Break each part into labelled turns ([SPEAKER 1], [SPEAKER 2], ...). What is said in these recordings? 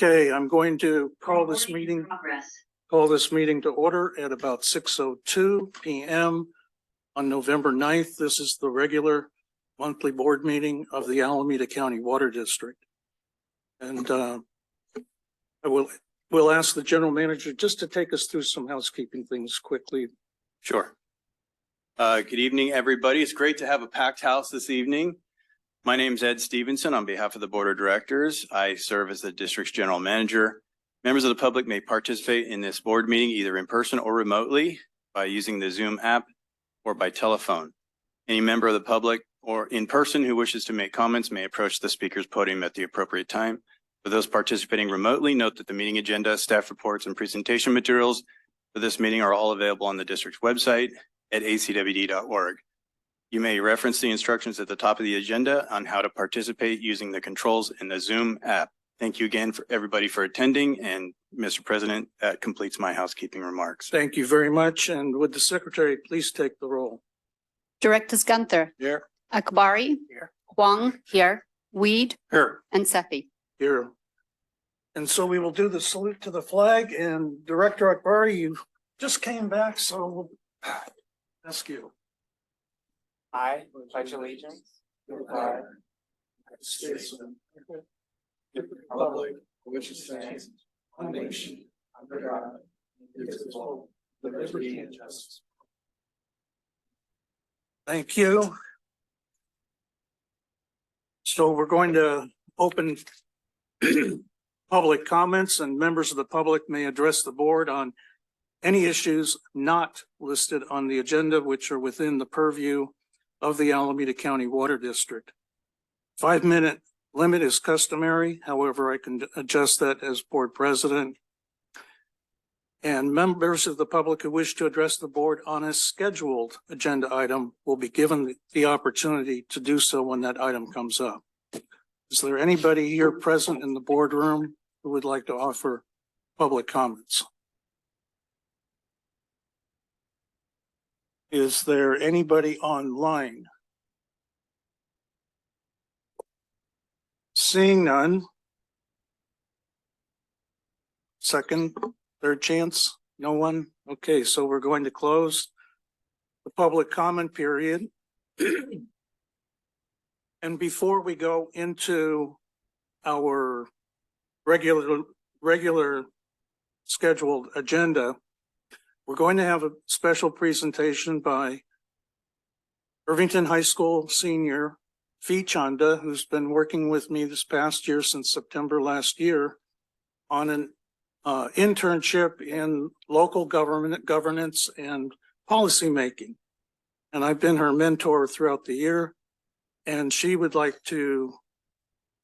[SPEAKER 1] Okay, I'm going to call this meeting to order at about 6:02 p.m. on November 9th. This is the regular monthly board meeting of the Alameda County Water District. And we'll ask the general manager just to take us through some housekeeping things quickly.
[SPEAKER 2] Sure. Good evening, everybody. It's great to have a packed house this evening. My name is Ed Stevenson. On behalf of the Board of Directors, I serve as the district's general manager. Members of the public may participate in this board meeting either in person or remotely by using the Zoom app or by telephone. Any member of the public or in person who wishes to make comments may approach the speaker's podium at the appropriate time. For those participating remotely, note that the meeting agenda, staff reports, and presentation materials for this meeting are all available on the district's website at acwd.org. You may reference the instructions at the top of the agenda on how to participate using the controls in the Zoom app. Thank you again for everybody for attending. And Mr. President, that completes my housekeeping remarks.
[SPEAKER 1] Thank you very much. And would the secretary please take the roll?
[SPEAKER 3] Directors Gunther.
[SPEAKER 1] Here.
[SPEAKER 3] Akbari.
[SPEAKER 1] Here.
[SPEAKER 3] Huang. Here. Weed.
[SPEAKER 1] Here.
[SPEAKER 3] And Sethy.
[SPEAKER 1] Here. And so we will do the salute to the flag. And Director Akbari, you just came back, so we'll ask you.
[SPEAKER 4] I pledge allegiance to the flag of the United States of America, to the republic for which it stands, one nation, under God, indivisible, with liberty and justice.
[SPEAKER 1] Thank you. So we're going to open public comments, and members of the public may address the board on any issues not listed on the agenda, which are within the purview of the Alameda County Water District. 5-minute limit is customary. However, I can adjust that as board president. And members of the public who wish to address the board on a scheduled agenda item will be given the opportunity to do so when that item comes up. Is there anybody here present in the boardroom who would like to offer public comments? Is there anybody online? Seeing none. Second, third chance? No one? Okay, so we're going to close the public comment period. And before we go into our regular scheduled agenda, we're going to have a special presentation by Irvington High School senior Fee Chanda, who's been working with me this past year since September last year on an internship in local governance and policy making. And I've been her mentor throughout the year. And she would like to,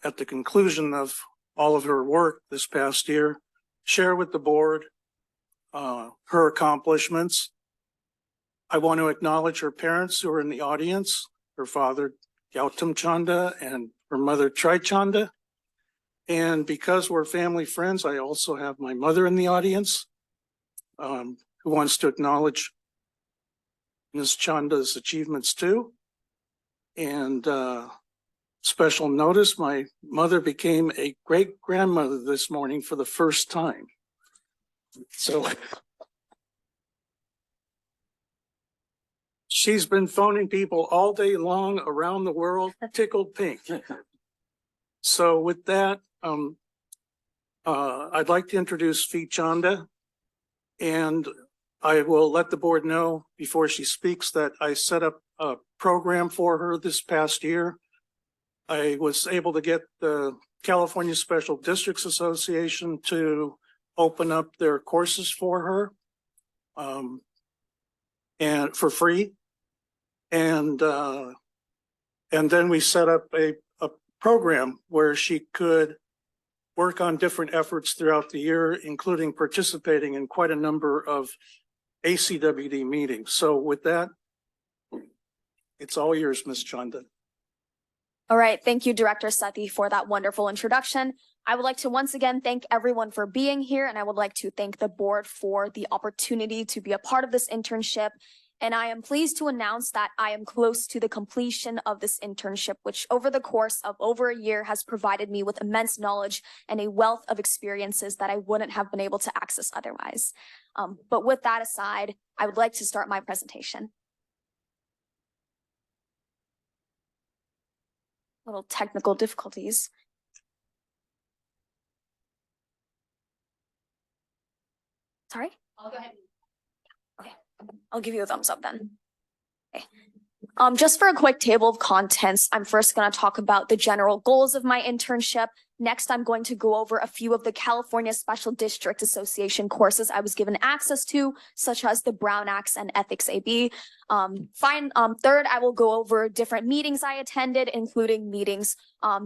[SPEAKER 1] at the conclusion of all of her work this past year, share with the board her accomplishments. I want to acknowledge her parents who are in the audience, her father, Gautam Chanda, and her mother, Tri Chanda. And because we're family friends, I also have my mother in the audience who wants to acknowledge Ms. Chanda's achievements too. And special notice, my mother became a great-grandmother this morning for the first time. So she's been phoning people all day long around the world, tickled pink. So with that, I'd like to introduce Fee Chanda, and I will let the board know before she speaks that I set up a program for her this past year. I was able to get the California Special Districts Association to open up their courses for her and for free. And then we set up a program where she could work on different efforts throughout the year, including participating in quite a number of ACWD meetings. So with that, it's all yours, Ms. Chanda.
[SPEAKER 5] All right. Thank you, Director Sethy, for that wonderful introduction. I would like to once again thank everyone for being here, and I would like to thank the board for the opportunity to be a part of this internship and I am pleased to announce that I am close to the completion of this internship, which over the course of over a year has provided me with immense knowledge and a wealth of experiences that I wouldn't have been able to access otherwise. But with that aside, I would like to start my presentation. Little technical difficulties. Sorry?
[SPEAKER 3] I'll go ahead.
[SPEAKER 5] Okay, I'll give you a thumbs up then. Okay. Just for a quick table of contents, I'm first going to talk about the general goals of my internship. Next, I'm going to go over a few of the California Special District Association courses I was given access to, such as the Brown Acts and Ethics AB. Third, I will go over different meetings I attended, including meetings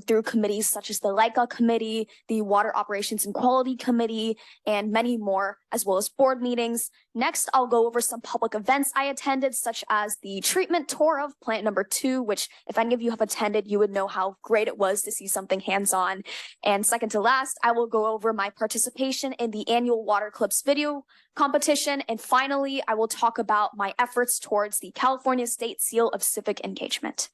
[SPEAKER 5] through committees such as the LICA Committee, the Water Operations and Quality Committee, and many more, as well as board meetings. Next, I'll go over some public events I attended, such as the treatment tour of plant number 2, which if any of you have attended, you would know how great it was to see something hands-on. And second to last, I will go over my participation in the annual Water Clips video competition. And finally, I will talk about my efforts towards the California State Seal of Civic Engagement.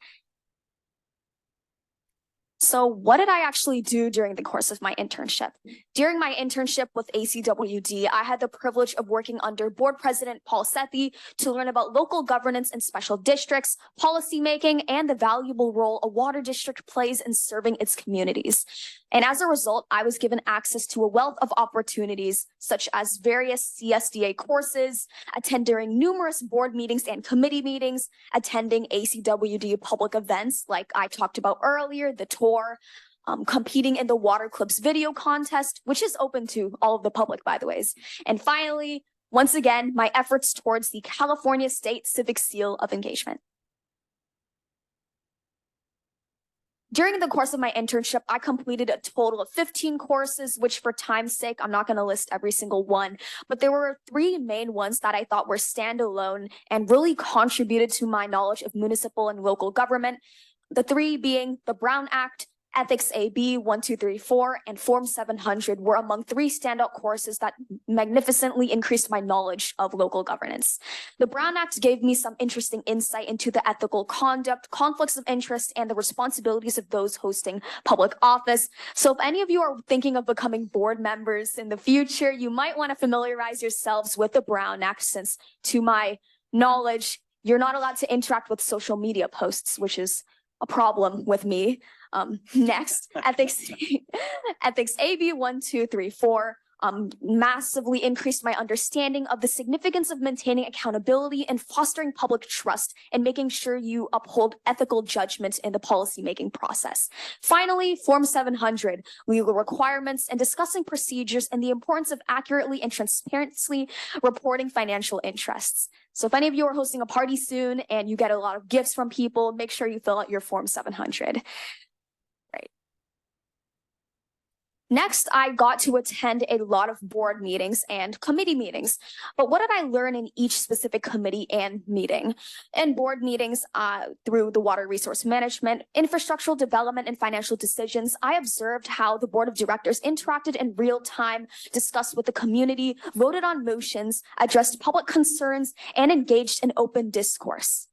[SPEAKER 5] So what did I actually do during the course of my internship? During my internship with ACWD, I had the privilege of working under Board President Paul Sethy to learn about local governance in special districts, policymaking, and the valuable role a water district plays in serving its communities. And as a result, I was given access to a wealth of opportunities, such as various CSDA courses, attending numerous board meetings and committee meetings, attending ACWD public events like I talked about earlier, the tour, competing in the Water Clips video contest, which is open to all of the public, by the way. And finally, once again, my efforts towards the California State Civic Seal of Engagement. During the course of my internship, I completed a total of 15 courses, which for time's sake, I'm not going to list every single one, but there were 3 main ones that I thought were standalone and really contributed to my knowledge of municipal and local government. The 3 being the Brown Act, Ethics AB 1234, and Form 700 were among 3 standout courses that magnificently increased my knowledge of local governance. The Brown Act gave me some interesting insight into the ethical conduct, conflicts of interest, and the responsibilities of those hosting public office. So if any of you are thinking of becoming board members in the future, you might want to familiarize yourselves with the Brown Act, since to my knowledge, you're not allowed to interact with social media posts, which is a problem with me. Next, Ethics AB 1234 massively increased my understanding of the significance of maintaining accountability and fostering public trust and making sure you uphold ethical judgment in the policymaking process. Finally, Form 700, legal requirements and discussing procedures and the importance of accurately and transparently reporting financial interests. So if any of you are hosting a party soon and you get a lot of gifts from people, make sure you fill out your Form 700. Next, I got to attend a lot of board meetings and committee meetings. But what did I learn in each specific committee and meeting? In board meetings, through the water resource management, infrastructural development, and financial decisions, I observed how the board of directors interacted in real time, discussed with the community, voted on motions, addressed public concerns, and engaged in open discourse.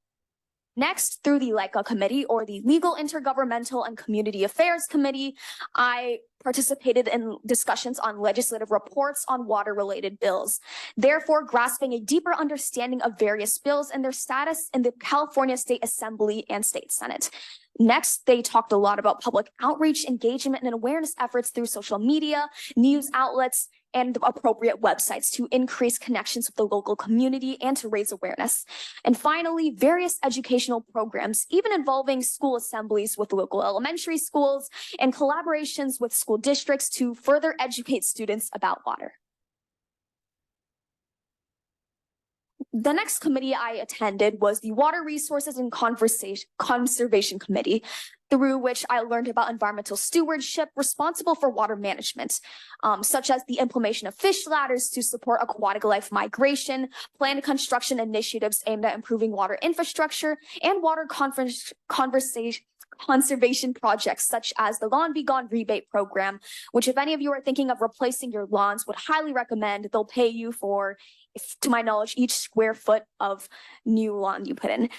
[SPEAKER 5] Next, through the LICA Committee, or the Legal, Intergovernmental, and Community Affairs Committee, I participated in discussions on legislative reports on water-related bills, therefore grasping a deeper understanding of various bills and their status in the California State Assembly and State Senate. Next, they talked a lot about public outreach, engagement, and awareness efforts through social media, news outlets, and appropriate websites to increase connections with the local community and to raise awareness. And finally, various educational programs, even involving school assemblies with local elementary schools and collaborations with school districts to further educate students about water. The next committee I attended was the Water Resources and Conservation Committee, through which I learned about environmental stewardship responsible for water management, such as the implementation of fish ladders to support aquatic life migration, planned construction initiatives aimed at improving water infrastructure, and water conservation projects such as the Lawn Be Gone rebate program, which if any of you are thinking of replacing your lawns, would highly recommend. They'll pay you for, to my knowledge, each square foot of new lawn you put in.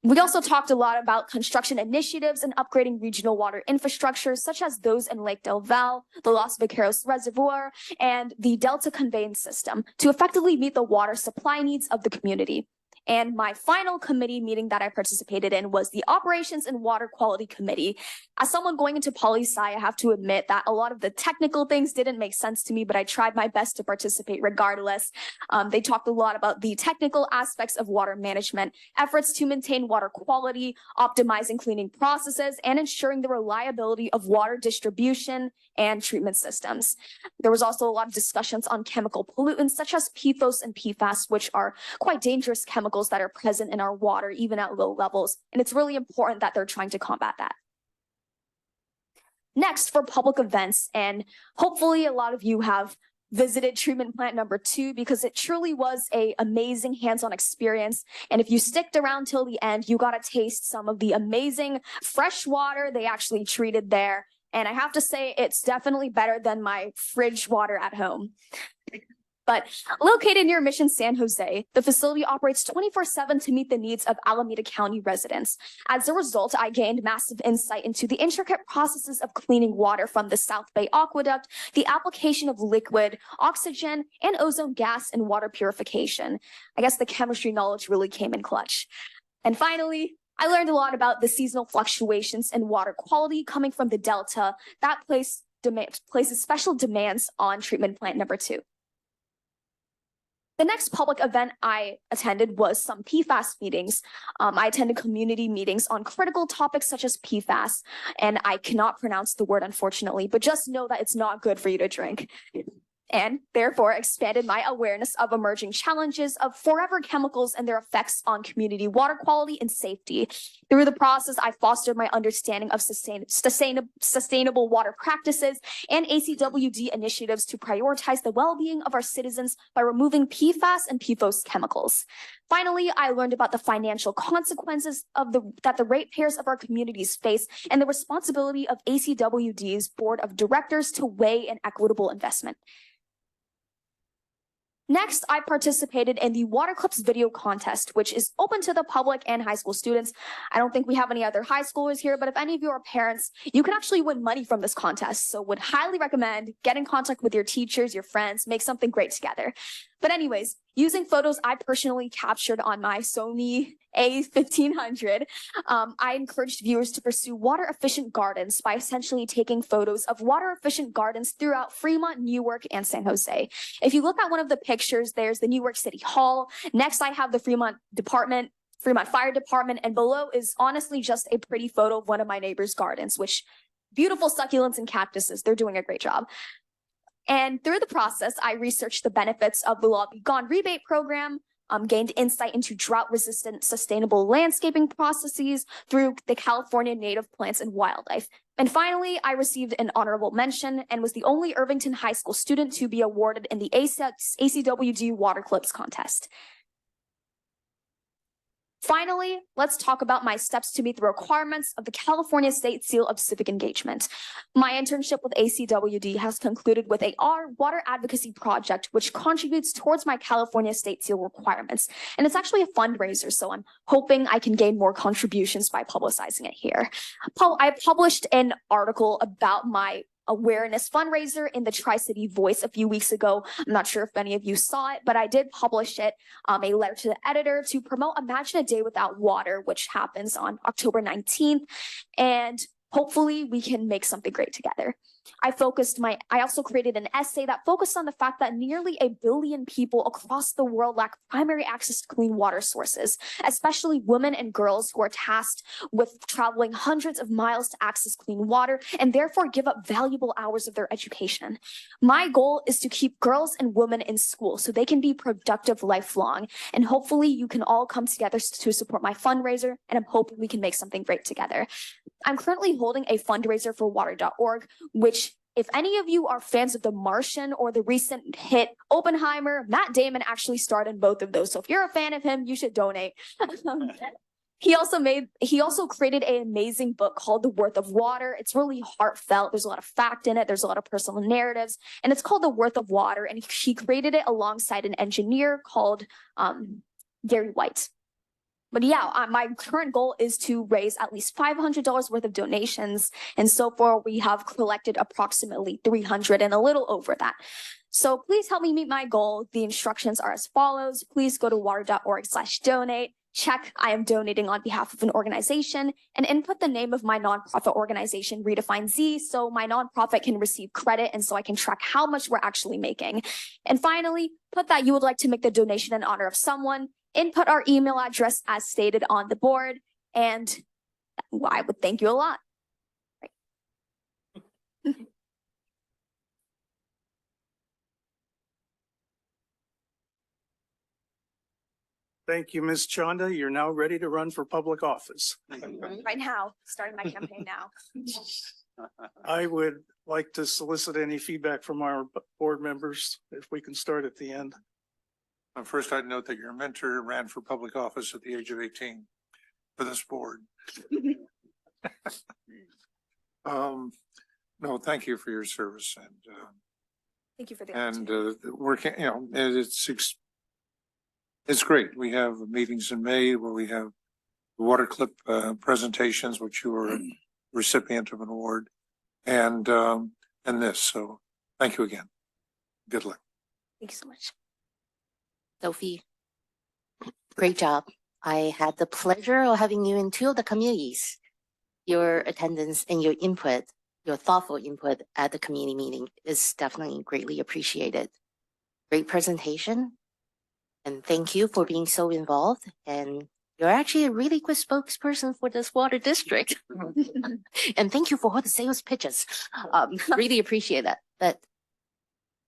[SPEAKER 5] We also talked a lot about construction initiatives and upgrading regional water infrastructure, such as those in Lake Del Valle, the Los Vaqueros Reservoir, and the Delta Conveyance System to effectively meet the water supply needs of the community. And my final committee meeting that I participated in was the Operations and Water Quality Committee. As someone going into poli-sci, I have to admit that a lot of the technical things didn't make sense to me, but I tried my best to participate regardless. They talked a lot about the technical aspects of water management, efforts to maintain water quality, optimizing cleaning processes, and ensuring the reliability of water distribution and treatment systems. There was also a lot of discussions on chemical pollutants such as PFOS and PFAS, which are quite dangerous chemicals that are present in our water, even at low levels. And it's really important that they're trying to combat that. Next, for public events, and hopefully a lot of you have visited treatment plant number 2 because it truly was an amazing hands-on experience. And if you sticked around till the end, you got to taste some of the amazing fresh water they actually treated there. And I have to say, it's definitely better than my fridge water at home. But located near Mission San Jose, the facility operates 24/7 to meet the needs of Alameda County residents. As a result, I gained massive insight into the intricate processes of cleaning water from the South Bay Aqueduct, the application of liquid, oxygen, and ozone gas in water purification. I guess the chemistry knowledge really came in clutch. And finally, I learned a lot about the seasonal fluctuations in water quality coming from the Delta that places special demands on treatment plant number 2. The next public event I attended was some PFAS meetings. I attended community meetings on critical topics such as PFAS, and I cannot pronounce the word, unfortunately, but just know that it's not good for you to drink. And therefore expanded my awareness of emerging challenges of forever chemicals and their effects on community water quality and safety. Through the process, I fostered my understanding of sustainable water practices and ACWD initiatives to prioritize the well-being of our citizens by removing PFAS and PFOS chemicals. Finally, I learned about the financial consequences of that the ratepayers of our communities face and the responsibility of ACWD's board of directors to weigh an equitable investment. Next, I participated in the Water Clips video contest, which is open to the public and high school students. I don't think we have any other high schoolers here, but if any of you are parents, you can actually win money from this contest. So would highly recommend get in contact with your teachers, your friends, make something great together. But anyways, using photos I personally captured on my Sony A1500, I encouraged viewers to pursue water-efficient gardens by essentially taking photos of water-efficient gardens throughout Fremont, Newark, and San Jose. If you look at one of the pictures, there's the Newark City Hall. Next, I have the Fremont Fire Department, and below is honestly just a pretty photo of one of my neighbor's gardens, which beautiful succulents and cactuses. They're doing a great job. And through the process, I researched the benefits of the Lawn Be Gone rebate program, gained insight into drought-resistant sustainable landscaping processes through the California Native Plants and Wildlife. And finally, I received an honorable mention and was the only Irvington High School student to be awarded in the ACWD Water Clips contest. Finally, let's talk about my steps to meet the requirements of the California State Seal of Civic Engagement. My internship with ACWD has concluded with a water advocacy project, which contributes towards my California State Seal requirements. And it's actually a fundraiser, so I'm hoping I can gain more contributions by publicizing it here. I published an article about my awareness fundraiser in the Tri-City Voice a few weeks ago. I'm not sure if any of you saw it, but I did publish it, a letter to the editor to promote Imagine a Day Without Water, which happens on October 19th. And hopefully we can make something great together. I also created an essay that focused on the fact that nearly 1 billion people across the world lack primary access to clean water sources, especially women and girls who are tasked with traveling hundreds of miles to access clean water and therefore give up valuable hours of their education. My goal is to keep girls and women in school so they can be productive lifelong. And hopefully you can all come together to support my fundraiser, and I'm hoping we can make something great together. I'm currently holding a fundraiser for water.org, which if any of you are fans of The Martian or the recent hit Oppenheimer, Matt Damon actually starred in both of those. So if you're a fan of him, you should donate. He also created an amazing book called The Worth of Water. It's really heartfelt. There's a lot of fact in it. There's a lot of personal narratives, and it's called The Worth of Water. And he created it alongside an engineer called Gary White. But yeah, my current goal is to raise at least $500 worth of donations. And so far we have collected approximately 300 and a little over that. So please help me meet my goal. The instructions are as follows. Please go to water.org/donate. Check I am donating on behalf of an organization and input the name of my nonprofit organization, Redefine Z, so my nonprofit can receive credit and so I can track how much we're actually making. And finally, put that you would like to make the donation in honor of someone. Input our email address as stated on the board, and I would thank you a lot.
[SPEAKER 1] Thank you, Ms. Chanda. You're now ready to run for public office.
[SPEAKER 5] Right now, starting my campaign now.
[SPEAKER 1] I would like to solicit any feedback from our board members, if we can start at the end.
[SPEAKER 6] First, I'd note that your mentor ran for public office at the age of 18 for this board. No, thank you for your service
[SPEAKER 5] Thank you for the
[SPEAKER 6] and
[SPEAKER 5] opportunity.
[SPEAKER 6] working, it's great. We have meetings in May where we have the water clip presentations, which you were a recipient of an award, and this. So thank you again. Good luck.
[SPEAKER 5] Thank you so much.
[SPEAKER 7] Sophie, great job. I had the pleasure of having you in 2 of the communities. Your attendance and your input, your thoughtful input at the community meeting is definitely greatly appreciated. Great presentation. And thank you for being so involved. And you're actually a really good spokesperson for this water district. And thank you for all the sales pitches. Really appreciate that. But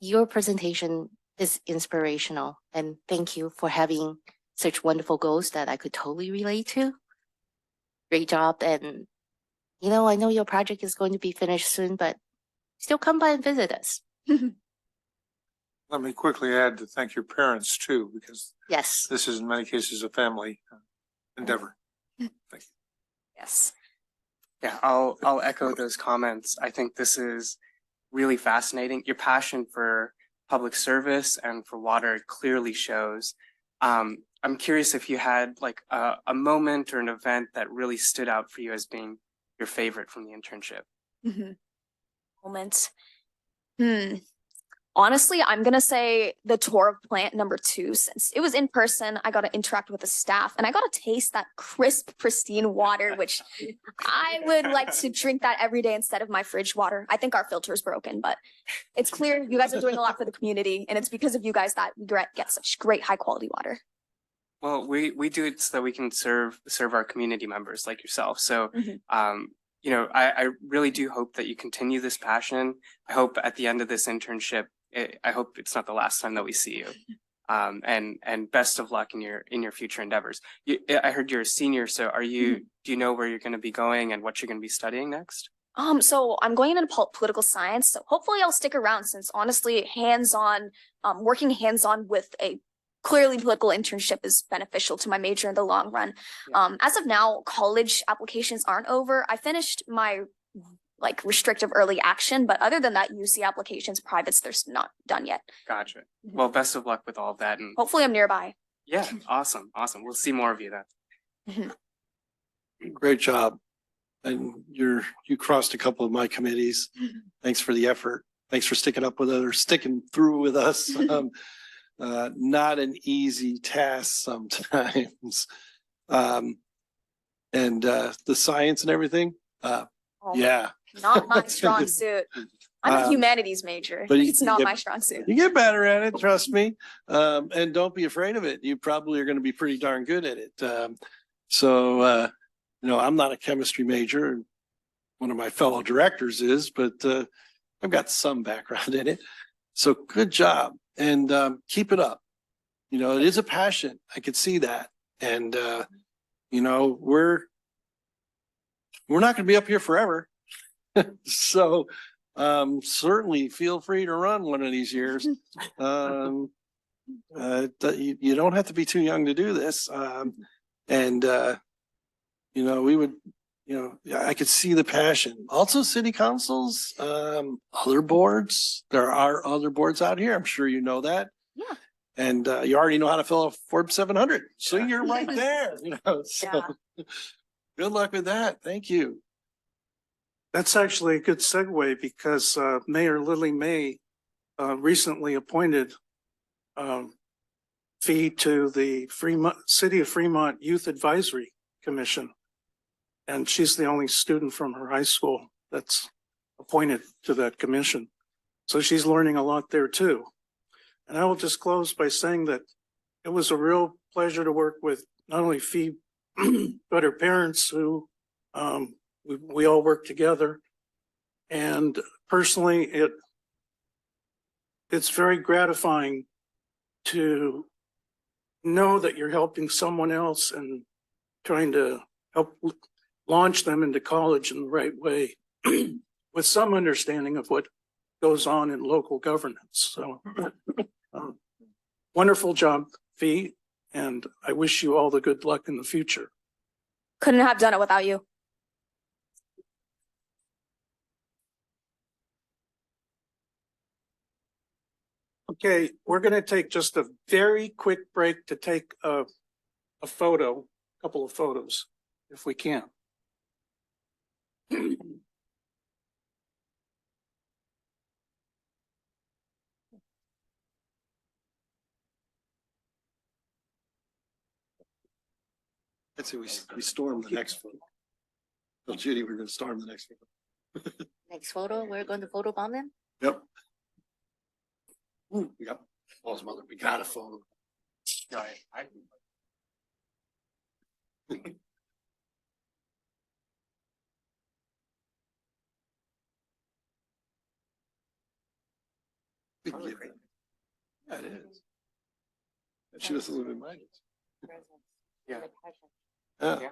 [SPEAKER 7] your presentation is inspirational, and thank you for having such wonderful goals that I could totally relate to. Great job. And I know your project is going to be finished soon, but still come by and visit us.
[SPEAKER 6] Let me quickly add to thank your parents too, because
[SPEAKER 7] Yes.
[SPEAKER 6] this is in many cases a family endeavor. Thank you.
[SPEAKER 4] Yes. Yeah, I'll echo those comments. I think this is really fascinating. Your passion for public service and for water clearly shows. I'm curious if you had like a moment or an event that really stood out for you as being your favorite from the internship.
[SPEAKER 5] Moment. Honestly, I'm gonna say the tour of plant number 2, since it was in person. I got to interact with the staff and I got to taste that crisp, pristine water, which I would like to drink that every day instead of my fridge water. I think our filter is broken, but it's clear you guys are doing a lot for the community, and it's because of you guys that we get such great, high quality water.
[SPEAKER 4] Well, we do it so that we can serve our community members like yourself. So, I really do hope that you continue this passion. I hope at the end of this internship, I hope it's not the last time that we see you. And best of luck in your future endeavors. I heard you're a senior, so do you know where you're going to be going and what you're going to be studying next?
[SPEAKER 5] So I'm going into political science, so hopefully I'll stick around, since honestly, working hands-on with a clearly political internship is beneficial to my major in the long run.
[SPEAKER 4] Yeah.
[SPEAKER 5] As of now, college applications aren't over. I finished my restrictive early action, but other than that, UC applications, privates, they're not done yet.
[SPEAKER 4] Gotcha. Well, best of luck with all of that. And
[SPEAKER 5] Hopefully I'm nearby.
[SPEAKER 4] yeah, awesome. We'll see more of you then.
[SPEAKER 8] Great job. And you crossed a couple of my committees. Thanks for the effort. Thanks for sticking through with us. Not an easy task sometimes. And the science and everything. Yeah.
[SPEAKER 5] Not my strong suit. I'm a humanities major, but it's not my strong suit.
[SPEAKER 8] You get better at it, trust me. And don't be afraid of it. You probably are going to be pretty darn good at it. I'm not a chemistry major. One of my fellow directors is, but I've got some background in it. So good job, and keep it up. It is a passion. I could see that. And, we're not going to be up here forever. So certainly feel free to run one of these years. You don't have to be too young to do this. you know, we would, you know, yeah, I could see the passion. Also city councils, other boards. There are other boards out here. I'm sure you know that.
[SPEAKER 5] Yeah.
[SPEAKER 8] And you already know how to fill a Forbes 700. So you're right there, you know, so good luck with that. Thank you.
[SPEAKER 1] That's actually a good segue because Mayor Lily May recently appointed fee to the City of Fremont Youth Advisory Commission. And she's the only student from her high school that's appointed to that commission. So she's learning a lot there too. And I will just close by saying that it was a real pleasure to work with not only Fee, but her parents who we all work together. And personally, it's very gratifying to know that you're helping someone else and trying to help launch them into college in the right way with some understanding of what goes on in local governance. So wonderful job, Fee, and I wish you all the good luck in the future.
[SPEAKER 5] Couldn't have done it without you.
[SPEAKER 1] Okay, we're going to take just a very quick break to take a couple of photos, if we can.
[SPEAKER 8] Let's see, we storm the next photo. Well, Judy, we're going to storm the next photo.
[SPEAKER 7] Next photo, we're going to photobomb them.
[SPEAKER 8] Yep. Ooh, we got, mother, we got a photo. Big gift. Yeah, it is. She was a little bit minded.
[SPEAKER 4] Yeah.
[SPEAKER 8] Yeah.
[SPEAKER 4] Yeah.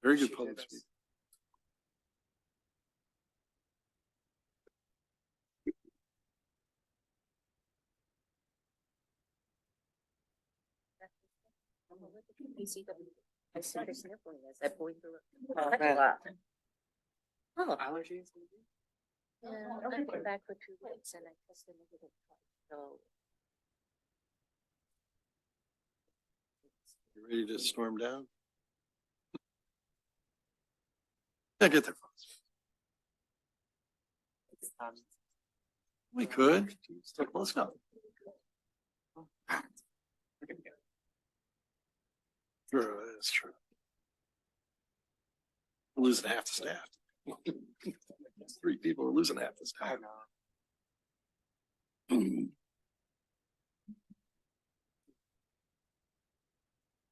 [SPEAKER 8] Very good public speaking.
[SPEAKER 7] I see her sniffling as I point through. Oh,
[SPEAKER 4] Allergies?
[SPEAKER 7] yeah, I came back for 2 weeks and I tested negative twice, so.
[SPEAKER 8] You ready to storm down? Yeah, get there. We could. Let's go. True, that's true. We're losing half the staff. 3 people are losing half the
[SPEAKER 4] I
[SPEAKER 8] staff.
[SPEAKER 4] know.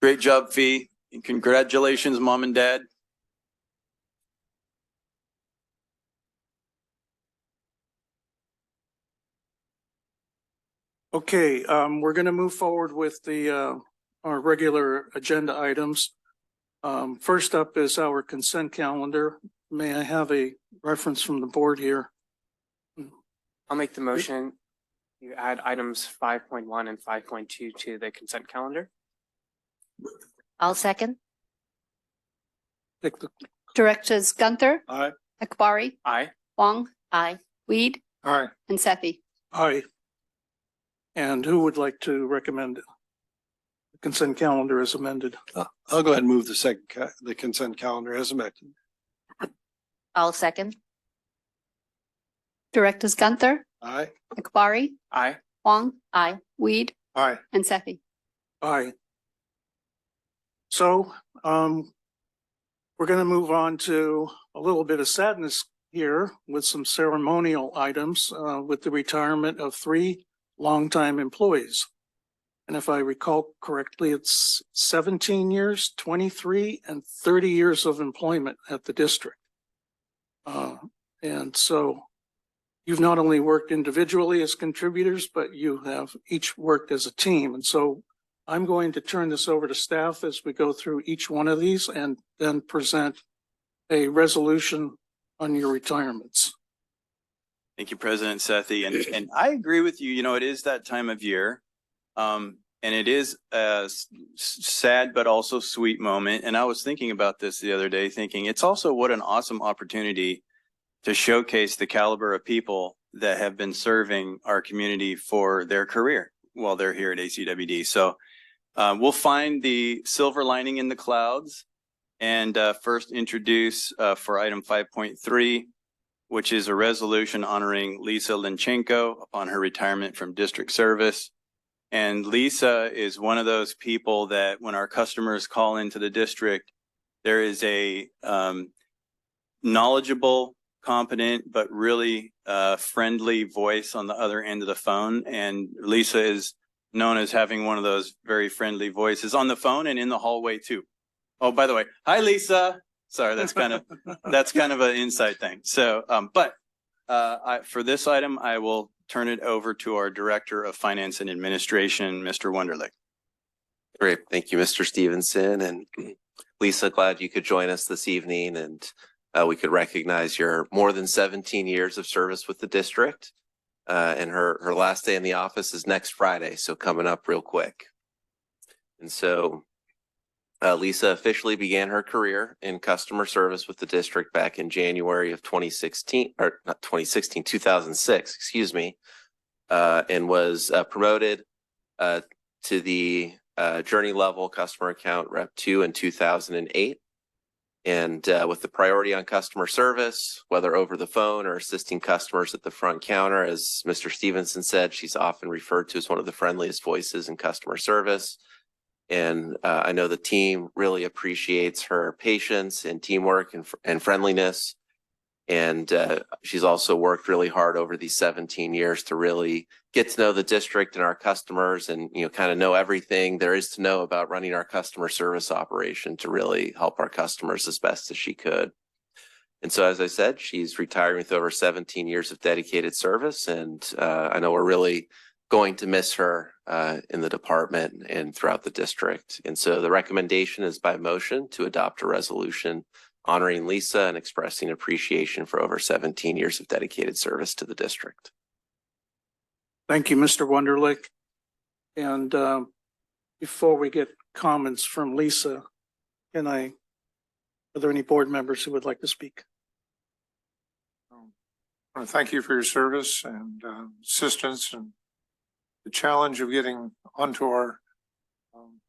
[SPEAKER 2] Great job, Fee. And congratulations, Mom and Dad.
[SPEAKER 1] Okay, we're going to move forward with our regular agenda items. First up is our consent calendar. May I have a reference from the board here?
[SPEAKER 4] I'll make the motion. You add items 5.1 and 5.2 to the consent calendar.
[SPEAKER 7] I'll second.
[SPEAKER 1] Pick the,
[SPEAKER 3] Directors Gunther,
[SPEAKER 8] Aye.
[SPEAKER 3] Akbari,
[SPEAKER 4] Aye.
[SPEAKER 3] Huang,
[SPEAKER 7] Aye.
[SPEAKER 3] Weed,
[SPEAKER 6] All right.
[SPEAKER 3] and Sethy.
[SPEAKER 1] aye. And who would like to recommend the consent calendar as amended?
[SPEAKER 8] I'll go ahead and move the consent calendar as amended.
[SPEAKER 7] I'll second.
[SPEAKER 3] Directors Gunther,
[SPEAKER 8] Aye.
[SPEAKER 3] Akbari,
[SPEAKER 4] Aye.
[SPEAKER 3] Huang,
[SPEAKER 7] Aye.
[SPEAKER 3] Weed,
[SPEAKER 6] All right.
[SPEAKER 3] and Sethy.
[SPEAKER 1] Aye. So, we're going to move on to a little bit of sadness here with some ceremonial items, with the retirement of 3 longtime employees. And if I recall correctly, it's 17 years, 23, and 30 years of employment at the district. And so you've not only worked individually as contributors, but you have each worked as a team. And so I'm going to turn this over to staff as we go through each one of these and then present a resolution on your retirements.
[SPEAKER 2] Thank you, President Sethy. And I agree with you. You know, it is that time of year. And it is a sad but also sweet moment. And I was thinking about this the other day, thinking it's also what an awesome opportunity to showcase the caliber of people that have been serving our community for their career while they're here at ACWD. So we'll find the silver lining in the clouds and first introduce for item 5.3, which is a resolution honoring Lisa Linchenko upon her retirement from district service. And Lisa is one of those people that when our customers call into the district, there is a knowledgeable, competent, but really friendly voice on the other end of the phone. And Lisa is known as having one of those very friendly voices on the phone and in the hallway too. Oh, by the way, hi, Lisa. Sorry, that's kind of an inside thing. So, for this item, I will turn it over to our Director of Finance and Administration, Mr. Wunderlich.
[SPEAKER 9] Great. Thank you, Mr. Stevenson. And Lisa, glad you could join us this evening and we could recognize your more than 17 years of service with the district. And her last day in the office is next Friday, so coming up real quick. And so Lisa officially began her career in customer service with the district back in January of 2006, excuse me, and was promoted to the journey level customer account rep 2 in 2008. And with the priority on customer service, whether over the phone or assisting customers at the front counter, as Mr. Stevenson said, she's often referred to as one of the friendliest voices in customer service. And I know the team really appreciates her patience and teamwork and friendliness. And she's also worked really hard over these 17 years to really get to know the district and our customers and, you know, kind of know everything there is to know about running our customer service operation to really help our customers as best as she could. And so, as I said, she's retiring with over 17 years of dedicated service. And I know we're really going to miss her in the department and throughout the district. And so the recommendation is by motion to adopt a resolution honoring Lisa and expressing appreciation for over 17 years of dedicated service to the district.
[SPEAKER 1] Thank you, Mr. Wunderlich. And before we get comments from Lisa, are there any board members who would like to speak?
[SPEAKER 6] I want to thank you for your service and assistance and the challenge of getting onto our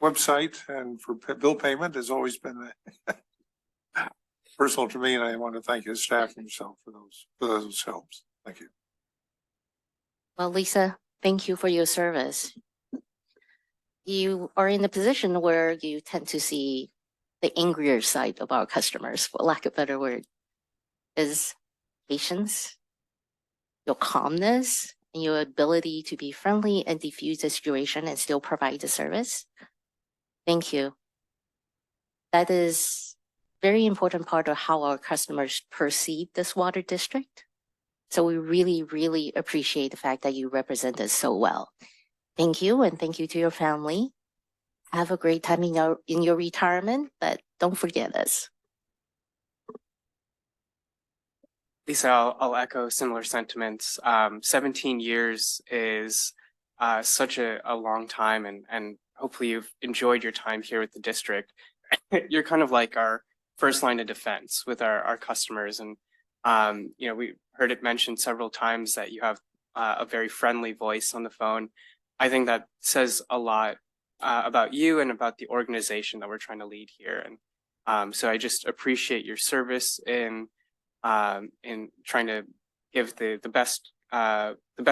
[SPEAKER 6] website and for bill payment has always been personal to me, and I want to thank your staff and yourself for those helps. Thank you.
[SPEAKER 7] Well, Lisa, thank you for your service. You are in a position where you tend to see the angrier side of our customers, for lack of a better word, is patience, your calmness, and your ability to be friendly and diffuse the situation and still provide the service. Thank you. That is very important part of how our customers perceive this water district. So we really, really appreciate the fact that you represent us so well. Thank you, and thank you to your family. Have a great time in your retirement, but don't forget us.
[SPEAKER 4] Lisa, I'll echo similar sentiments. 17 years is such a long time, and hopefully you've enjoyed your time here with the district. You're kind of like our first line of defense with our customers. And, you know, we heard it mentioned several times that you have a very friendly voice on the phone. I think that says a lot about you and about the organization that we're trying to lead here. And so I just appreciate your service in trying to give the best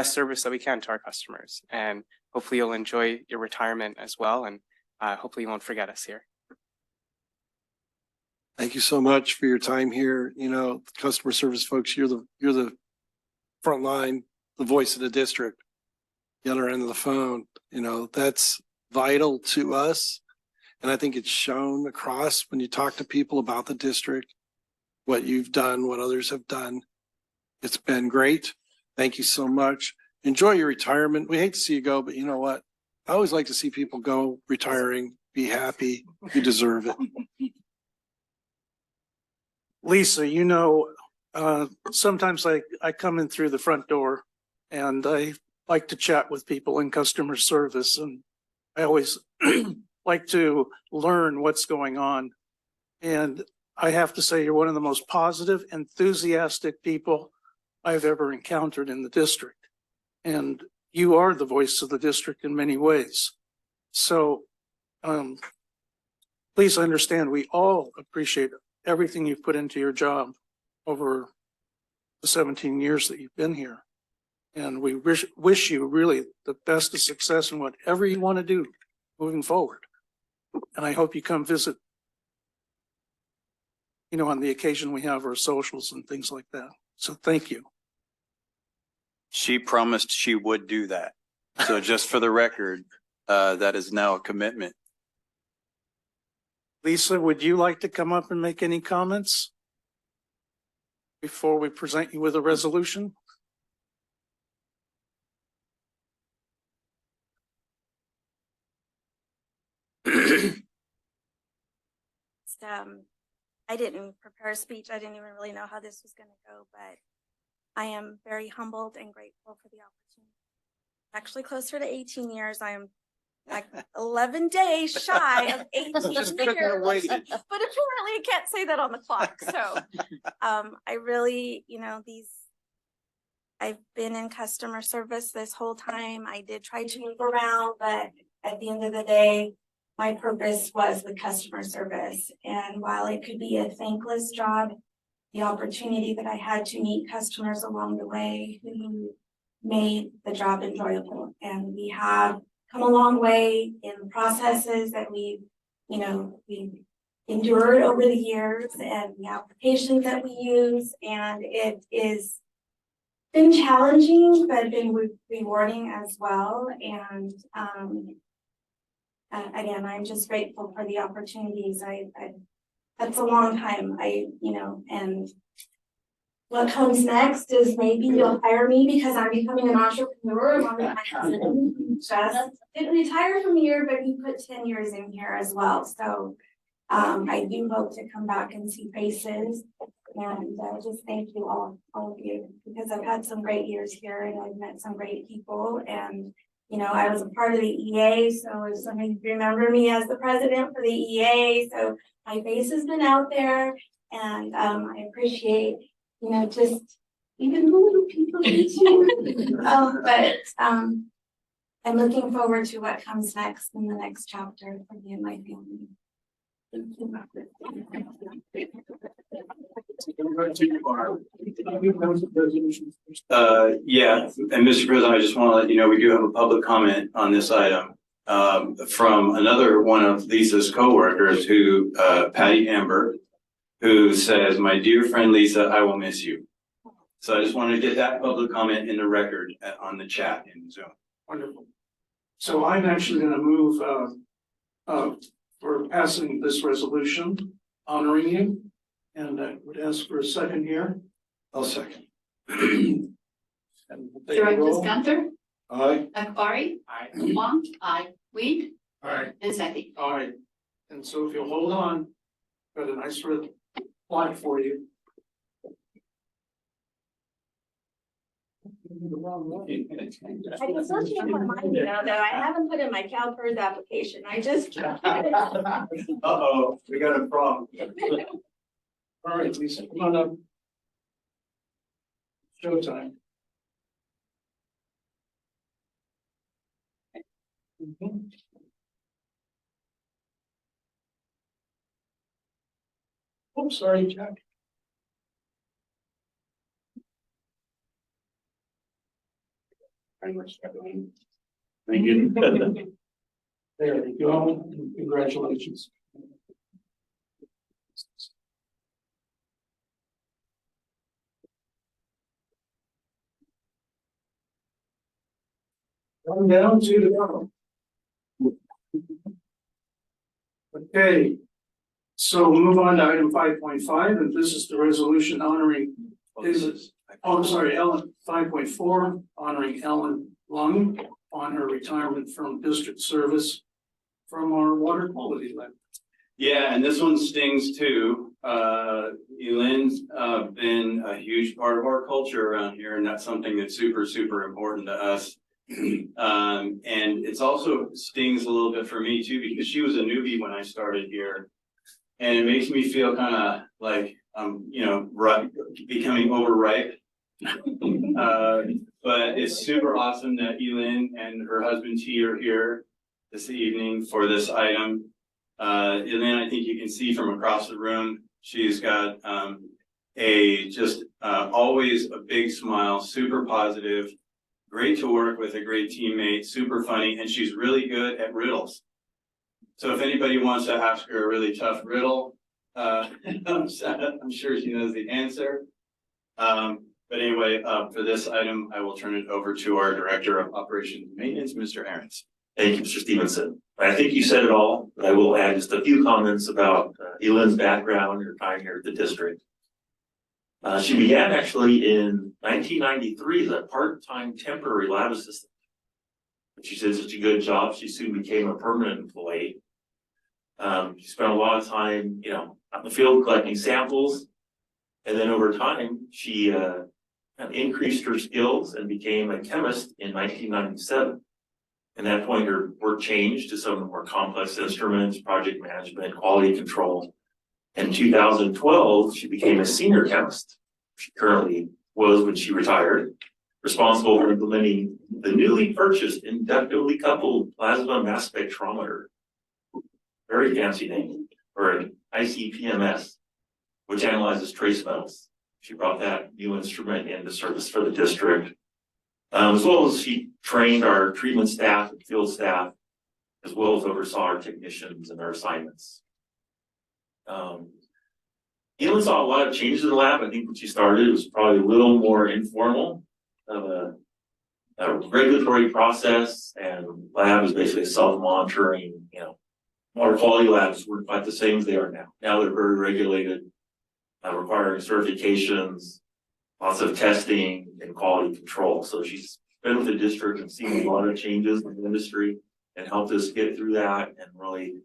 [SPEAKER 4] service that we can to our customers. And hopefully you'll enjoy your retirement as well. And hopefully you won't forget us here.
[SPEAKER 8] Thank you so much for your time here. You know, customer service folks, you're the front line, the voice of the district, the other end of the phone. You know, that's vital to us. And I think it's shown across when you talk to people about the district, what you've done, what others have done. It's been great. Thank you so much. Enjoy your retirement. We hate to see you go, but you know what? I always like to see people go retiring, be happy. You deserve it.
[SPEAKER 1] Lisa, you know, Sometimes I come in through the front door and I like to chat with people in customer service, and I always like to learn what's going on. And I have to say, you're one of the most positive, enthusiastic people I've ever encountered in the district. And you are the voice of the district in many ways. So please understand, we all appreciate everything you've put into your job over the 17 years that you've been here. And we wish you really the best of success in whatever you want to do moving forward. And I hope you come visit, you know, on the occasion we have our socials and things like that. So thank you.
[SPEAKER 2] She promised she would do that. So just for the record, that is now a commitment.
[SPEAKER 1] Lisa, would you like to come up and make any comments before we present you with a resolution?
[SPEAKER 10] I didn't prepare a speech. I didn't even really know how this was going to go, but I am very humbled and grateful for the opportunity. Actually closer to 18 years. I am like 11 days shy of 18 years, but apparently I can't say that on the clock. So I really, you know, I've been in customer service this whole time. I did try to move around, but at the end of the day, my purpose was the customer service. And while it could be a thankless job, the opportunity that I had to meet customers along the way who made the job enjoyable. And we have come a long way in the processes that we've endured over the years and the applications that we use. And it is been challenging, but been rewarding as well. And again, I'm just grateful for the opportunities. That's a long time. And what comes next is maybe you'll hire me because I'm becoming an entrepreneur along with my husband. Just didn't retire from here, but he put 10 years in here as well. So I do hope to come back and see faces. And just thank you all of you, because I've had some great years here and I've met some great people. And you know, I was a part of the EA, so if some of you remember me as the president for the EA, so my face has been out there, and I appreciate, you know, just even the little people too. But I'm looking forward to what comes next in the next chapter for me and my family. Thank you.
[SPEAKER 2] Yeah, and Mr. President, I just want to let you know, we do have a public comment on this item from another one of Lisa's coworkers, who Patty Amber, who says, "My dear friend Lisa, I will miss you." So I just wanted to get that public comment in the record on the chat in Zoom.
[SPEAKER 1] Wonderful. So I'm actually going to move for passing this resolution, honoring you. And I would ask for a second here.
[SPEAKER 6] I'll second.
[SPEAKER 1] And we'll take a
[SPEAKER 3] Directors
[SPEAKER 1] roll.
[SPEAKER 3] Gunther,
[SPEAKER 6] Aye.
[SPEAKER 3] Akbari, Huang, Weed,
[SPEAKER 1] All right.
[SPEAKER 3] and Sethy.
[SPEAKER 1] All right. And so if you'll hold on, got a nice red flag for you.
[SPEAKER 10] I was looking at my mind, you know, that I haven't put in my CalPERS application. I just.
[SPEAKER 1] Uh-oh, we got a problem. All right, Lisa, come on up. Showtime. Oh, sorry, Jack. Very much. Thank you. There you go. Congratulations. Come down to the bottom. Okay. So we'll move on to item 5.5, and this is the resolution honoring, I'm sorry, Ellen, 5.4, honoring Ellen Lung on her retirement from district service from our water quality lab.
[SPEAKER 2] Yeah, and this one stings too. Elayne's been a huge part of our culture around here, and that's something that's super, super important to us. And it's also stings a little bit for me too, because she was a newbie when I started here. And it makes me feel kind of like I'm, becoming overripe. But it's super awesome that Elayne and her husband T are here this evening for this item. Elayne, I think you can see from across the room, she's got always a big smile, super positive, great to work with, a great teammate, super funny, and she's really good at riddles. So if anybody wants to ask her a really tough riddle, I'm sure she knows the answer. But anyway, for this item, I will turn it over to our Director of Operations and Maintenance, Mr. Ahrens.
[SPEAKER 11] Thank you, Mr. Stevenson. I think you said it all, but I will add just a few comments about Elayne's background or time here at the district. She began actually in 1993 as a part-time temporary lab assistant. But she did such a good job, she soon became a permanent employee. She spent a lot of time, out in the field collecting samples. And then over time, she increased her skills and became a chemist in 1997. At that point, her work changed to some of the more complex instruments, project management, quality control. In 2012, she became a senior chemist. She currently was when she retired, responsible for implementing the newly purchased inductively coupled plasma mass spectrometer. Very fancy name, or an ICPMS, which analyzes trace metals. She brought that new instrument into service for the district, as well as she trained our treatment staff and field staff, as well as oversaw our technicians and their assignments. Elayne saw a lot of changes in the lab. I think when she started, it was probably a little more informal of a regulatory process, and lab is basically self-monitoring. Water quality labs weren't quite the same as they are now. Now they're very regulated, requiring certifications, lots of testing and quality control. So she's been with the district and seen a lot of changes in the industry and helped us get through that and really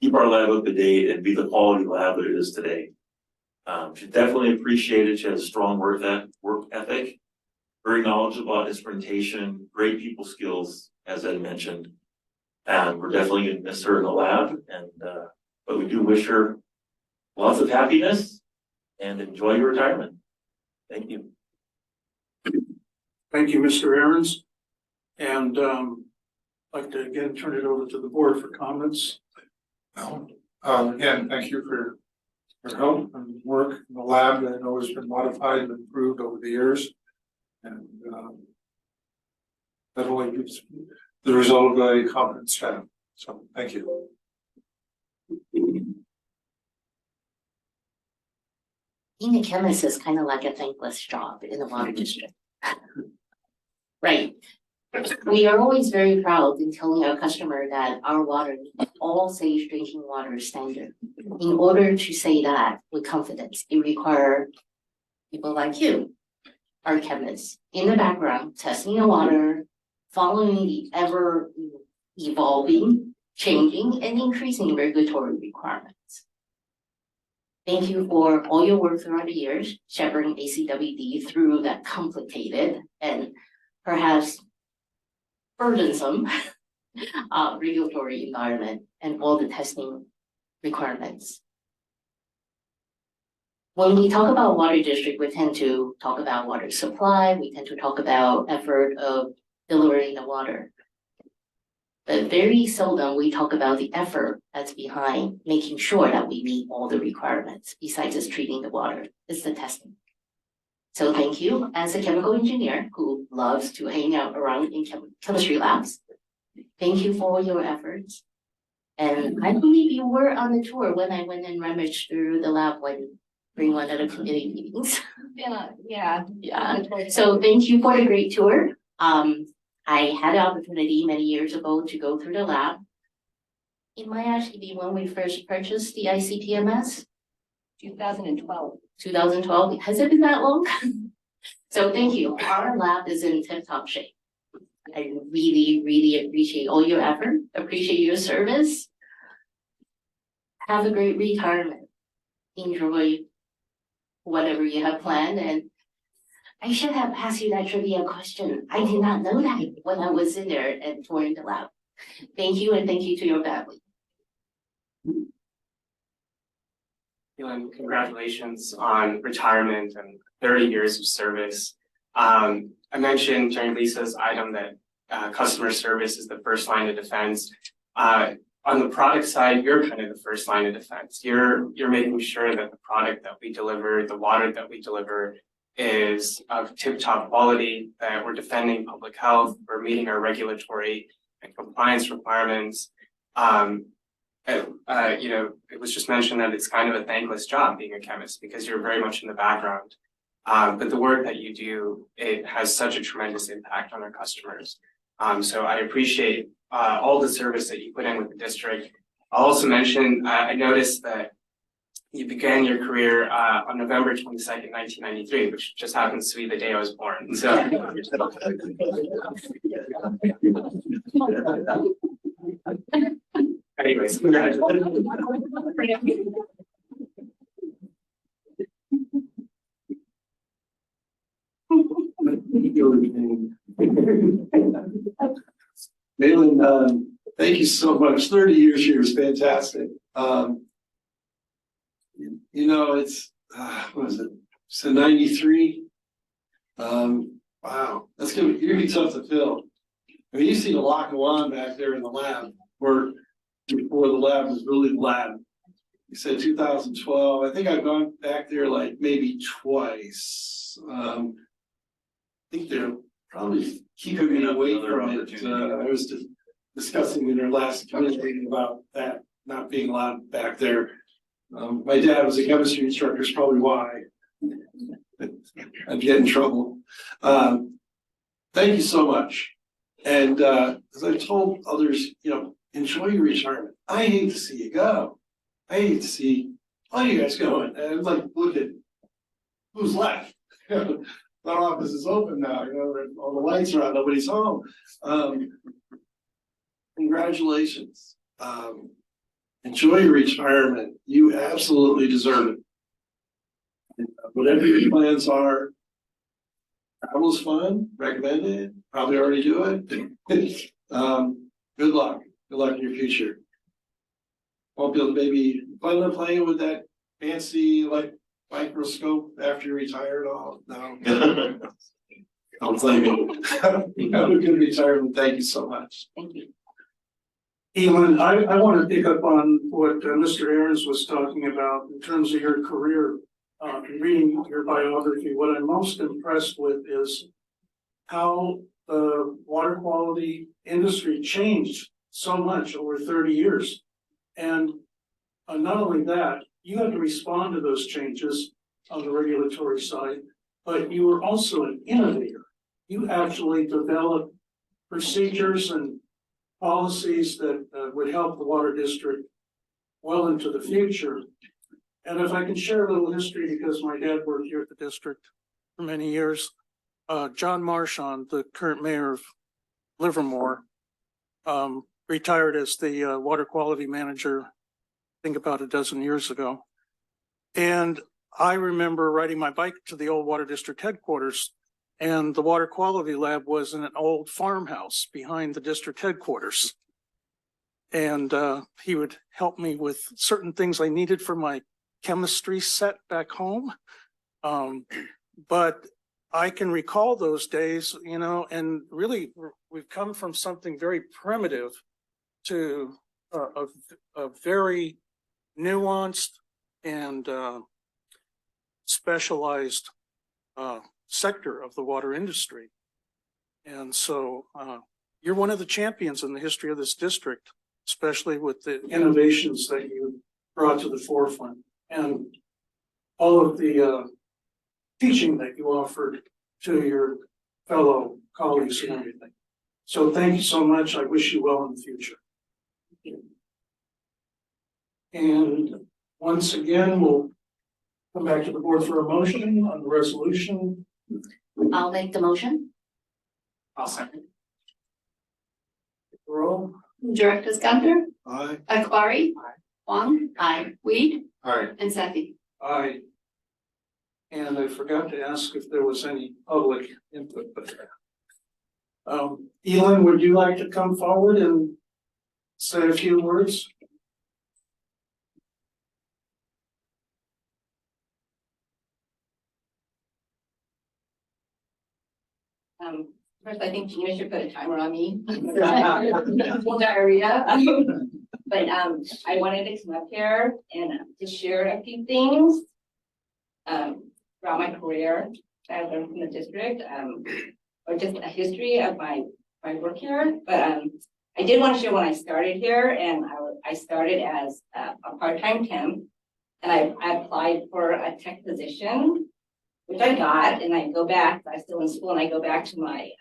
[SPEAKER 11] keep our lab up to date and be the quality lab that it is today. She's definitely appreciated. She has a strong work ethic, very knowledgeable about instrumentation, great people skills, as Ed mentioned. And we're definitely going to miss her in the lab. But we do wish her lots of happiness and enjoy your retirement. Thank you.
[SPEAKER 1] Thank you, Mr. Ahrens. And I'd like to again turn it over to the board for comments.
[SPEAKER 6] Again, thank you for your help and work in the lab that I know has been modified and improved over the years. And that only gives the result of a competent staff. So thank you.
[SPEAKER 7] Being a chemist is kind of like a thankless job in the water district. Right. We are always very proud in telling our customer that our water meets all safe drinking water standard. In order to say that with confidence, it requires people like you, our chemists, in the background, testing the water, following the ever evolving, changing, and increasing regulatory requirements. Thank you for all your work throughout the years, shepherding ACWD through that complicated and perhaps burdensome regulatory environment and all the testing requirements. When we talk about water district, we tend to talk about water supply, we tend to talk about effort of delivering the water. But very seldom we talk about the effort that's behind making sure that we meet all the requirements besides just treating the water. It's the testing. So thank you as a chemical engineer who loves to hang out around in chemistry labs. Thank you for your efforts. And I believe you were on the tour when I went and rummaged through the lab during one of the committee meetings. Yeah. So thank you for the great tour. I had the opportunity many years ago to go through the lab. It might actually be when we first purchased the ICPMS.
[SPEAKER 3] 2012.
[SPEAKER 7] 2012, has it been that long? So thank you. Our lab is in tip-top shape. I really, really appreciate all your effort, appreciate your service. have a great retirement. Enjoy whatever you have planned, and I should have asked you that trivia question. I did not know that when I was in there and touring the lab. Thank you, and thank you to your family.
[SPEAKER 12] Elin, congratulations on retirement and 30 years of service. I mentioned during Lisa's item that customer service is the first line of defense. On the product side, you're kind of the first line of defense. You're making sure that the product that we deliver, the water that we deliver, is of tip-top quality, that we're defending public health, we're meeting our regulatory and compliance requirements. It was just mentioned that it's kind of a thankless job being a chemist because you're very much in the background. But the work that you do, it has such a tremendous impact on our customers. So I appreciate all the service that you put in with the district. I'll also mention, I noticed that you began your career on November 22nd, 1993, which just happens to be the day I was born. So anyways, congratulations.
[SPEAKER 8] Malin, thank you so much. 30 years here is fantastic. It's what was it? So 93. Wow, that's gonna be tough to fill. I mean, you see the Lackawanna back there in the lab, where before the lab was really the lab. You said 2012. I think I've gone back there like maybe twice. I think they're probably keeping me away from it. I was just discussing in our last committee meeting about that not being allowed back there. My dad was a chemistry instructor, is probably why I'd get in trouble. Thank you so much. And as I've told others, enjoy your retirement. I hate to see you go. I hate to see all you guys going. And I'm like, look at who's left. That office is open now, all the lights are on, nobody's home. Congratulations. Enjoy your retirement. You absolutely deserve it. And whatever your plans are, travel's fun, recommend it, probably already do it. Good luck. Good luck in your future. Won't be able to maybe plan on playing with that fancy microscope after you retire at all? No. I'll blame you. Have a good retirement. Thank you so much.
[SPEAKER 7] Thank you.
[SPEAKER 1] Elin, I want to pick up on what Mr. Aarons was talking about in terms of your career. Reading your biography, what I'm most impressed with is how the water quality industry changed so much over 30 years. And not only that, you had to respond to those changes on the regulatory side, but you were also an innovator. You actually developed procedures and policies that would help the water district well into the future. And if I can share a little history, because my dad worked here at the district for many years, John Marchand, the current mayor of Livermore, retired as the water quality manager, I think about a dozen years ago. And I remember riding my bike to the old water district headquarters, and the water quality lab was in an old farmhouse behind the district headquarters. And he would help me with certain things I needed for my chemistry set back home. But I can recall those days, and really we've come from something very primitive to a very nuanced and specialized sector of the water industry. And so you're one of the champions in the history of this district, especially with the innovations that you brought to the forefront and all of the teaching that you offered to your fellow colleagues and everything. So thank you so much. I wish you well in the future. And once again, we'll come back to the board for a motion on the resolution.
[SPEAKER 7] I'll make the motion.
[SPEAKER 12] I'll second.
[SPEAKER 1] Roll.
[SPEAKER 3] Directors Gunther,
[SPEAKER 8] Aye.
[SPEAKER 3] Akbari, Huang. Aye. Weed
[SPEAKER 6] Aye.
[SPEAKER 3] and Sethy.
[SPEAKER 1] Aye. And I forgot to ask if there was any public input, but Elin, would you like to come forward and say a few words?
[SPEAKER 3] First, I think Gina should put a timer on me. Full diarrhea. But I wanted to come up here and to share a few things throughout my career that I've learned from the district, or just a history of my work here. But I did want to share when I started here, and I started as a part-time temp, and I applied for a tech position, which I got, and I go back. I'm still in school, and I go back to my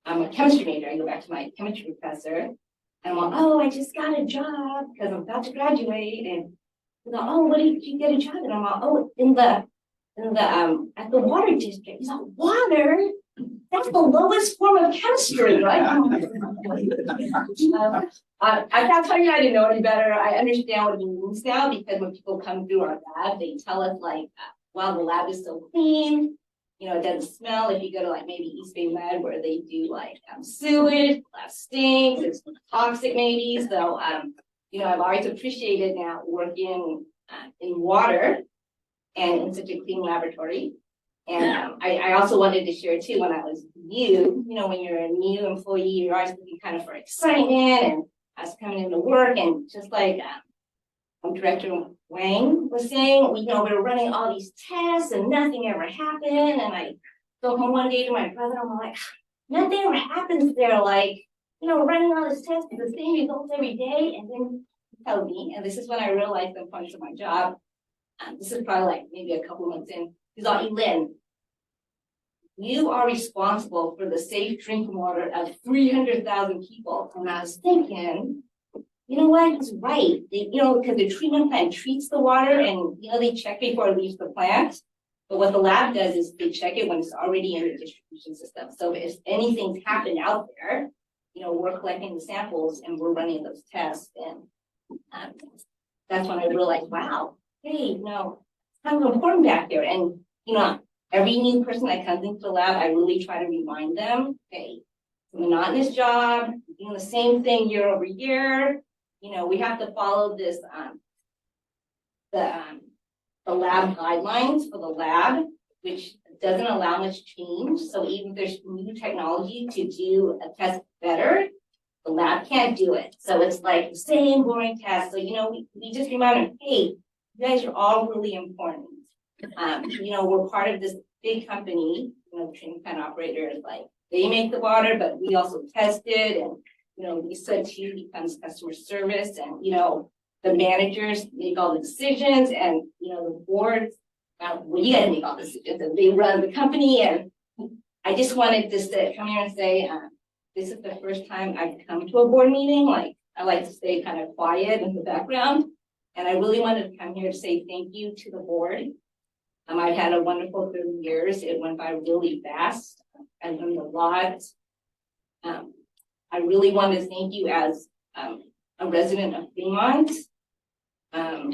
[SPEAKER 3] I'm a chemistry major. I go back to my chemistry professor, and I'm like, oh, I just got a job because I'm about to graduate. And he's like, oh, what did you get a job? And I'm like, oh, in the at the water district. He's like, water? That's the lowest form of chemistry, right? I can't tell you I didn't know any better. I understand what it means now, because when people come through our lab, they tell us like, wow, the lab is so clean. You know, it doesn't smell. If you go to like maybe East Bay Med, where they do like sewage, lab stinks, it's toxic maybe. So, you know, I've always appreciated now working in water and in such a clean laboratory. And I also wanted to share too, when I was new, you know, when you're a new employee, you're always looking kind of for excitement, and I was coming into work, and just like Director Huang was saying, you know, we were running all these tests and nothing ever happened. And I go home one day to my brother, I'm like, nothing ever happens there. Like, you know, we're running all these tests, the same results every day. And then he tells me, and this is when I realized the importance of my job. This is probably like maybe a couple months in. He's like, Elin, you are responsible for the safe drinking water of 300,000 people. And I was thinking, you know what, he's right. They, you know, because the treatment plant treats the water, and, you know, they check before it leaves the plant. But what the lab does is they check it when it's already in the distribution system. So if anything's happened out there, you know, we're collecting the samples and we're running those tests. And that's when I realized, wow, hey, you know, it's kind of important back there. And, you know, every new person that comes into the lab, I really try to remind them, hey, it's a monotonous job, doing the same thing year over year. You know, we have to follow this, the lab guidelines for the lab, which doesn't allow much change. So even if there's new technology to do a test better, the lab can't do it. So it's like the same boring test. So, you know, we just remind them, hey, you guys are all really important. You know, we're part of this big company, you know, treatment plant operators, like they make the water, but we also test it. And, you know, Lisa too becomes customer service, and, you know, the managers make all the decisions, and, you know, the boards, well, you guys make all the decisions, and they run the company. And I just wanted to come here and say, this is the first time I've come to a board meeting. Like, I like to stay kind of quiet in the background. And I really wanted to come here to say thank you to the board. I've had a wonderful 30 years. It went by really fast. I learned a lot. I really want to thank you as a resident of Fremont for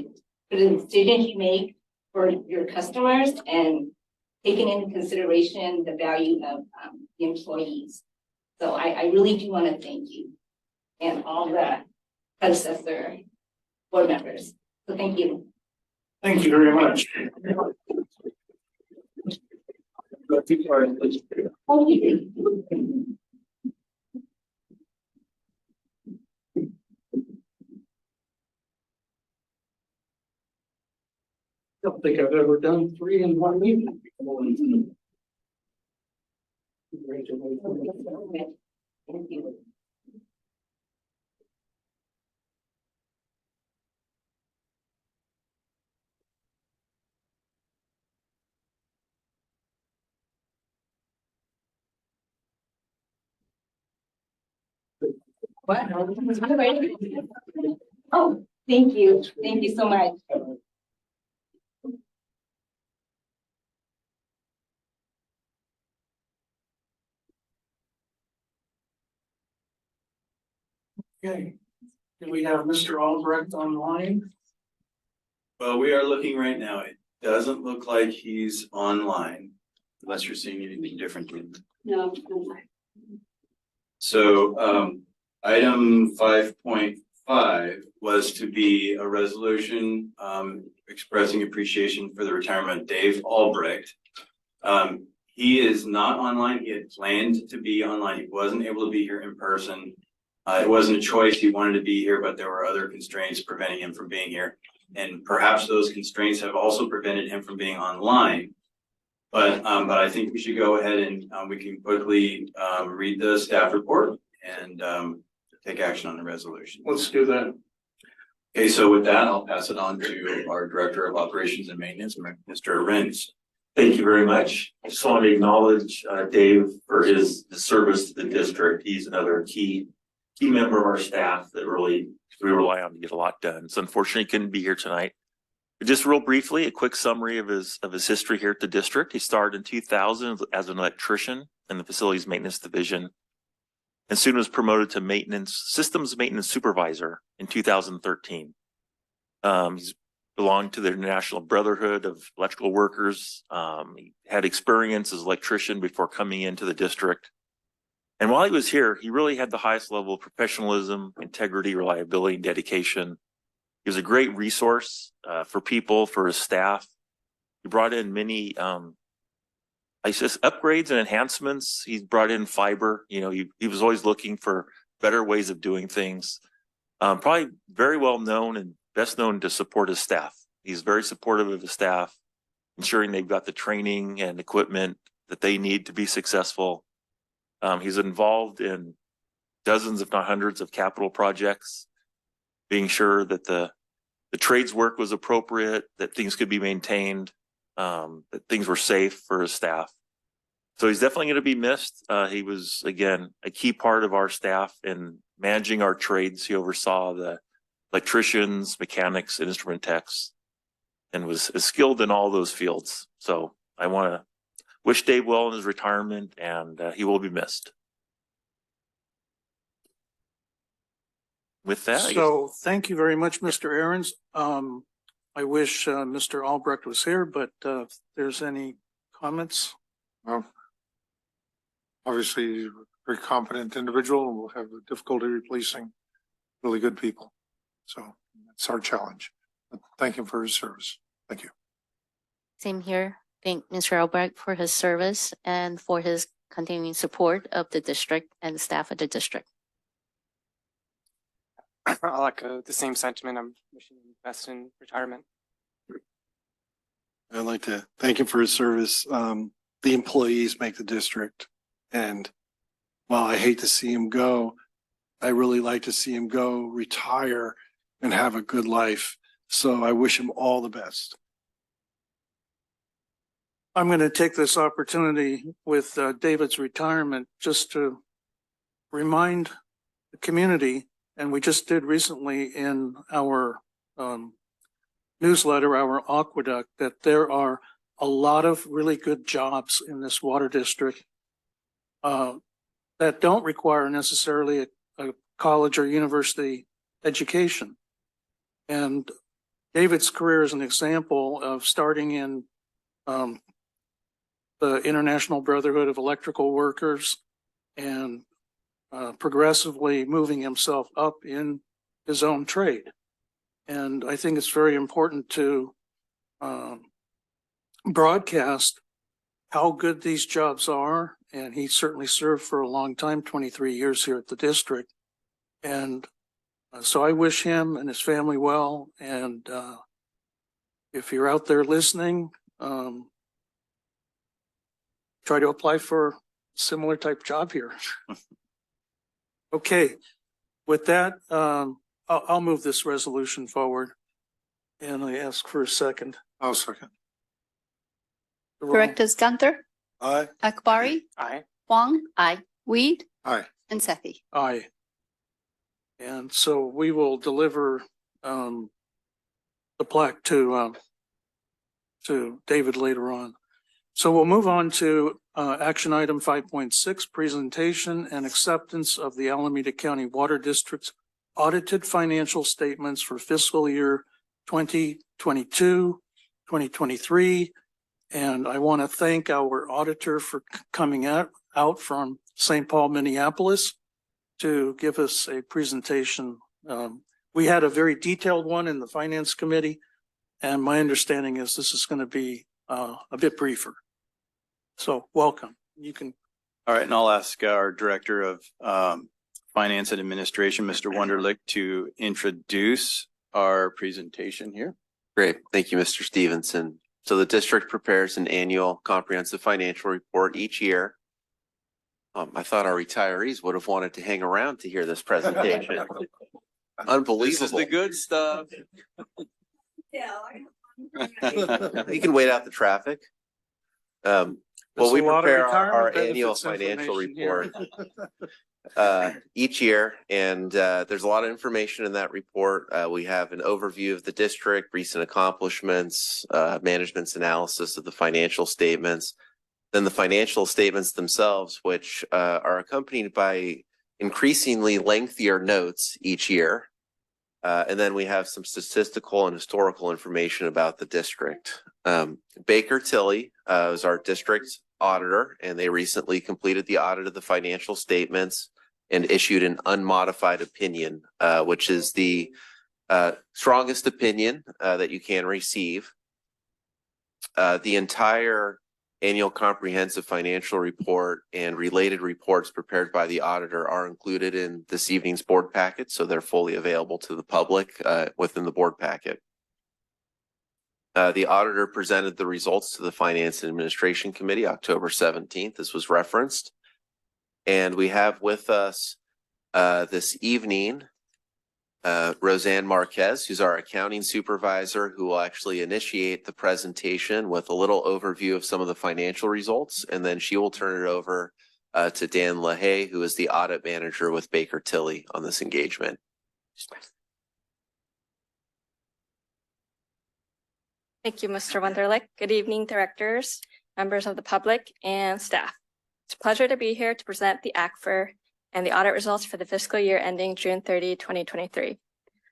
[SPEAKER 3] the decisions you make for your customers, and taking into consideration the value of the employees. So I really do want to thank you and all the predecessor board members. So thank you.
[SPEAKER 1] Thank you very much. I don't think I've ever done 3 in one meeting before. Congratulations.
[SPEAKER 3] Thank you. What? Oh, thank you. Thank you so much.
[SPEAKER 1] Okay, Do we have Mr. Albrecht online?
[SPEAKER 2] Well, we are looking right now. It doesn't look like he's online unless you're seeing anything different.
[SPEAKER 3] No.
[SPEAKER 2] So, item 5.5 was to be a resolution, expressing appreciation for the retirement of Dave Albrecht. He is not online. He had planned to be online. He wasn't able to be here in person. It wasn't a choice. He wanted to be here, but there were other constraints preventing him from being here. And perhaps those constraints have also prevented him from being online. But I think we should go ahead and we can quickly read the staff report and take action on the resolution.
[SPEAKER 1] Let's do that.
[SPEAKER 2] Okay, so with that, I'll pass it on to our Director of Operations and Maintenance, Mr. Renz.
[SPEAKER 11] Thank you very much. I just want to acknowledge Dave for his service to the district. He's another key member of our staff that we rely on to get a lot done. So unfortunately, he couldn't be here tonight. But just real briefly, a quick summary of his history here at the district. He started in 2000 as an electrician in the facilities maintenance division, and soon was promoted to systems maintenance supervisor in 2013. He's belonged to the National Brotherhood of Electrical Workers. He had experience as an electrician before coming into the district. And while he was here, he really had the highest level of professionalism, integrity, reliability, and dedication. He was a great resource for people, for his staff. He brought in many upgrades and enhancements. He brought in fiber. You know, he was always looking for better ways of doing things. Probably very well known and best known to support his staff. He's very supportive of his staff, ensuring they've got the training and equipment that they need to be successful. He's involved in dozens, if not hundreds, of capital projects, being sure that the trades work was appropriate, that things could be maintained, that things were safe for his staff. So he's definitely going to be missed. He was, again, a key part of our staff in managing our trades. He oversaw the electricians, mechanics, and instrument techs, and was skilled in all those fields. So I want to wish Dave well in his retirement, and he will be missed. With that,
[SPEAKER 1] So thank you very much, Mr. Ahrens. I wish Mr. Albrecht was here, but if there's any comments?
[SPEAKER 6] Well, obviously, he's a very competent individual, and we'll have difficulty replacing really good people. So that's our challenge. But thank him for his service. Thank you.
[SPEAKER 7] Same here. Thank Mr. Albrecht for his service and for his continuing support of the district and the staff of the district.
[SPEAKER 12] I'll echo the same sentiment. I'm wishing him the best in retirement.
[SPEAKER 8] I'd like to thank him for his service. The employees make the district. And while I hate to see him go, I really like to see him go, retire, and have a good life. So I wish him all the best.
[SPEAKER 1] I'm going to take this opportunity with David's retirement just to remind the community, and we just did recently in our newsletter, our aqueduct, that there are a lot of really good jobs in this water district that don't require necessarily a college or university education. And David's career is an example of starting in the International Brotherhood of Electrical Workers and progressively moving himself up in his own trade. And I think it's very important to broadcast how good these jobs are. And he certainly served for a long time, 23 years here at the district. And so I wish him and his family well. And if you're out there listening, try to apply for a similar type job here. Okay, with that, I'll move this resolution forward. And I ask for a second.
[SPEAKER 6] I'll second.
[SPEAKER 13] Directors Gunther,
[SPEAKER 6] Aye.
[SPEAKER 13] Akbari,
[SPEAKER 12] Aye.
[SPEAKER 13] Huang,
[SPEAKER 7] Aye.
[SPEAKER 13] Weed,
[SPEAKER 6] Aye.
[SPEAKER 13] and Sethy.
[SPEAKER 1] Aye. And so we will deliver the plaque to David later on. So we'll move on to action item 5.6, presentation and acceptance of the Alameda County Water District's audited financial statements for fiscal year 2022, 2023. And I want to thank our auditor for coming out from St. Paul, Minneapolis to give us a presentation. We had a very detailed one in the Finance Committee, and my understanding is this is going to be a bit briefer. So welcome. You can.
[SPEAKER 2] All right, and I'll ask our Director of Finance and Administration, Mr. Wunderlich, to introduce our presentation here.
[SPEAKER 9] Great. Thank you, Mr. Stevenson. So the district prepares an annual comprehensive financial report each year. I thought our retirees would have wanted to hang around to hear this presentation. Unbelievable.
[SPEAKER 2] This is the good stuff.
[SPEAKER 9] You can wait out the traffic. Well, we prepare our annual financial report each year, and there's a lot of information in that report. We have an overview of the district, recent accomplishments, management's analysis of the financial statements, then the financial statements themselves, which are accompanied by increasingly lengthier notes each year. And then we have some statistical and historical information about the district. Baker Tilly is our district auditor, and they recently completed the audit of the financial statements and issued an unmodified opinion, which is the strongest opinion that you can receive. The entire annual comprehensive financial report and related reports prepared by the auditor are included in this evening's board packet, so they're fully available to the public within the board packet. The auditor presented the results to the Finance and Administration Committee October 17th. This was referenced. And we have with us this evening Roseanne Marquez, who's our accounting supervisor, who will actually initiate the presentation with a little overview of some of the financial results. And then she will turn it over to Dan LaHaye, who is the audit manager with Baker Tilly on this engagement.
[SPEAKER 13] Thank you, Mr. Wunderlich. Good evening, directors, members of the public, and staff. It's a pleasure to be here to present the ACFR and the audit results for the fiscal year ending June 30, 2023.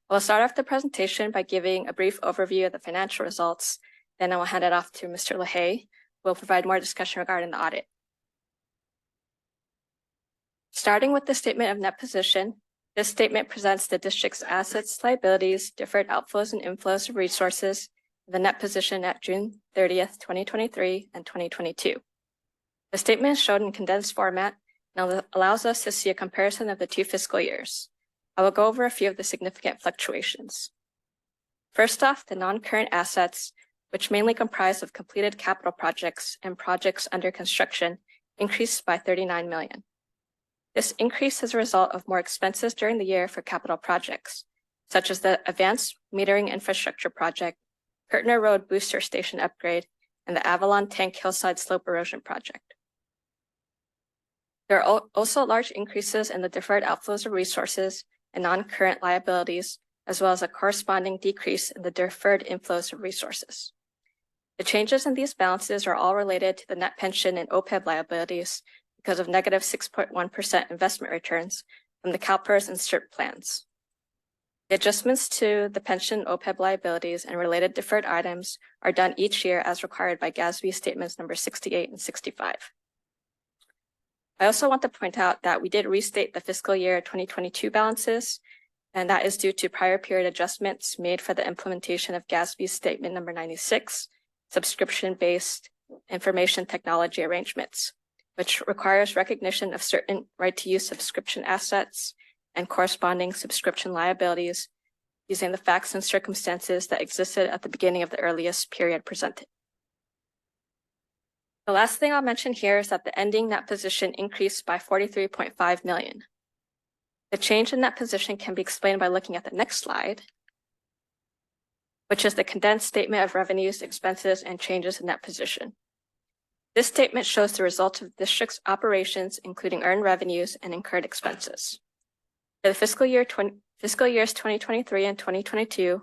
[SPEAKER 13] We'll start off the presentation by giving a brief overview of the financial results. Then I will hand it off to Mr. LaHaye, who will provide more discussion regarding the audit. Starting with the statement of net position, this statement presents the district's assets, liabilities, deferred outflows and inflows of resources, the net position at June 30th, 2023 and 2022. The statement is shown in condensed format and allows us to see a comparison of the two fiscal years. I will go over a few of the significant fluctuations. First off, the non-current assets, which mainly comprise of completed capital projects and projects under construction, increased by $39 million. This increase is a result of more expenses during the year for capital projects, such as the Advanced Metering Infrastructure Project, Kurtner Road Booster Station Upgrade, and the Avalon Tank Hillside Slope Erosion Project. There are also large increases in the deferred outflows of resources and non-current liabilities, as well as a corresponding decrease in the deferred inflows of resources. The changes in these balances are all related to the net pension and OPEB liabilities because of negative 6.1% investment returns from the CalPERS and CERT plans. The adjustments to the pension OPEB liabilities and related deferred items are done each year as required by GASB statements number 68 and 65. I also want to point out that we did restate the fiscal year 2022 balances, and that is due to prior period adjustments made for the implementation of GASB statement number 96, subscription-based information technology arrangements, which requires recognition of certain right-to-use subscription assets and corresponding subscription liabilities using the facts and circumstances that existed at the beginning of the earliest period presented. The last thing I'll mention here is that the ending net position increased by $43.5 million. The change in net position can be explained by looking at the next slide, which is the condensed statement of revenues, expenses, and changes in net position. This statement shows the results of the district's operations, including earned revenues and incurred expenses. For the fiscal years 2023 and 2022,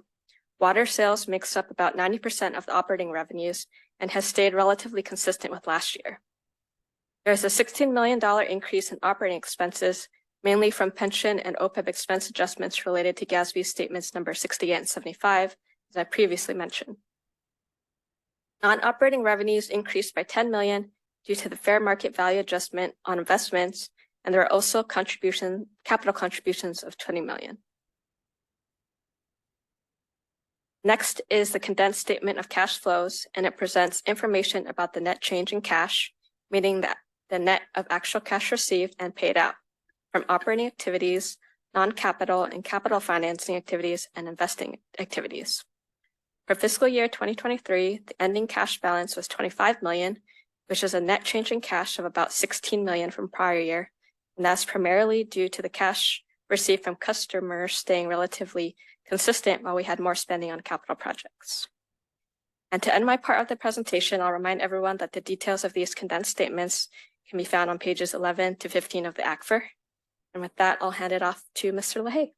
[SPEAKER 13] water sales makes up about 90% of the operating revenues and has stayed relatively consistent with last year. There is a $16 million increase in operating expenses mainly from pension and OPEB expense adjustments related to GASB statements number 68 and 75, as I previously mentioned. Non-operating revenues increased by 10 million due to the fair market value adjustment on investments, and there are also capital contributions of 20 million. Next is the condensed statement of cash flows, and it presents information about the net change in cash, meaning that the net of actual cash received and paid out from operating activities, non-capital and capital financing activities, and investing activities. For fiscal year 2023, the ending cash balance was 25 million, which is a net change in cash of about 16 million from prior year, and that's primarily due to the cash received from customers staying relatively consistent while we had more spending on capital projects. And to end my part of the presentation, I'll remind everyone that the details of these condensed statements can be found on pages 11 to 15 of the ACFR. And with that, I'll hand it off to Mr. LaHaye.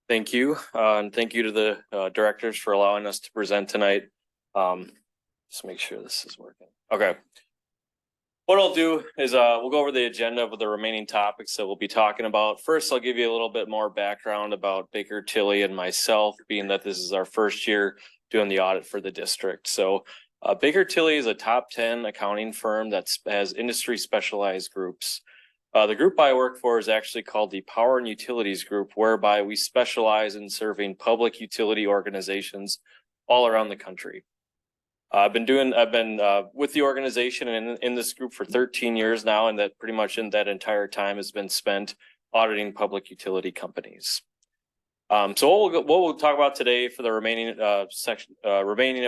[SPEAKER 14] Thank you, and thank you to the directors for allowing us to present tonight. Just make sure this is working. Okay. What I'll do is we'll go over the agenda of the remaining topics that we'll be talking about. First, I'll give you a little bit more background about Baker Tilly and myself, being that this is our first year doing the audit for the district. So Baker Tilly is a top 10 accounting firm that has industry specialized groups. The group I work for is actually called the Power and Utilities Group, whereby we specialize in serving public utility organizations all around the country. I've been with the organization and in this group for 13 years now, and that pretty much in that entire time has been spent auditing public utility companies. So what we'll talk about today for the remaining of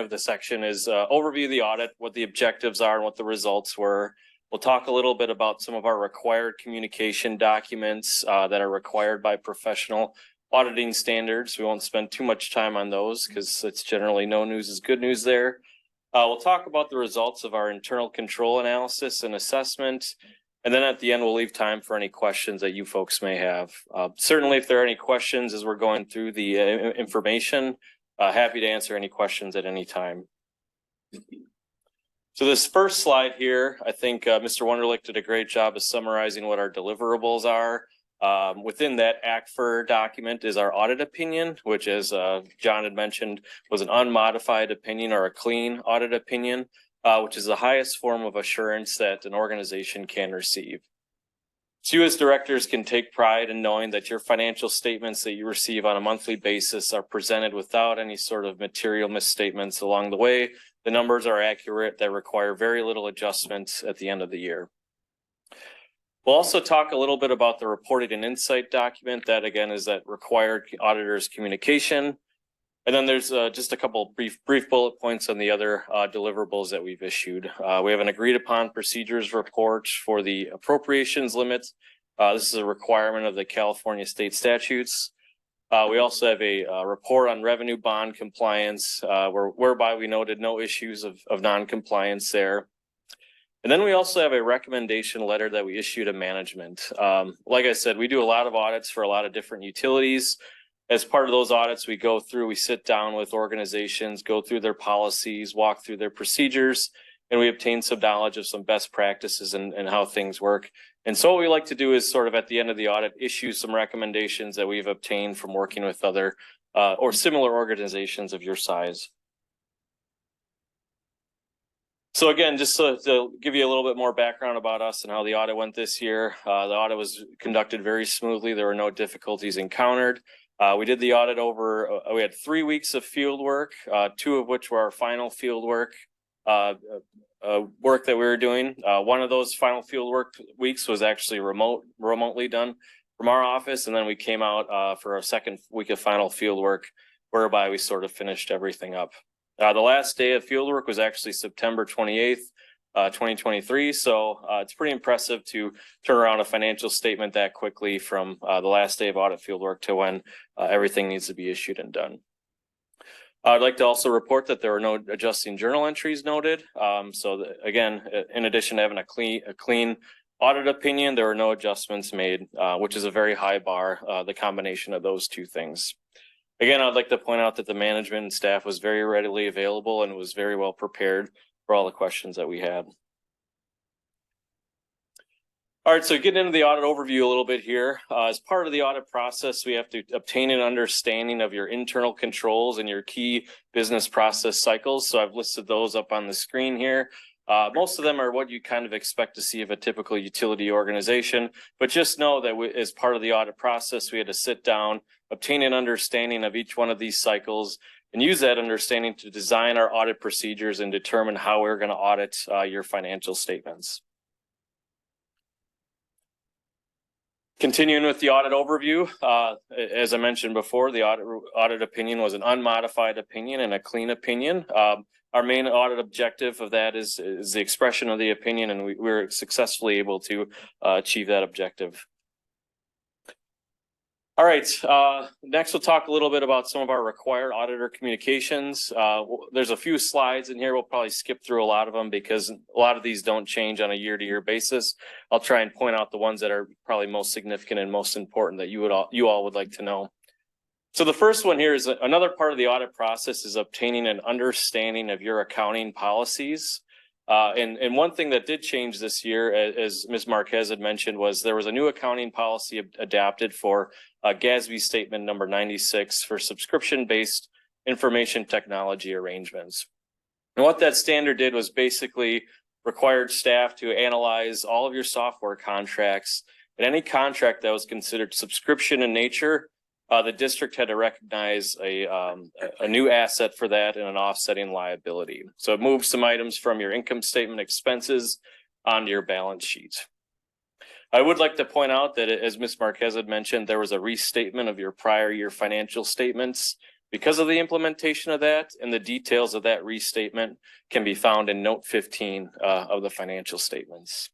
[SPEAKER 14] the section is overview of the audit, what the objectives are and what the results were. We'll talk a little bit about some of our required communication documents that are required by professional auditing standards. We won't spend too much time on those because it's generally no news is good news there. We'll talk about the results of our internal control analysis and assessment. And then at the end, we'll leave time for any questions that you folks may have. Certainly, if there are any questions as we're going through the information, happy to answer any questions at any time. So this first slide here, I think Mr. Wunderlich did a great job of summarizing what our deliverables are. Within that ACFR document is our audit opinion, which, as John had mentioned, was an unmodified opinion or a clean audit opinion, which is the highest form of assurance that an organization can receive. So you as directors can take pride in knowing that your financial statements that you receive on a monthly basis are presented without any sort of material misstatements along the way. The numbers are accurate, that require very little adjustments at the end of the year. We'll also talk a little bit about the reported and insight document. That again is that required auditor's communication. And then there's just a couple brief bullet points on the other deliverables that we've issued. We have an agreed upon procedures report for the appropriations limits. This is a requirement of the California state statutes. We also have a report on revenue bond compliance, whereby we noted no issues of non-compliance there. And then we also have a recommendation letter that we issue to management. Like I said, we do a lot of audits for a lot of different utilities. As part of those audits, we sit down with organizations, go through their policies, walk through their procedures, and we obtain some knowledge of some best practices and how things work. And so what we like to do is sort of at the end of the audit, issue some recommendations that we've obtained from working with other or similar organizations of your size. So again, just to give you a little bit more background about us and how the audit went this year, the audit was conducted very smoothly. There were no difficulties encountered. We did the audit over, we had 3 weeks of field work, 2 of which were our final field work that we were doing. One of those final field work weeks was actually remotely done from our office. And then we came out for a second week of final field work, whereby we sort of finished everything up. The last day of field work was actually September 28th, 2023. So it's pretty impressive to turn around a financial statement that quickly from the last day of audit field work to when everything needs to be issued and done. I'd like to also report that there were no adjusting journal entries noted. Again, in addition to having a clean audit opinion, there were no adjustments made, which is a very high bar, the combination of those two things. Again, I'd like to point out that the management and staff was very readily available and was very well prepared for all the questions that we had. All right, so getting into the audit overview a little bit here. As part of the audit process, we have to obtain an understanding of your internal controls and your key business process cycles. So I've listed those up on the screen here. Most of them are what you kind of expect to see of a typical utility organization, but just know that as part of the audit process, we had to sit down, obtain an understanding of each one of these cycles, and use that understanding to design our audit procedures and determine how we're going to audit your financial statements. Continuing with the audit overview, as I mentioned before, the audit opinion was an unmodified opinion and a clean opinion. Our main audit objective of that is the expression of the opinion, and we were successfully able to achieve that objective. All right, next we'll talk a little bit about some of our required auditor communications. There's a few slides in here. We'll probably skip through a lot of them because a lot of these don't change on a year-to-year basis. I'll try and point out the ones that are probably most significant and most important that you all would like to know. So the first one here is another part of the audit process is obtaining an understanding of your accounting policies. And one thing that did change this year, as Ms. Marquez had mentioned, was there was a new accounting policy adapted for GASB statement number 96 for subscription-based information technology arrangements. And what that standard did was basically required staff to analyze all of your software contracts, and any contract that was considered subscription in nature, the district had to recognize a new asset for that and an offsetting liability. So it moved some items from your income statement expenses onto your balance sheet. I would like to point out that, as Ms. Marquez had mentioned, there was a restatement of your prior year financial statements because of the implementation of that, and the details of that restatement can be found in note 15 of the financial statements.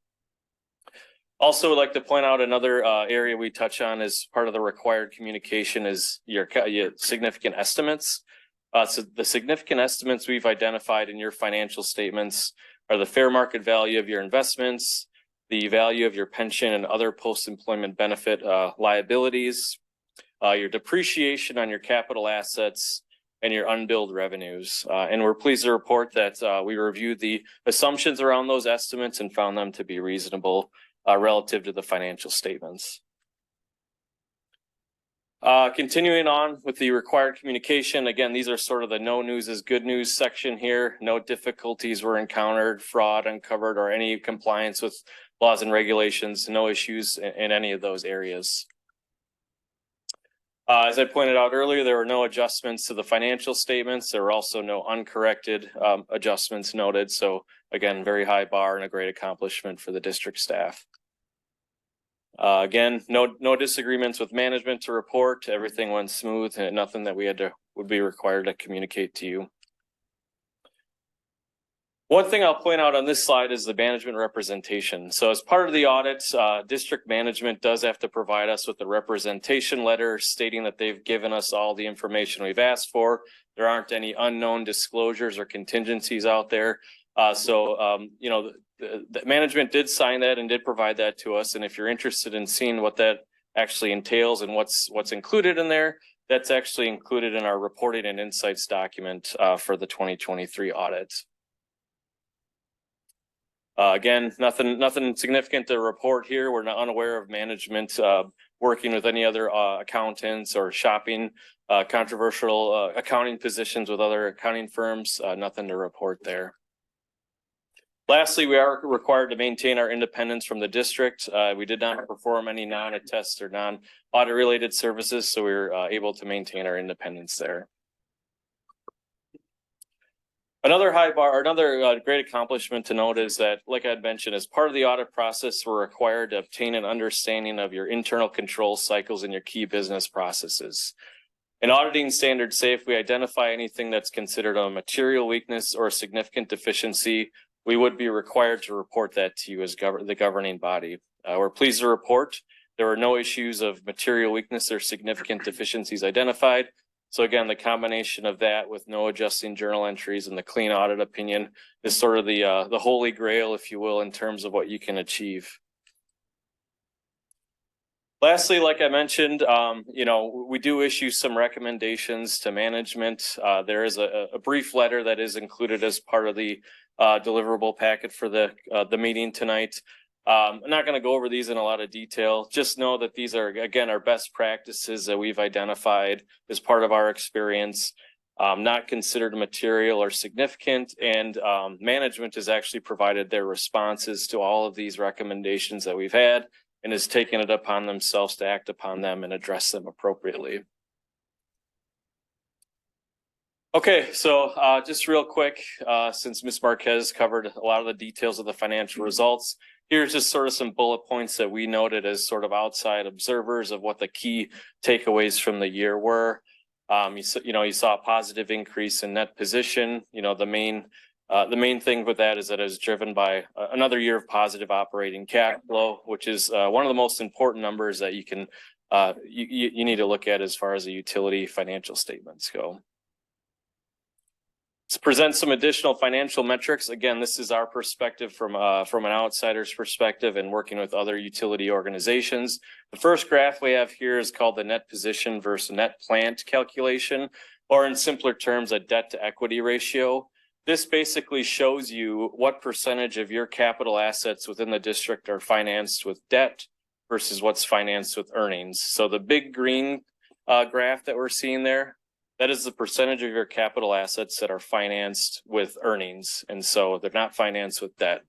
[SPEAKER 14] Also, would like to point out another area we touch on as part of the required communication is your significant estimates. So the significant estimates we've identified in your financial statements are the fair market value of your investments, the value of your pension and other post-employment benefit liabilities, your depreciation on your capital assets, and your unbilled revenues. And we're pleased to report that we reviewed the assumptions around those estimates and found them to be reasonable relative to the financial statements. Continuing on with the required communication, again, these are sort of the no news is good news section here. No difficulties were encountered, fraud uncovered, or any compliance with laws and regulations, no issues in any of those areas. As I pointed out earlier, there were no adjustments to the financial statements. There were also no uncorrected adjustments noted. So again, very high bar and a great accomplishment for the district staff. Again, no disagreements with management to report. Everything went smooth and nothing that we would be required to communicate to you. One thing I'll point out on this slide is the management representation. So as part of the audit, district management does have to provide us with a representation letter stating that they've given us all the information we've asked for. There aren't any unknown disclosures or contingencies out there. You know, the management did sign that and did provide that to us. And if you're interested in seeing what that actually entails and what's included in there, that's actually included in our reporting and insights document for the 2023 audit. Again, nothing significant to report here. We're not unaware of management working with any other accountants or shopping controversial accounting positions with other accounting firms. Nothing to report there. Lastly, we are required to maintain our independence from the district. We did not perform any non-attest or non-audit related services, so we were able to maintain our independence there. Another high bar, another great accomplishment to note is that, like I had mentioned, as part of the audit process, we're required to obtain an understanding of your internal control cycles and your key business processes. In auditing standards, say if we identify anything that's considered a material weakness or a significant deficiency, we would be required to report that to you as the governing body. We're pleased to report there were no issues of material weakness or significant deficiencies identified. So again, the combination of that with no adjusting journal entries and the clean audit opinion is sort of the holy grail, if you will, in terms of what you can achieve. Lastly, like I mentioned, we do issue some recommendations to management. There is a brief letter that is included as part of the deliverable packet for the meeting tonight. I'm not going to go over these in a lot of detail. Just know that these are, again, our best practices that we've identified as part of our experience, not considered material or significant. And management has actually provided their responses to all of these recommendations that we've had and has taken it upon themselves to act upon them and address them appropriately. Okay, so just real quick, since Ms. Marquez covered a lot of the details of the financial results, here's just sort of some bullet points that we noted as sort of outside observers of what the key takeaways from the year were. You saw a positive increase in net position. The main thing with that is that it was driven by another year of positive operating cash flow, which is one of the most important numbers that you can you need to look at as far as the utility financial statements go. To present some additional financial metrics, again, this is our perspective from an outsider's perspective and working with other utility organizations. The first graph we have here is called the net position versus net plant calculation, or in simpler terms, a debt to equity ratio. This basically shows you what percentage of your capital assets within the district are financed with debt versus what's financed with earnings. So the big green graph that we're seeing there, that is the percentage of your capital assets that are financed with earnings. And so they're not financed with debt.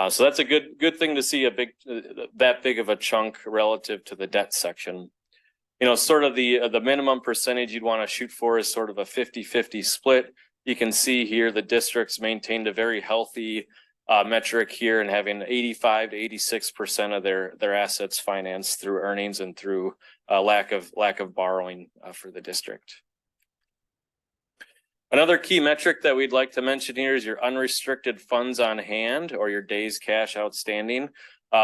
[SPEAKER 14] So that's a good thing to see that big of a chunk relative to the debt section. Sort of the minimum percentage you'd want to shoot for is sort of a 50-50 split. You can see here the districts maintained a very healthy metric here and having 85 to 86% of their assets financed through earnings and through lack of borrowing for the district. Another key metric that we'd like to mention here is your unrestricted funds on hand or your days cash outstanding.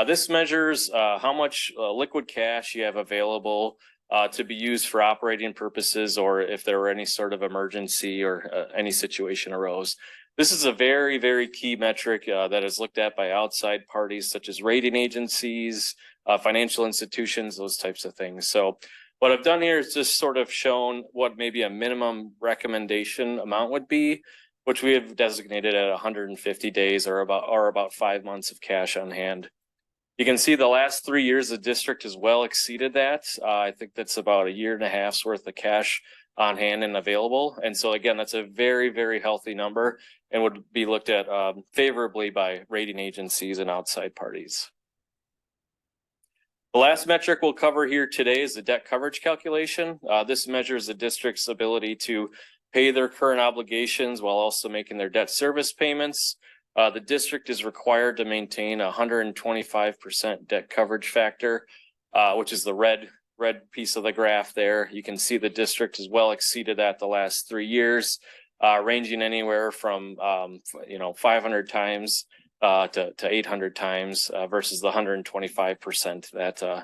[SPEAKER 14] This measures how much liquid cash you have available to be used for operating purposes, or if there were any sort of emergency or any situation arose. This is a very, very key metric that is looked at by outside parties such as rating agencies, financial institutions, those types of things. So what I've done here is just sort of shown what maybe a minimum recommendation amount would be, which we have designated at 150 days or about 5 months of cash on hand. You can see the last 3 years, the district has well exceeded that. I think that's about 1.5 years worth of cash on hand and available. And so again, that's a very, very healthy number and would be looked at favorably by rating agencies and outside parties. The last metric we'll cover here today is the debt coverage calculation. This measures the district's ability to pay their current obligations while also making their debt service payments. The district is required to maintain 125% debt coverage factor, which is the red piece of the graph there. You can see the district has well exceeded that the last 3 years, ranging anywhere from 500 times to 800 times versus the 125%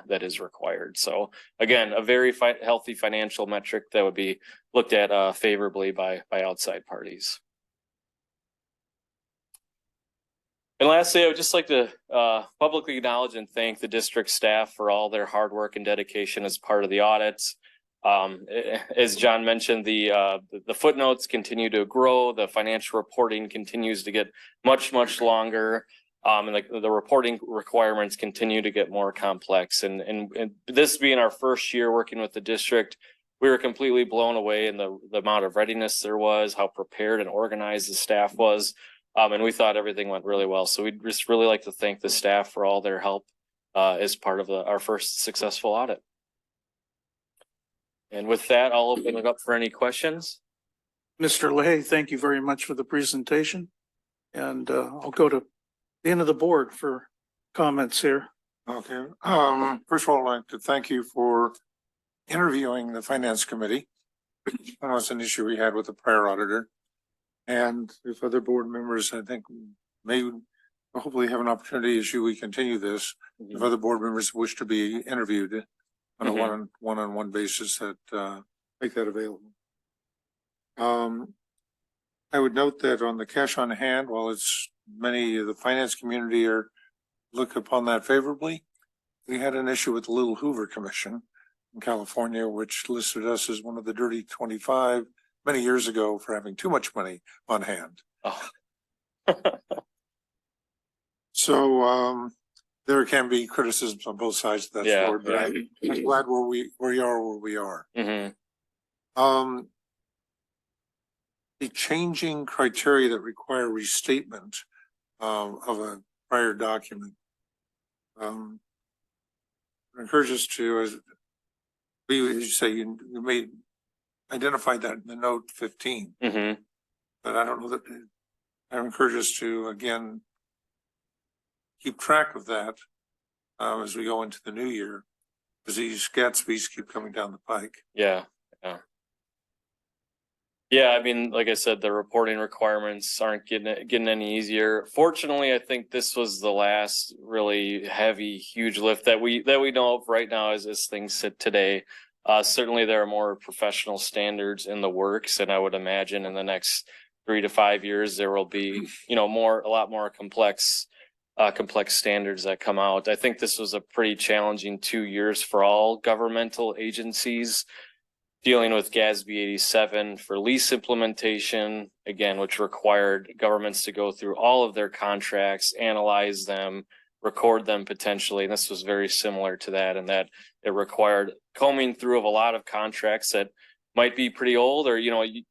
[SPEAKER 14] that is required. So again, a very healthy financial metric that would be looked at favorably by outside parties. And lastly, I would just like to publicly acknowledge and thank the district staff for all their hard work and dedication as part of the audits. As John mentioned, the footnotes continue to grow. The financial reporting continues to get much longer, and the reporting requirements continue to get more complex. And this being our first year working with the district, we were completely blown away in the amount of readiness there was, how prepared and organized the staff was, and we thought everything went really well. So we'd just really like to thank the staff for all their help as part of our first successful audit. And with that, I'll open it up for any questions.
[SPEAKER 1] Mr. Lay, thank you very much for the presentation. And I'll go to the end of the board for comments here.
[SPEAKER 6] Okay. First of all, I'd like to thank you for interviewing the finance committee. That was an issue we had with the prior auditor. And if other board members, I think, may hopefully have an opportunity as we continue this, if other board members wish to be interviewed on a one-on-one basis, that make that available. I would note that on the cash on hand, while it's many of the finance community look upon that favorably, we had an issue with the Little Hoover Commission in California, which listed us as one of the dirty 25 many years ago for having too much money on hand.
[SPEAKER 14] Oh.
[SPEAKER 6] So there can be criticisms on both sides of that
[SPEAKER 14] Yeah,
[SPEAKER 6] sword, but I'm glad where we are.
[SPEAKER 14] Mhm.
[SPEAKER 6] The changing criteria that require restatement of a prior document encourage us to, as you say, you may identify that in the note 15,
[SPEAKER 14] Mhm.
[SPEAKER 6] but I don't know that I encourage us to again keep track of that as we go into the new year, because these Gatsby's keep coming down the pike.
[SPEAKER 14] Yeah. Yeah, I mean, like I said, the reporting requirements aren't getting any easier. Fortunately, I think this was the last really heavy, huge lift that we know of right now as things sit today. Certainly there are more professional standards in the works, and I would imagine in the next 3 to 5 years there will be, a lot more complex standards that come out. I think this was a pretty challenging 2 years for all governmental agencies, dealing with GASB 87 for lease implementation, again, which required governments to go through all of their contracts, analyze them, record them potentially. And this was very similar to that, in that it required combing through of a lot of contracts that might be pretty old, or,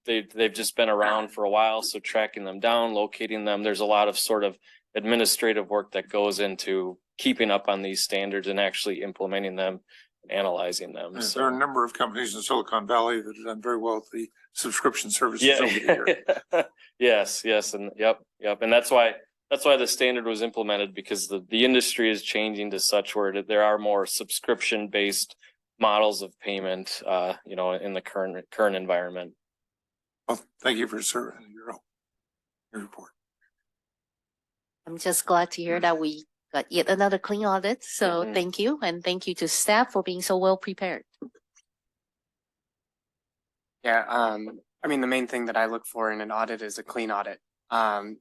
[SPEAKER 14] they've just been around for a while. So tracking them down, locating them, there's a lot of sort of administrative work that goes into keeping up on these standards and actually implementing them, analyzing them.
[SPEAKER 6] And
[SPEAKER 14] So
[SPEAKER 6] there are a number of companies in Silicon Valley that have done very well with the subscription services over the year.
[SPEAKER 14] Yes, and yep. And that's why the standard was implemented, because the industry is changing to such where there are more subscription-based models of payment, in the current environment.
[SPEAKER 6] Well, thank you for serving your report.
[SPEAKER 7] I'm just glad to hear that we got yet another clean audit. So
[SPEAKER 14] Mhm.
[SPEAKER 7] thank you. And thank you to staff for being so well prepared.
[SPEAKER 12] Yeah, I mean, the main thing that I look for in an audit is a clean audit. And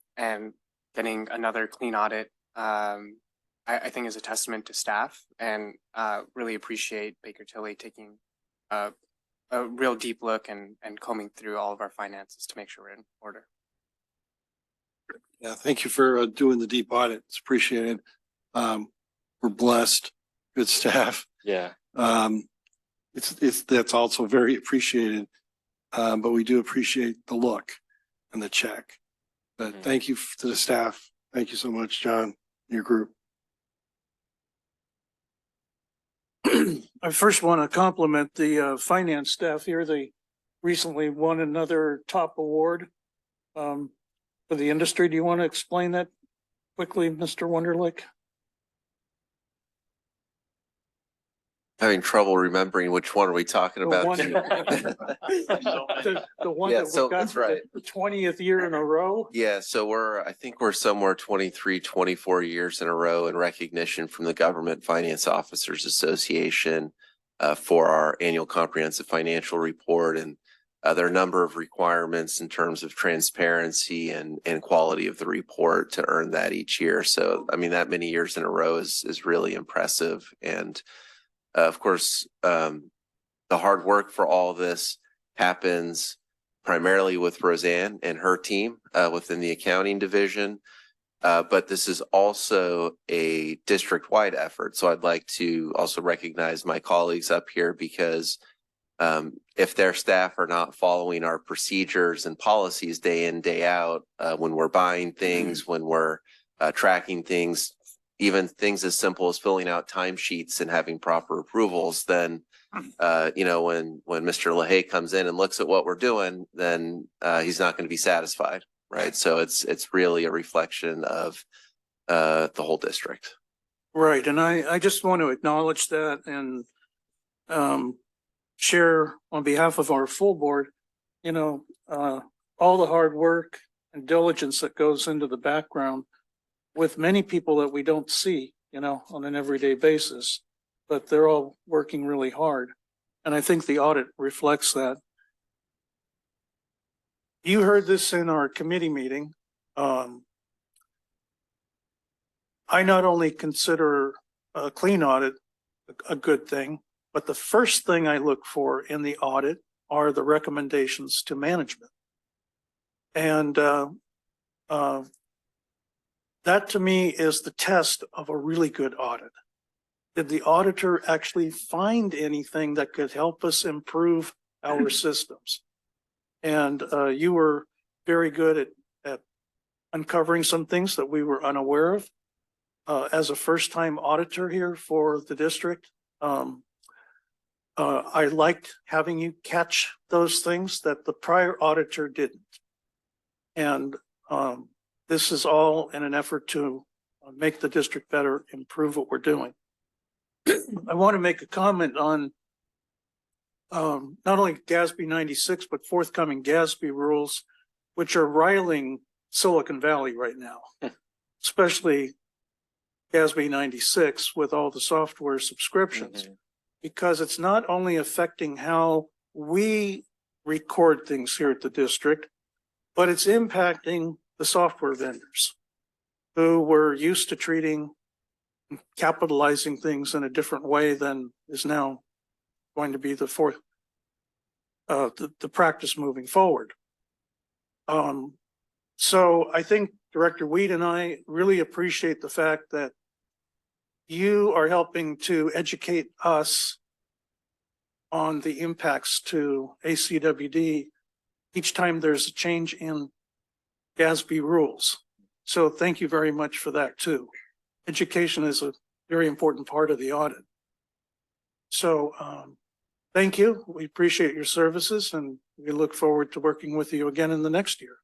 [SPEAKER 12] getting another clean audit, I think is a testament to staff, and really appreciate Baker Tilly taking a real deep look and combing through all of our finances to make sure we're in order.
[SPEAKER 8] Yeah, thank you for doing the deep audit. It's appreciated. We're blessed, good staff.
[SPEAKER 14] Yeah.
[SPEAKER 8] That's also very appreciated. But we do appreciate the look and the check. But thank you to the staff. Thank you so much, John, and your group.
[SPEAKER 1] I first want to compliment the finance staff here. They recently won another top award for the industry. Do you want to explain that quickly, Mr. Wunderlich?
[SPEAKER 9] Having trouble remembering which one are we talking
[SPEAKER 1] The
[SPEAKER 9] about.
[SPEAKER 1] one, the one
[SPEAKER 9] Yeah,
[SPEAKER 1] that
[SPEAKER 9] so
[SPEAKER 1] we got
[SPEAKER 9] that's right.
[SPEAKER 1] the 20th year in a row.
[SPEAKER 9] Yeah, so I think we're somewhere 23, 24 years in a row in recognition from the Government Finance Officers Association for our annual comprehensive financial report. And there are a number of requirements in terms of transparency and quality of the report to earn that each year. So, I mean, that many years in a row is really impressive. And of course, the hard work for all of this happens primarily with Roseanne and her team within the accounting division. But this is also a district-wide effort. So I'd like to also recognize my colleagues up here, because if their staff are not following our procedures and policies day in, day out, when we're buying things, when we're tracking things, even things as simple as filling out timesheets and having proper approvals, then, when Mr. LaHaye comes in and looks at what we're doing, then he's not going to be satisfied, right? So it's really a reflection of the whole district.
[SPEAKER 1] Right, and I just want to acknowledge that and share on behalf of our full board, all the hard work and diligence that goes into the background with many people that we don't see, on an everyday basis, but they're all working really hard. And I think the audit reflects that. You heard this in our committee meeting. I not only consider a clean audit a good thing. But the first thing I look for in the audit are the recommendations to management. And that to me is the test of a really good audit. Did the auditor actually find anything that could help us improve our systems? And you were very good at uncovering some things that we were unaware of. As a first-time auditor here for the district, I liked having you catch those things that the prior auditor didn't. And this is all in an effort to make the district better, improve what we're doing. I want to make a comment on not only GASB 96, but forthcoming GASB rules, which are riling Silicon Valley right now, especially GASB 96 with all the software subscriptions, because it's not only affecting how we record things here at the district, but it's impacting the software vendors who were used to treating, capitalizing things in a different way than is now going to be the practice moving forward. So I think Director Weed and I really appreciate the fact that you are helping to educate us on the impacts to ACWD each time there's a change in GASB rules. So thank you very much for that too. Education is a very important part of the audit. So thank you. We appreciate your services and we look forward to working with you again in the next year.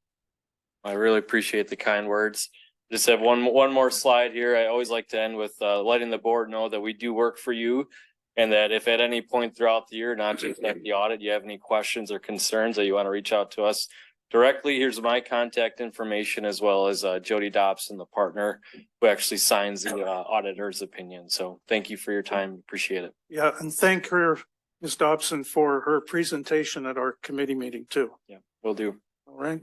[SPEAKER 14] I really appreciate the kind words. Just have one more slide here. I always like to end with letting the board know that we do work for you, and that if at any point throughout the year, not just at the audit, you have any questions or concerns that you want to reach out to us directly, here's my contact information, as well as Judy Dobson, the partner who actually signs the auditor's opinion. So thank you for your time. Appreciate it.
[SPEAKER 1] Yeah, and thank her, Ms. Dobson, for her presentation at our committee meeting too.
[SPEAKER 14] Yeah, will do.
[SPEAKER 1] All right.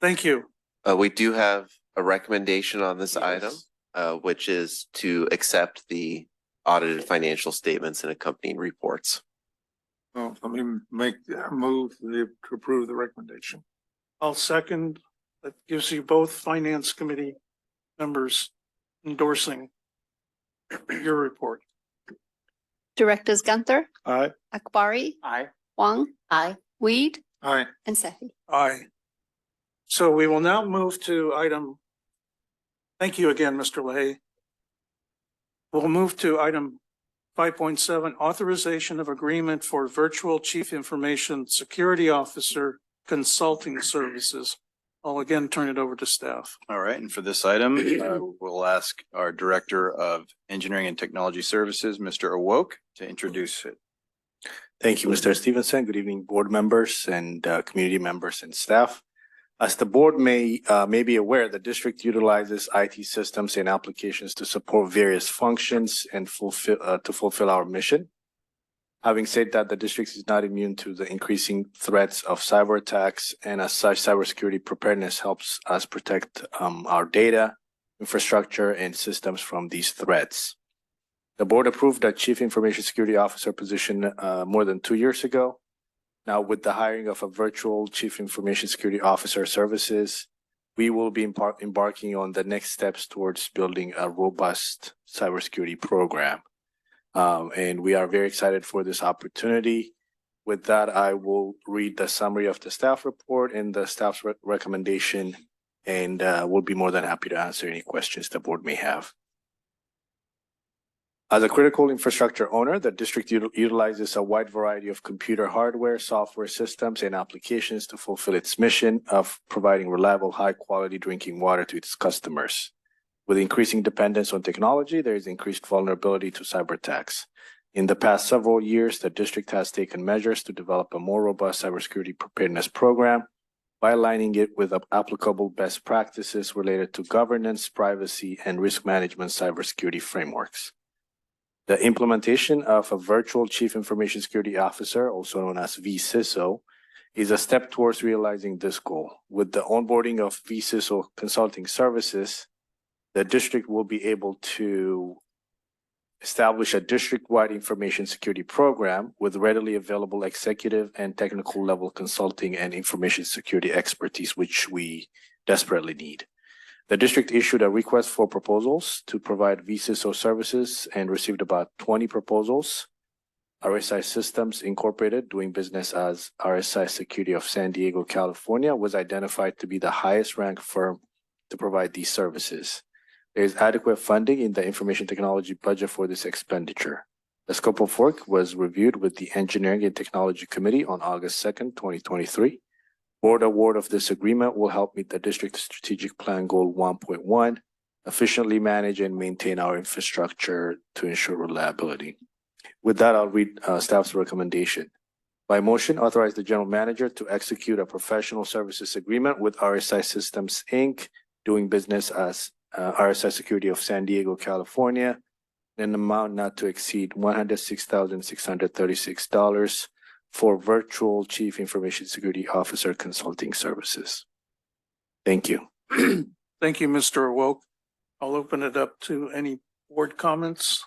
[SPEAKER 1] Thank you.
[SPEAKER 9] We do have a recommendation on this item, which is to accept the audited financial statements and accompanying reports.
[SPEAKER 6] Well, let me move to approve the recommendation.
[SPEAKER 1] I'll second. That gives you both finance committee members endorsing your report.
[SPEAKER 15] Directors Gunther,
[SPEAKER 6] Aye.
[SPEAKER 15] Akbari,
[SPEAKER 4] Aye.
[SPEAKER 15] Huang,
[SPEAKER 7] Aye.
[SPEAKER 15] Weed,
[SPEAKER 6] Aye.
[SPEAKER 15] and Sethy.
[SPEAKER 1] Aye. So we will now move to item. Thank you again, Mr. Leahy. We'll move to item 5.7, authorization of agreement for virtual chief information security officer consulting services. I'll again turn it over to staff.
[SPEAKER 2] All right, and for this item, we'll ask our Director of Engineering and Technology Services, Mr. Awoke, to introduce it.
[SPEAKER 16] Thank you, Mr. Stevenson. Good evening, board members and community members and staff. As the board may be aware, the district utilizes IT systems and applications to support various functions and fulfill our mission. Having said that, the district is not immune to the increasing threats of cyber attacks, and as such, cybersecurity preparedness helps us protect our data, infrastructure, and systems from these threats. The board approved a Chief Information Security Officer position more than 2 years ago. Now, with the hiring of a virtual Chief Information Security Officer services, we will be embarking on the next steps towards building a robust cybersecurity program. And we are very excited for this opportunity. With that, I will read the summary of the staff report and the staff's recommendation, and we'll be more than happy to answer any questions the board may have. As a critical infrastructure owner, the district utilizes a wide variety of computer hardware, software systems, and applications to fulfill its mission of providing reliable, high-quality drinking water to its customers. With increasing dependence on technology, there is increased vulnerability to cyber attacks. In the past several years, the district has taken measures to develop a more robust cybersecurity preparedness program by aligning it with applicable best practices related to governance, privacy, and risk management cybersecurity frameworks. The implementation of a virtual Chief Information Security Officer, also known as vCISO, is a step towards realizing this goal. With the onboarding of vCISO consulting services, the district will be able to establish a district-wide information security program with readily available executive and technical level consulting and information security expertise, which we desperately need. The district issued a request for proposals to provide vCISO services and received about 20 proposals. RSI Systems Incorporated, doing business as RSI Security of San Diego, California, was identified to be the highest ranked firm to provide these services. There is adequate funding in the information technology budget for this expenditure. The scope of work was reviewed with the Engineering and Technology Committee on August 2nd, 2023. Board award of this agreement will help meet the district strategic plan goal 1.1, efficiently manage and maintain our infrastructure to ensure reliability. With that, I'll read staff's recommendation. By motion, authorize the general manager to execute a professional services agreement with RSI Systems, Inc., doing business as RSI Security of San Diego, California, in an amount not to exceed $106,636 for virtual chief information security officer consulting services. Thank you.
[SPEAKER 1] Thank you, Mr. Awoke. I'll open it up to any board comments.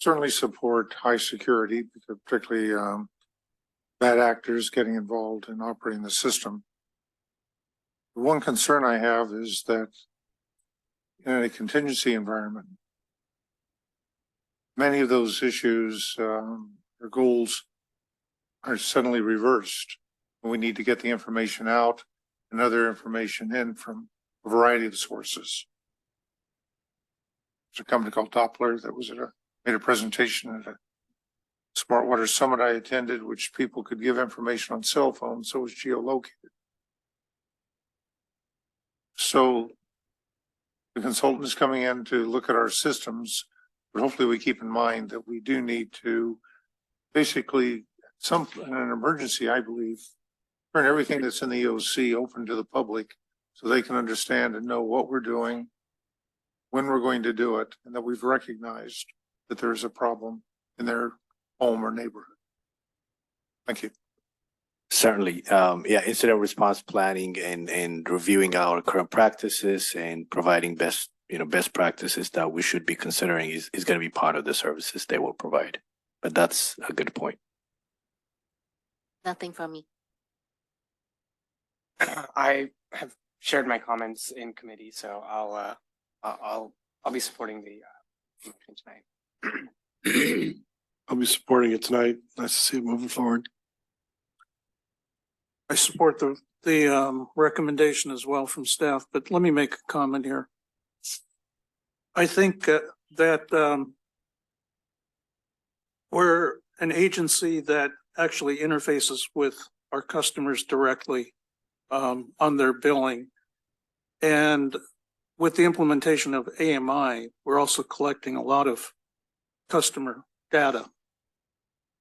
[SPEAKER 6] Certainly support high security, particularly bad actors getting involved in operating the system. The one concern I have is that in a contingency environment, many of those issues or goals are suddenly reversed. We need to get the information out and other information in from a variety of sources. There's a company called Doppler that was made a presentation at a Smart Water Summit I attended, which people could give information on cell phones, so it was geolocated. So the consultant is coming in to look at our systems, but hopefully we keep in mind that we do need to basically, in an emergency, I believe, turn everything that's in the EOC open to the public so they can understand and know what we're doing, when we're going to do it, and that we've recognized that there's a problem in their home or neighborhood. Thank you.
[SPEAKER 16] Certainly. Incident response planning and reviewing our current practices and providing best practices that we should be considering is going to be part of the services they will provide. But that's a good point.
[SPEAKER 7] Nothing from me.
[SPEAKER 12] I have shared my comments in committee, so I'll be supporting the motion tonight.
[SPEAKER 8] I'll be supporting it tonight. Nice to see it moving forward.
[SPEAKER 1] I support the recommendation as well from staff, but let me make a comment here. I think that we're an agency that actually interfaces with our customers directly on their billing. And with the implementation of AMI, we're also collecting a lot of customer data.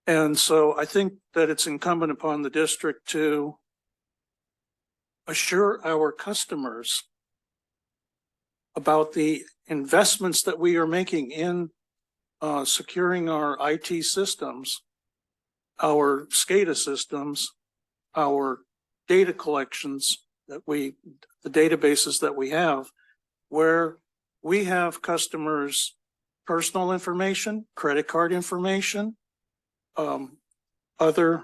[SPEAKER 1] And so I think that it's incumbent upon the district to assure our customers about the investments that we are making in securing our IT systems, our SCADA systems, our data collections the databases that we have, where we have customers' personal information, credit card information, other,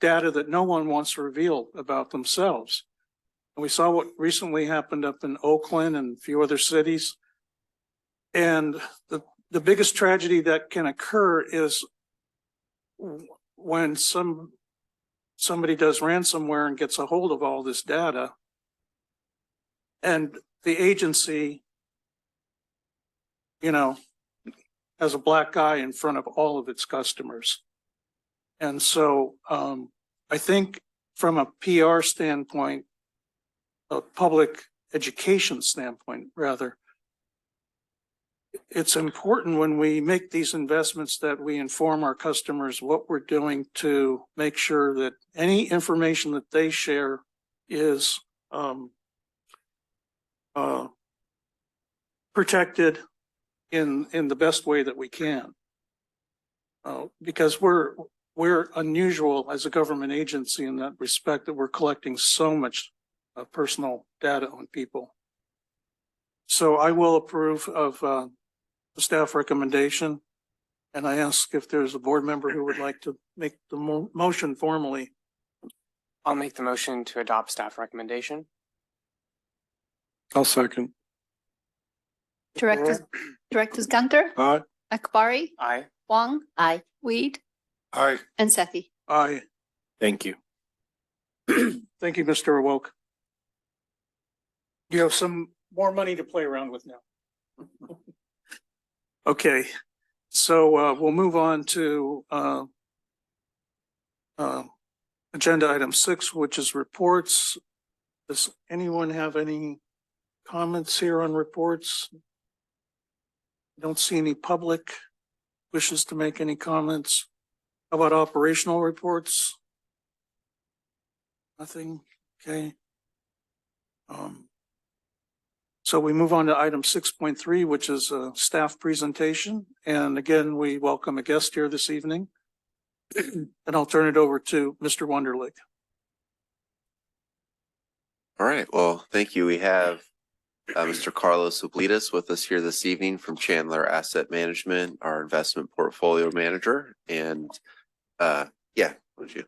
[SPEAKER 1] data that no one wants to reveal about themselves. And we saw what recently happened up in Oakland and a few other cities. And the biggest tragedy that can occur is when somebody does ransomware and gets a hold of all this data, and the agency, has a black eye in front of all of its customers. And so I think from a PR standpoint, a public education standpoint, rather, it's important when we make these investments that we inform our customers what we're doing to make sure that any information that they share is protected in the best way that we can. Because we're unusual as a government agency in that respect, that we're collecting so much personal data on people. So I will approve of the staff recommendation. And I ask if there's a board member who would like to make the motion formally.
[SPEAKER 12] I'll make the motion to adopt staff recommendation.
[SPEAKER 8] I'll second.
[SPEAKER 15] Directors Gunther,
[SPEAKER 8] Aye.
[SPEAKER 15] Akbari,
[SPEAKER 12] Aye.
[SPEAKER 15] Huang,
[SPEAKER 7] Aye.
[SPEAKER 15] Weed,
[SPEAKER 6] Aye.
[SPEAKER 15] and Sethy.
[SPEAKER 1] Aye.
[SPEAKER 16] Thank you.
[SPEAKER 1] Thank you, Mr. Awoke. You have some more money to play around with now. Okay, so we'll move on to agenda item 6, which is reports. Does anyone have any comments here on reports? I don't see any public wishes to make any comments. How about operational reports? Nothing, okay. So we move on to item 6.3, which is a staff presentation. And again, we welcome a guest here this evening. And I'll turn it over to Mr. Wunderlich.
[SPEAKER 9] All right, well, thank you. We have Mr. Carlos Oblitas with us here this evening from Chandler Asset Management, our investment portfolio manager. And yeah, would you?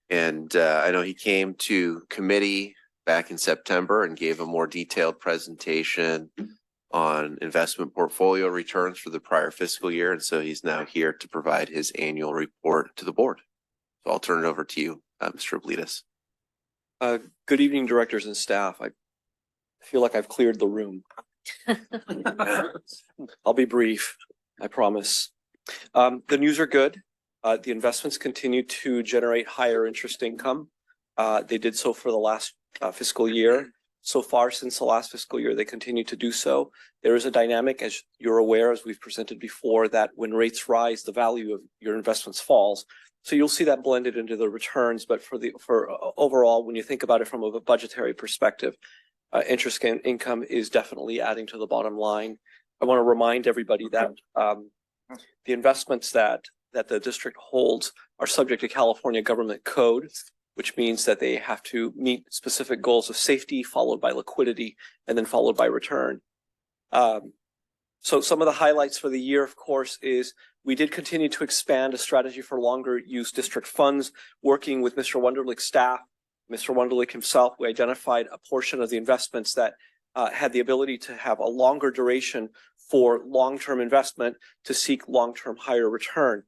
[SPEAKER 9] And I know he came to committee back in September and gave a more detailed presentation on investment portfolio returns for the prior fiscal year. And so he's now here to provide his annual report to the board. So I'll turn it over to you, Mr. Oblitas.
[SPEAKER 17] Good evening, directors and staff. I feel like I've cleared the room. I'll be brief, I promise. The news are good. The investments continue to generate higher interest income. They did so for the last fiscal year. So far since the last fiscal year, they continue to do so. There is a dynamic, as you're aware, as we've presented before, that when rates rise, the value of your investments falls. So you'll see that blended into the returns. But for overall, when you think about it from a budgetary perspective, interest income is definitely adding to the bottom line. I want to remind everybody that the investments that the district holds are subject to California government code, which means that they have to meet specific goals of safety, followed by liquidity, and then followed by return. So some of the highlights for the year, of course, is we did continue to expand a strategy for longer use district funds, working with Mr. Wunderlich's staff, Mr. Wunderlich himself. We identified a portion of the investments that had the ability to have a longer duration for long-term investment to seek long-term higher return.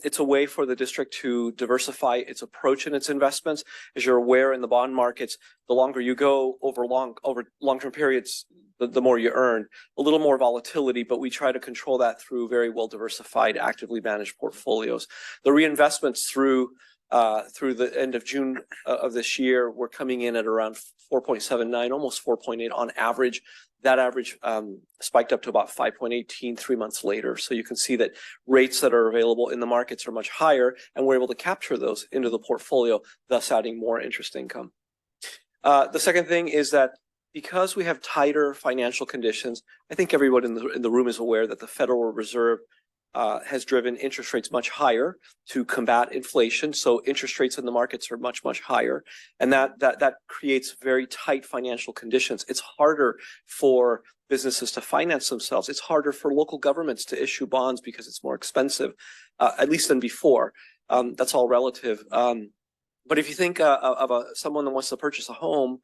[SPEAKER 17] It's a way for the district to diversify its approach in its investments. As you're aware, in the bond markets, the longer you go over long-term periods, the more you earn. A little more volatility, but we try to control that through very well-diversified, actively managed portfolios. The reinvestments through the end of June of this year, we're coming in at around 4.79, almost 4.8 on average. That average spiked up to about 5.18 3 months later. So you can see that rates that are available in the markets are much higher, and we're able to capture those into the portfolio, thus adding more interest income. The second thing is that because we have tighter financial conditions, I think everyone in the room is aware that the Federal Reserve has driven interest rates much higher to combat inflation. So interest rates in the markets are much, much higher. And that creates very tight financial conditions. It's harder for businesses to finance themselves. It's harder for local governments to issue bonds because it's more expensive, at least than before. That's all relative. But if you think of someone that wants to purchase a home,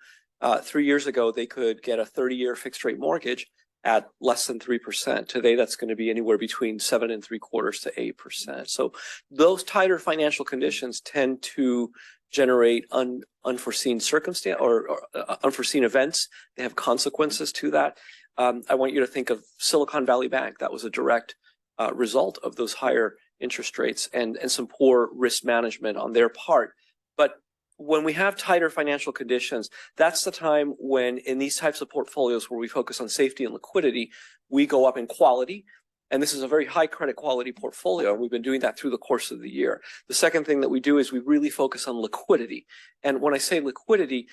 [SPEAKER 17] 3 years ago, they could get a 30-year fixed rate mortgage at less than 3%. Today, that's going to be anywhere between 7.75% to 8%. So those tighter financial conditions tend to generate unforeseen circumstance or unforeseen events. They have consequences to that. I want you to think of Silicon Valley Bank. That was a direct result of those higher interest rates and some poor risk management on their part. But when we have tighter financial conditions, that's the time when in these types of portfolios where we focus on safety and liquidity, we go up in quality. And this is a very high credit quality portfolio. And we've been doing that through the course of the year. The second thing that we do is we really focus on liquidity. And when I say liquidity,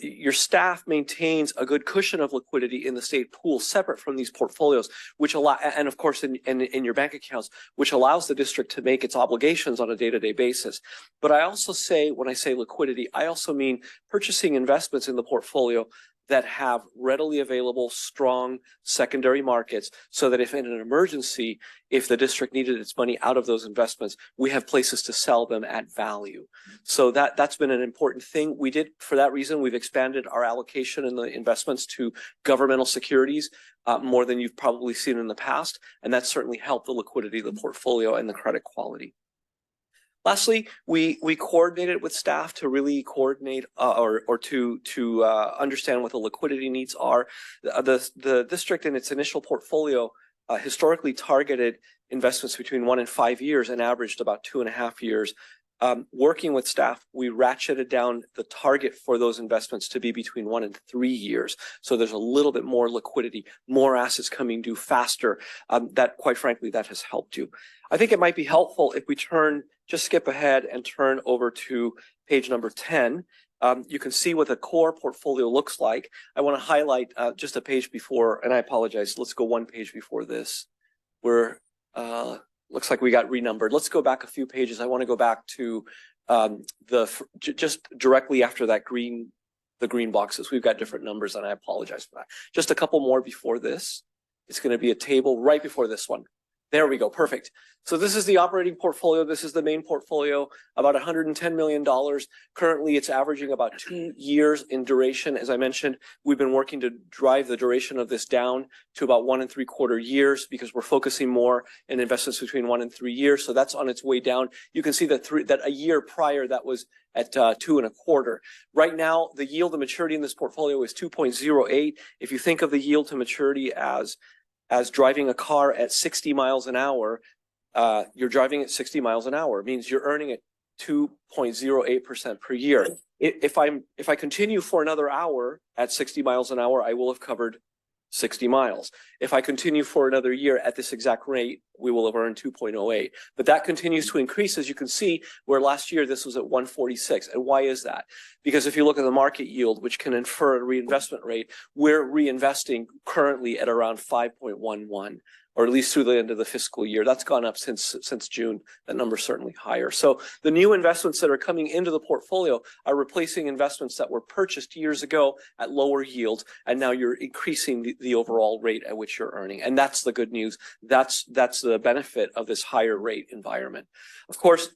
[SPEAKER 17] your staff maintains a good cushion of liquidity in the state pool separate from these portfolios, which allow, and of course in your bank accounts, which allows the district to make its obligations on a day-to-day basis. But I also say, when I say liquidity, I also mean purchasing investments in the portfolio that have readily available, strong secondary markets, so that if in an emergency, if the district needed its money out of those investments, we have places to sell them at value. So that's been an important thing. We did, for that reason, we've expanded our allocation in the investments to governmental securities more than you've probably seen in the past. And that's certainly helped the liquidity of the portfolio and the credit quality. Lastly, we coordinated with staff to really coordinate or to understand what the liquidity needs are. The district in its initial portfolio historically targeted investments between 1 and 5 years and averaged about 2.5 years. Working with staff, we ratcheted down the target for those investments to be between 1 and 3 years. So there's a little bit more liquidity, more assets coming due faster. That, quite frankly, that has helped you. I think it might be helpful if we just skip ahead and turn over to page number 10. You can see what the core portfolio looks like. I want to highlight just a page before, and I apologize. Let's go one page before this. Looks like we got renumbered. Let's go back a few pages. I want to go back to just directly after that the green boxes. We've got different numbers, and I apologize for that. Just a couple more before this. It's going to be a table right before this one. There we go. Perfect. So this is the operating portfolio. This is the main portfolio, about $110 million. Currently, it's averaging about 2 years in duration. As I mentioned, we've been working to drive the duration of this down to about 1 3/4 years because we're focusing more in investments between 1 and 3 years. So that's on its way down. You can see that a year prior that was at 2 1/4. Right now, the yield to maturity in this portfolio is 2.08. If you think of the yield to maturity as driving a car at 60 miles an hour, you're driving at 60 miles an hour. It means you're earning at 2.08% per year. If I continue for another hour at 60 miles an hour, I will have covered 60 miles. If I continue for another year at this exact rate, we will have earned 2.08. But that continues to increase, as you can see, where last year this was at 146. And why is that? Because if you look at the market yield, which can infer a reinvestment rate, we're reinvesting currently at around 5.11. Or at least through the end of the fiscal year. That's gone up since June. That number's certainly higher. So the new investments that are coming into the portfolio are replacing investments that were purchased years ago at lower yields, and now you're increasing the overall rate at which you're earning. And that's the good news. That's the benefit of this higher rate environment. Of course,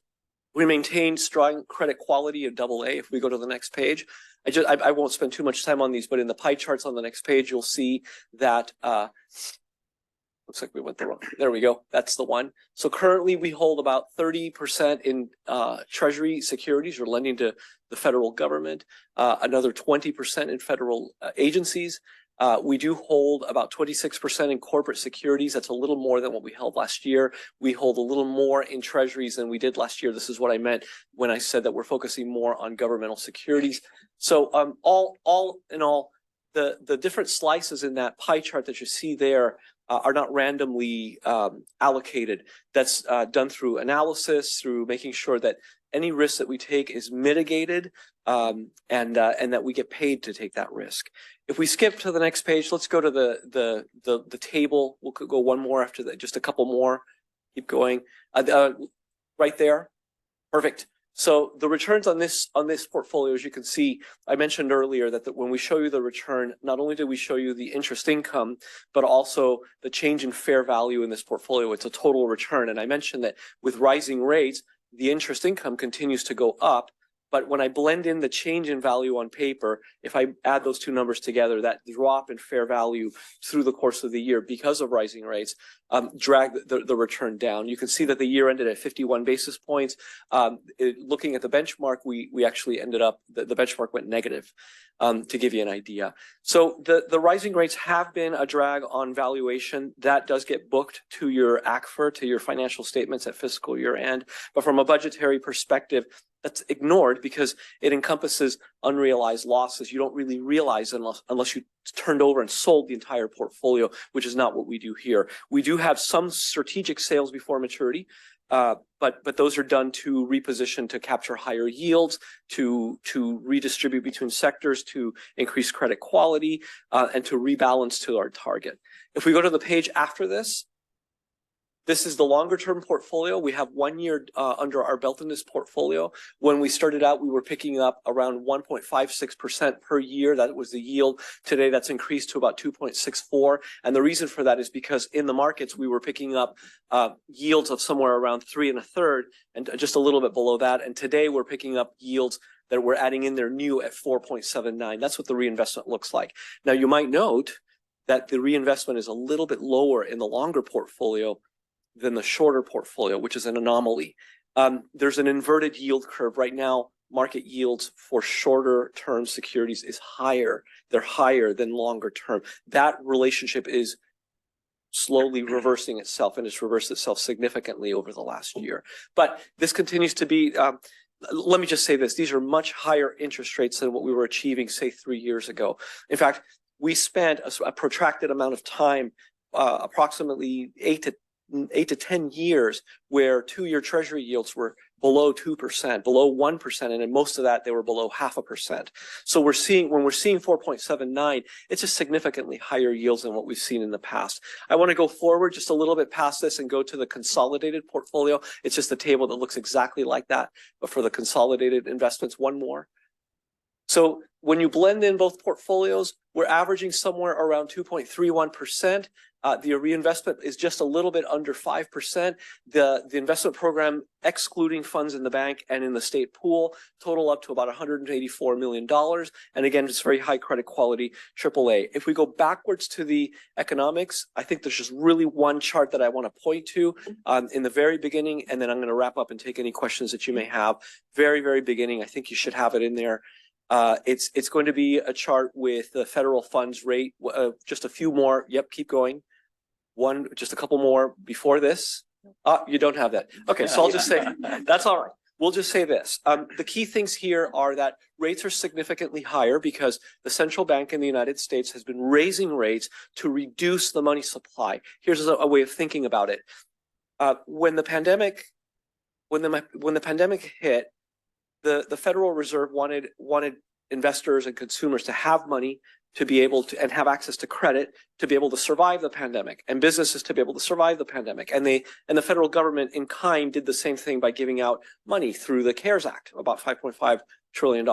[SPEAKER 17] we maintain strong credit quality of AA. If we go to the next page, I won't spend too much time on these, but in the pie charts on the next page, you'll see that looks like we went the wrong. There we go. That's the one. So currently we hold about 30% in treasury securities or lending to the federal government, another 20% in federal agencies. We do hold about 26% in corporate securities. That's a little more than what we held last year. We hold a little more in treasuries than we did last year. This is what I meant when I said that we're focusing more on governmental securities. So all in all, the different slices in that pie chart that you see there are not randomly allocated. That's done through analysis, through making sure that any risk that we take is mitigated and that we get paid to take that risk. If we skip to the next page, let's go to the table. We'll go one more after that, just a couple more. Keep going. Right there. Perfect. So the returns on this portfolio, as you can see, I mentioned earlier that when we show you the return, not only do we show you the interest income, but also the change in fair value in this portfolio. It's a total return. And I mentioned that with rising rates, the interest income continues to go up. But when I blend in the change in value on paper, if I add those two numbers together, that drop in fair value through the course of the year because of rising rates drag the return down. You can see that the year ended at 51 basis points. Looking at the benchmark, we actually ended up, the benchmark went negative, to give you an idea. So the rising rates have been a drag on valuation. That does get booked to your ACFR, to your financial statements at fiscal year end. But from a budgetary perspective, that's ignored because it encompasses unrealized losses. You don't really realize unless you turned over and sold the entire portfolio, which is not what we do here. We do have some strategic sales before maturity, but those are done to reposition to capture higher yields, to redistribute between sectors, to increase credit quality, and to rebalance to our target. If we go to the page after this, This is the longer term portfolio. We have 1 year under our belt in this portfolio. When we started out, we were picking up around 1.56% per year. That was the yield. Today, that's increased to about 2.64. And the reason for that is because in the markets, we were picking up yields of somewhere around 3 1/3 and just a little bit below that. And today, we're picking up yields that we're adding in there new at 4.79. That's what the reinvestment looks like. Now, you might note that the reinvestment is a little bit lower in the longer portfolio than the shorter portfolio, which is an anomaly. There's an inverted yield curve right now. Market yields for shorter term securities is higher. They're higher than longer term. That relationship is slowly reversing itself, and it's reversed itself significantly over the last year. But this continues to be, let me just say this, these are much higher interest rates than what we were achieving, say, 3 years ago. In fact, we spent a protracted amount of time, approximately 8 to 10 years, where 2-year treasury yields were below 2%, below 1%, and in most of that, they were below 0.5%. So when we're seeing 4.79, it's a significantly higher yields than what we've seen in the past. I want to go forward just a little bit past this and go to the consolidated portfolio. It's just a table that looks exactly like that, but for the consolidated investments, one more. So when you blend in both portfolios, we're averaging somewhere around 2.31%. The reinvestment is just a little bit under 5%. The investment program, excluding funds in the bank and in the state pool, total up to about $184 million. And again, it's very high credit quality, AAA. If we go backwards to the economics, I think there's just really one chart that I want to point to in the very beginning, and then I'm going to wrap up and take any questions that you may have. Very, very beginning, I think you should have it in there. It's going to be a chart with the federal funds rate, just a few more. Yep, keep going. Just a couple more before this. You don't have that. Okay, so I'll just say, that's all right. We'll just say this. The key things here are that rates are significantly higher because the central bank in the United States has been raising rates to reduce the money supply. Here's a way of thinking about it. When the pandemic hit, the Federal Reserve wanted investors and consumers to have money to be able to, and have access to credit to be able to survive the pandemic, and businesses to be able to survive the pandemic. And the federal government in kind did the same thing by giving out money through the CARES Act, about $5.5 trillion.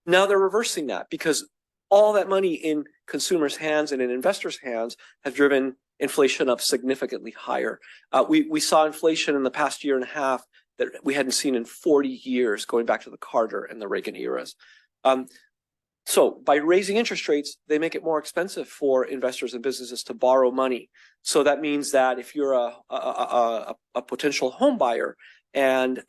[SPEAKER 17] Now they're reversing that because all that money in consumers' hands and in investors' hands has driven inflation up significantly higher. We saw inflation in the past year and a half that we hadn't seen in 40 years, going back to the Carter and the Reagan eras. So by raising interest rates, they make it more expensive for investors and businesses to borrow money. So that means that if you're a potential home buyer and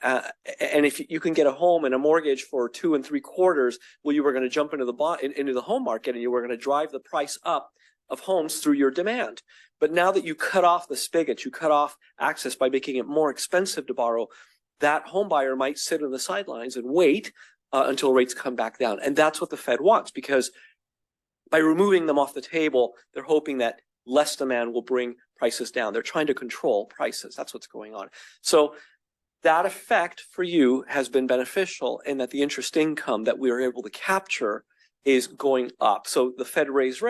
[SPEAKER 17] if you can get a home and a mortgage for 2 3/4, well, you were going to jump into the home market and you were going to drive the price up of homes through your demand. But now that you cut off the spigot, you cut off access by making it more expensive to borrow, that home buyer might sit on the sidelines and wait until rates come back down. And that's what the Fed wants, because by removing them off the table, they're hoping that less demand will bring prices down. They're trying to control prices. That's what's going on. So that effect for you has been beneficial in that the interest income that we are able to capture is going up. So the Fed raises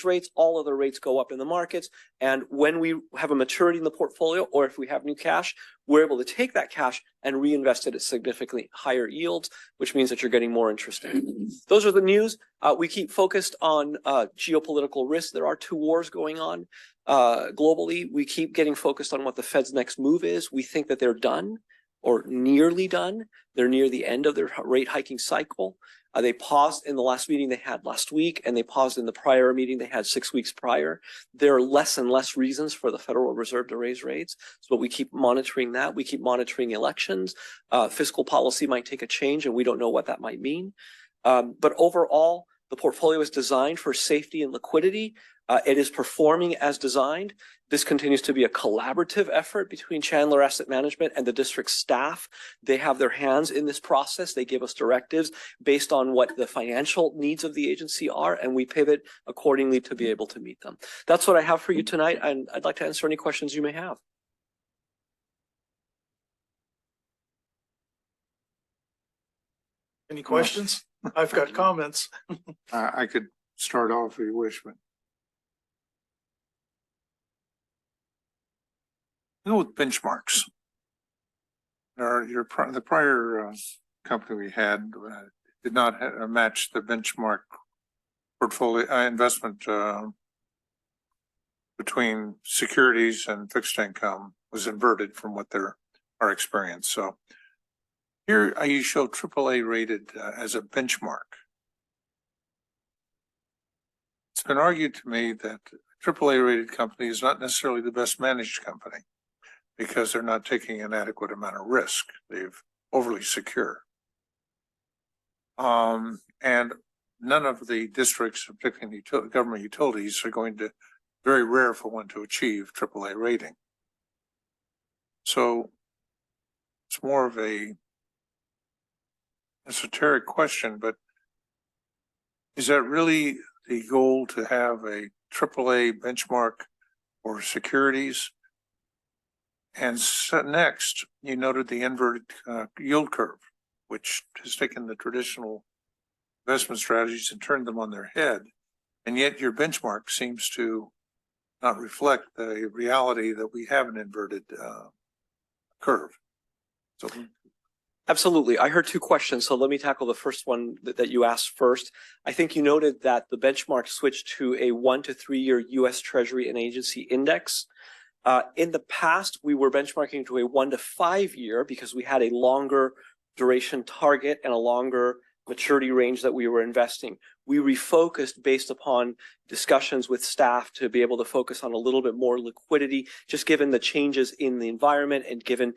[SPEAKER 17] rates, all other rates go up in the markets. And when we have a maturity in the portfolio, or if we have new cash, we're able to take that cash and reinvest it at significantly higher yields, which means that you're getting more interest in. Those are the news. We keep focused on geopolitical risks. There are 2 wars going on globally. We keep getting focused on what the Fed's next move is. We think that they're done or nearly done. They're near the end of their rate hiking cycle. They paused in the last meeting they had last week, and they paused in the prior meeting they had 6 weeks prior. There are less and less reasons for the Federal Reserve to raise rates, so we keep monitoring that. We keep monitoring elections. Fiscal policy might take a change, and we don't know what that might mean. But overall, the portfolio is designed for safety and liquidity. It is performing as designed. This continues to be a collaborative effort between Chandler Asset Management and the district staff. They have their hands in this process. They give us directives based on what the financial needs of the agency are, and we pivot accordingly to be able to meet them. That's what I have for you tonight, and I'd like to answer any questions you may have.
[SPEAKER 1] Any questions? I've got comments.
[SPEAKER 6] I could start off if you wish, but with benchmarks. The prior company we had did not match the benchmark portfolio investment between securities and fixed income was inverted from what our experience. So here you show AAA rated as a benchmark. It's been argued to me that AAA rated company is not necessarily the best managed company because they're not taking an adequate amount of risk. They've overly secure. And none of the districts, particularly government utilities, are going to, very rare for one to achieve AAA rating. So it's more of a esoteric question, but is that really the goal, to have a AAA benchmark for securities? And so next, you noted the inverted yield curve, which has taken the traditional investment strategies and turned them on their head. And yet your benchmark seems to not reflect the reality that we have an inverted curve. So,
[SPEAKER 17] absolutely. I heard two questions, so let me tackle the first one that you asked first. I think you noted that the benchmark switched to a 1 to 3 year U.S. Treasury and agency index. In the past, we were benchmarking to a 1 to 5 year because we had a longer duration target and a longer maturity range that we were investing. We refocused based upon discussions with staff to be able to focus on a little bit more liquidity, just given the changes in the environment and given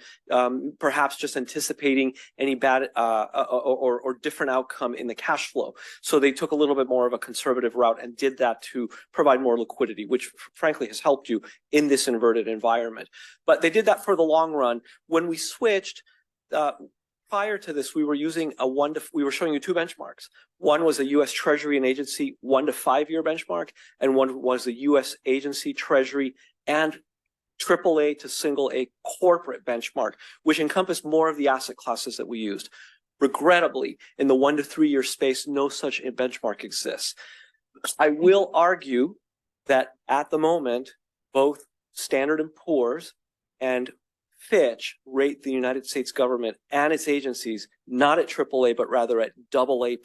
[SPEAKER 17] perhaps just anticipating any bad or different outcome in the cash flow. So they took a little bit more of a conservative route and did that to provide more liquidity, which frankly has helped you in this inverted environment. But they did that for the long run. When we switched, prior to this, we were using we were showing you two benchmarks. One was a U.S. Treasury and agency 1 to 5 year benchmark, and one was the U.S. agency Treasury and AAA to single A corporate benchmark, which encompassed more of the asset classes that we used. Regrettably, in the 1 to 3 year space, no such benchmark exists. I will argue that at the moment, both Standard & Poor's and Fitch rate the United States government and its agencies not at AAA, but rather at AA+.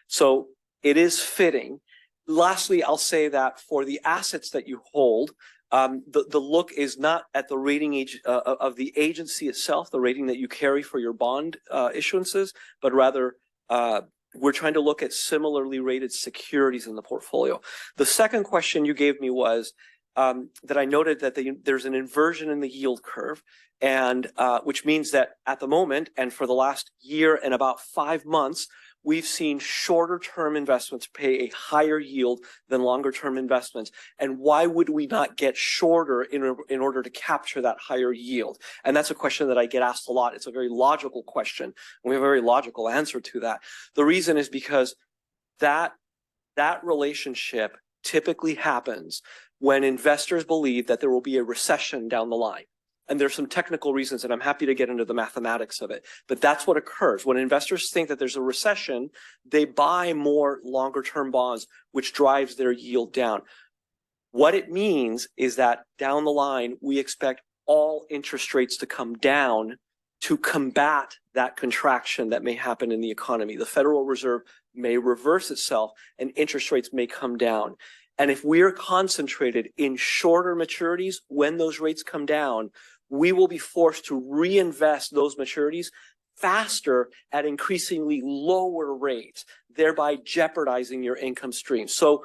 [SPEAKER 17] So it is fitting. Lastly, I'll say that for the assets that you hold, the look is not at the rating of the agency itself, the rating that you carry for your bond issuances, but rather we're trying to look at similarly rated securities in the portfolio. The second question you gave me was, that I noted that there's an inversion in the yield curve, and which means that at the moment and for the last year and about 5 months, we've seen shorter term investments pay a higher yield than longer term investments. And why would we not get shorter in order to capture that higher yield? And that's a question that I get asked a lot. It's a very logical question, and we have a very logical answer to that. The reason is because that relationship typically happens when investors believe that there will be a recession down the line. And there's some technical reasons, and I'm happy to get into the mathematics of it. But that's what occurs. When investors think that there's a recession, they buy more longer term bonds, which drives their yield down. What it means is that down the line, we expect all interest rates to come down to combat that contraction that may happen in the economy. The Federal Reserve may reverse itself and interest rates may come down. And if we are concentrated in shorter maturities, when those rates come down, we will be forced to reinvest those maturities faster at increasingly lower rates, thereby jeopardizing your income stream. So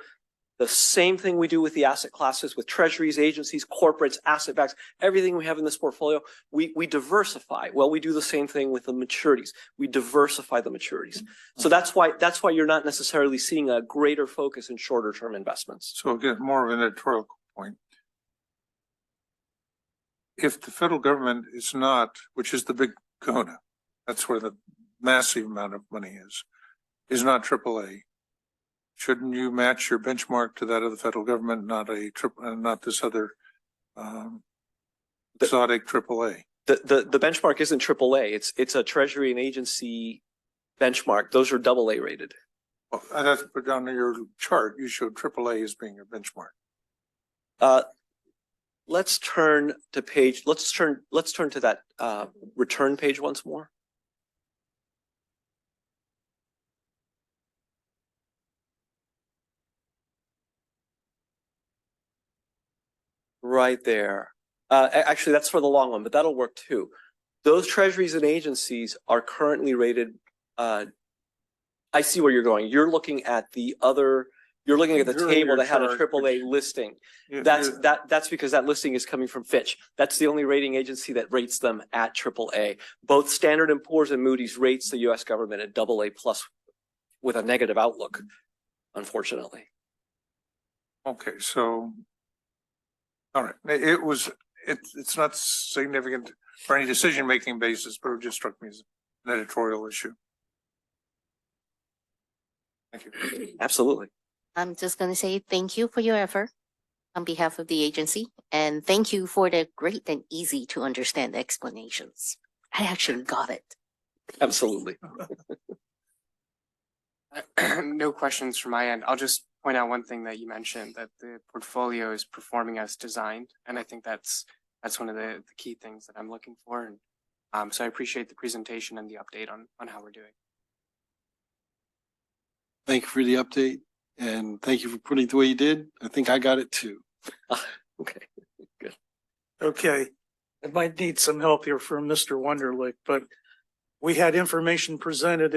[SPEAKER 17] the same thing we do with the asset classes, with treasuries, agencies, corporates, asset backs, everything we have in this portfolio, we diversify. Well, we do the same thing with the maturities. We diversify the maturities. So that's why you're not necessarily seeing a greater focus in shorter term investments.
[SPEAKER 6] So again, more of an editorial point. If the federal government is not, which is the big kahuna, that's where the massive amount of money is not AAA. Shouldn't you match your benchmark to that of the federal government, not this other exotic AAA?
[SPEAKER 17] The benchmark isn't AAA. It's a treasury and agency benchmark. Those are AA rated.
[SPEAKER 6] Well, that's put down on your chart. You showed AAA as being your benchmark.
[SPEAKER 17] let's turn to that return page once more. Right there. Actually, that's for the long one, but that'll work too. Those treasuries and agencies are currently rated. I see where you're going. You're looking at the other. You're looking at the table that had a AAA listing. That's because that listing is coming from Fitch. That's the only rating agency that rates them at AAA. Both Standard & Poor's and Moody's rates the U.S. government at AA+ with a negative outlook, unfortunately.
[SPEAKER 6] Okay, so, all right, it's not significant for any decision-making basis, but it just struck me as an editorial issue. Thank you.
[SPEAKER 17] Absolutely.
[SPEAKER 7] I'm just going to say thank you for your effort on behalf of the agency, and thank you for the great and easy to understand explanations. I actually got it.
[SPEAKER 17] Absolutely.
[SPEAKER 12] No questions from my end. I'll just point out one thing that you mentioned, that the portfolio is performing as designed. And I think that's one of the key things that I'm looking for. And so I appreciate the presentation and the update on how we're doing.
[SPEAKER 8] Thank you for the update and thank you for putting it the way you did. I think I got it too.
[SPEAKER 17] Okay, good.
[SPEAKER 1] Okay, I might need some help here from Mr. Wunderlich, but we had information presented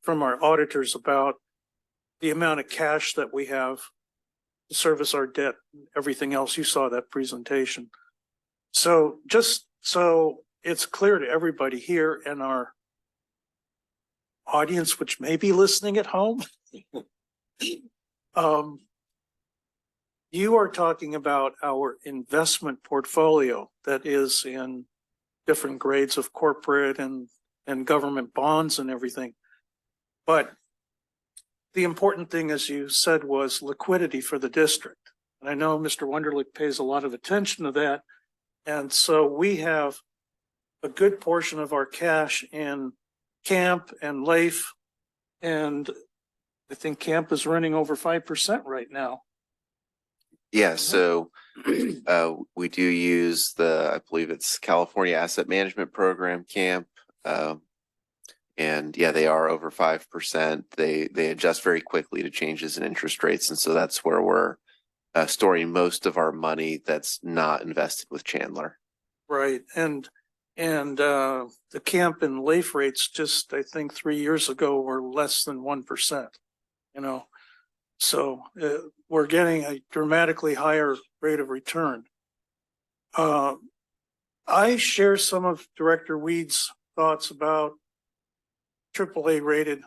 [SPEAKER 1] from our auditors about the amount of cash that we have to service our debt, everything else. You saw that presentation. So just so it's clear to everybody here and our audience, which may be listening at home, you are talking about our investment portfolio that is in different grades of corporate and government bonds and everything. But the important thing, as you said, was liquidity for the district. And I know Mr. Wunderlich pays a lot of attention to that. And so we have a good portion of our cash in camp and LAIF, and I think camp is running over 5% right now.
[SPEAKER 9] Yeah, so we do use I believe it's California Asset Management Program, CAMP. And yeah, they are over 5%. They adjust very quickly to changes in interest rates. And so that's where we're storing most of our money that's not invested with Chandler.
[SPEAKER 1] Right. And the camp and LAIF rates just, I think 3 years ago were less than 1%, so we're getting a dramatically higher rate of return. I share some of Director Weed's thoughts about AAA rated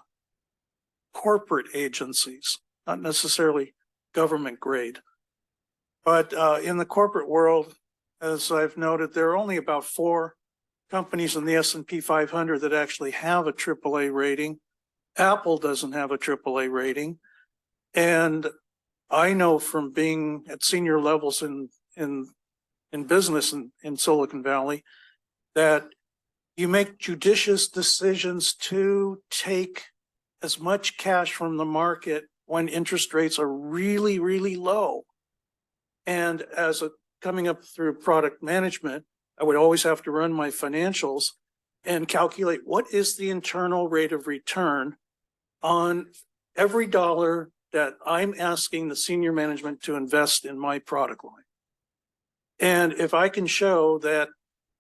[SPEAKER 1] corporate agencies, not necessarily government grade. But in the corporate world, as I've noted, there are only about 4 companies in the S&P 500 that actually have a AAA rating. Apple doesn't have a AAA rating. And I know from being at senior levels in business in Silicon Valley that you make judicious decisions to take as much cash from the market when interest rates are really, really low. And coming up through product management, I would always have to run my financials and calculate what is the internal rate of return on every dollar that I'm asking the senior management to invest in my product line. And if I can show that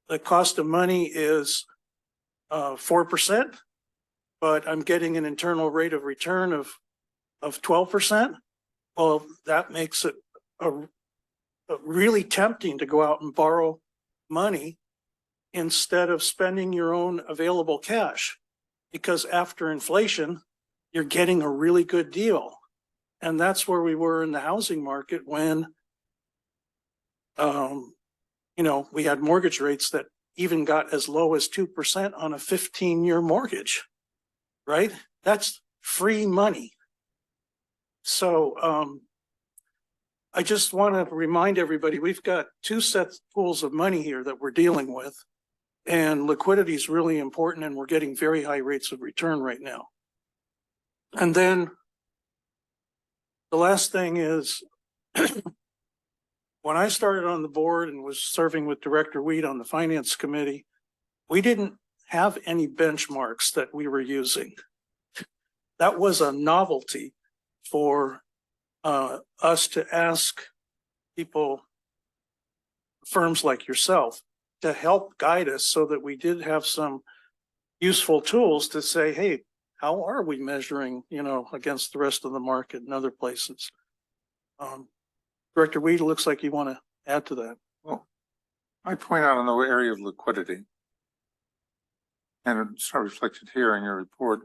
[SPEAKER 1] the cost of money is 4%, but I'm getting an internal rate of return of 12%, well, that makes it really tempting to go out and borrow money instead of spending your own available cash, because after inflation, you're getting a really good deal. And that's where we were in the housing market when, we had mortgage rates that even got as low as 2% on a 15-year mortgage, right? That's free money. So I just want to remind everybody, we've got 2 sets pools of money here that we're dealing with, and liquidity is really important, and we're getting very high rates of return right now. And then the last thing is when I started on the board and was serving with Director Weed on the Finance Committee, we didn't have any benchmarks that we were using. That was a novelty for us to ask people, firms like yourself, to help guide us so that we did have some useful tools to say, hey, how are we measuring, against the rest of the market and other places? Director Weed, looks like you want to add to that.
[SPEAKER 6] Well, I point out in the area of liquidity, and it's not reflected here in your report,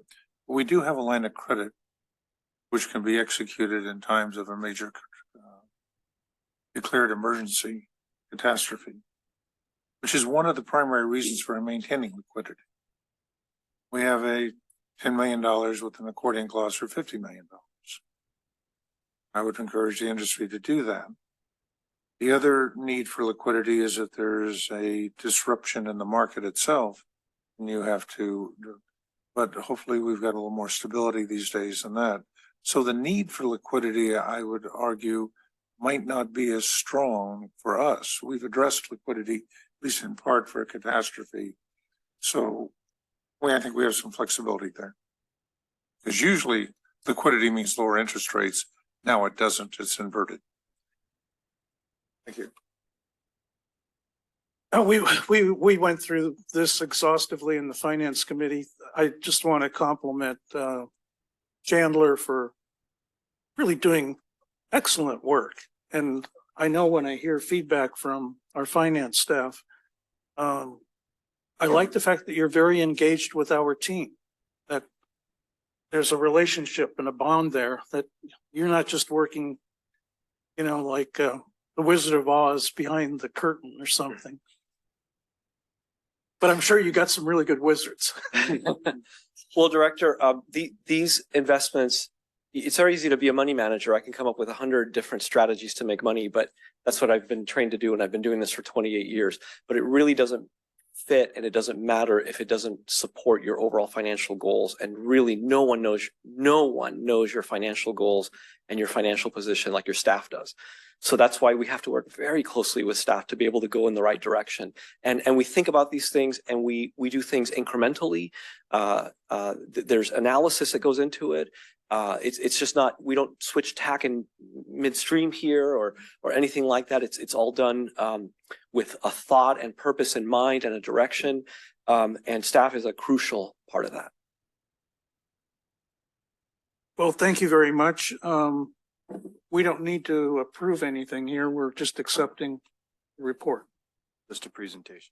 [SPEAKER 6] but we do have a line of credit which can be executed in times of a major declared emergency catastrophe, which is one of the primary reasons for maintaining liquidity. We have a $10 million with an accordion clause for $50 million. I would encourage the industry to do that. The other need for liquidity is if there's a disruption in the market itself, and you have to, but hopefully we've got a little more stability these days than that. So the need for liquidity, I would argue, might not be as strong for us. We've addressed liquidity, at least in part, for a catastrophe. So I think we have some flexibility there. Because usually liquidity means lower interest rates. Now it doesn't, it's inverted. Thank you.
[SPEAKER 1] We went through this exhaustively in the Finance Committee. I just want to compliment Chandler for really doing excellent work. And I know when I hear feedback from our finance staff, I like the fact that you're very engaged with our team, that there's a relationship and a bond there, that you're not just working, like the Wizard of Oz behind the curtain or something. But I'm sure you got some really good wizards.
[SPEAKER 17] Well, Director, these investments, it's very easy to be a money manager. I can come up with 100 different strategies to make money, but that's what I've been trained to do, and I've been doing this for 28 years. But it really doesn't fit, and it doesn't matter if it doesn't support your overall financial goals. And really, no one knows your financial goals and your financial position like your staff does. So that's why we have to work very closely with staff to be able to go in the right direction. And we think about these things, and we do things incrementally. There's analysis that goes into it. It's just not, we don't switch tack in midstream here or anything like that. It's all done with a thought and purpose in mind and a direction. And staff is a crucial part of that.
[SPEAKER 1] Well, thank you very much. We don't need to approve anything here. We're just accepting the report.
[SPEAKER 2] Just a presentation.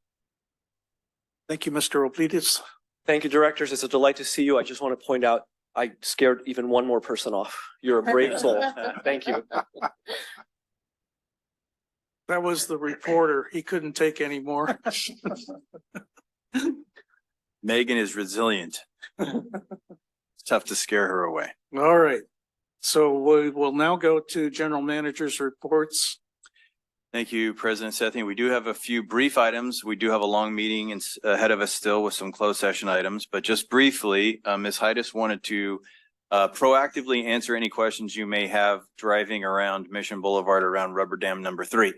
[SPEAKER 1] Thank you, Mr. Oblides.
[SPEAKER 17] Thank you, directors. It's a delight to see you. I just want to point out, I scared even one more person off. You're a brave soul. Thank you.
[SPEAKER 1] That was the reporter. He couldn't take any more.
[SPEAKER 2] Megan is resilient. It's tough to scare her away.
[SPEAKER 1] All right. So we will now go to general manager's reports.
[SPEAKER 2] Thank you, President Sethy. We do have a few brief items. We do have a long meeting ahead of us still with some closed session items, but just briefly, Ms. Heides wanted to proactively answer any questions you may have driving around Mission Boulevard around Rubber Dam number 3.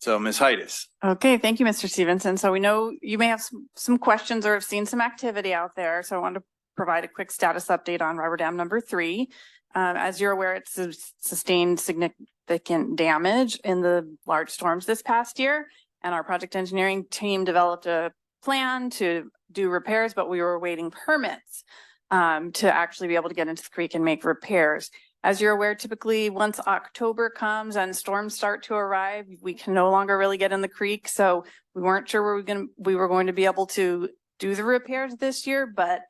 [SPEAKER 2] So Ms. Heides.
[SPEAKER 18] Okay, thank you, Mr. Stevenson. So we know you may have some questions or have seen some activity out there. So I wanted to provide a quick status update on Rubber Dam number 3. As you're aware, it's sustained significant damage in the large storms this past year, and our project engineering team developed a plan to do repairs, but we were awaiting permits to actually be able to get into the creek and make repairs. As you're aware, typically once October comes and storms start to arrive, we can no longer really get in the creek. So we weren't sure we were going to be able to do the repairs this year, but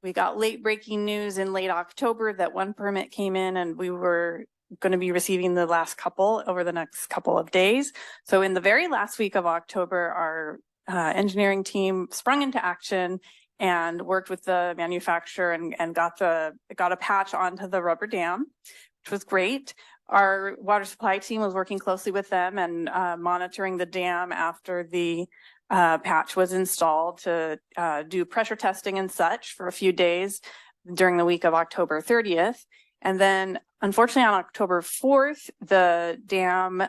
[SPEAKER 18] we got late breaking news in late October that one permit came in, and we were going to be receiving the last couple over the next couple of days. So in the very last week of October, our engineering team sprung into action and worked with the manufacturer and got a patch onto the rubber dam, which was great. Our water supply team was working closely with them and monitoring the dam after the patch was installed to do pressure testing and such for a few days during the week of October 30th. And then unfortunately on October 4th, the dam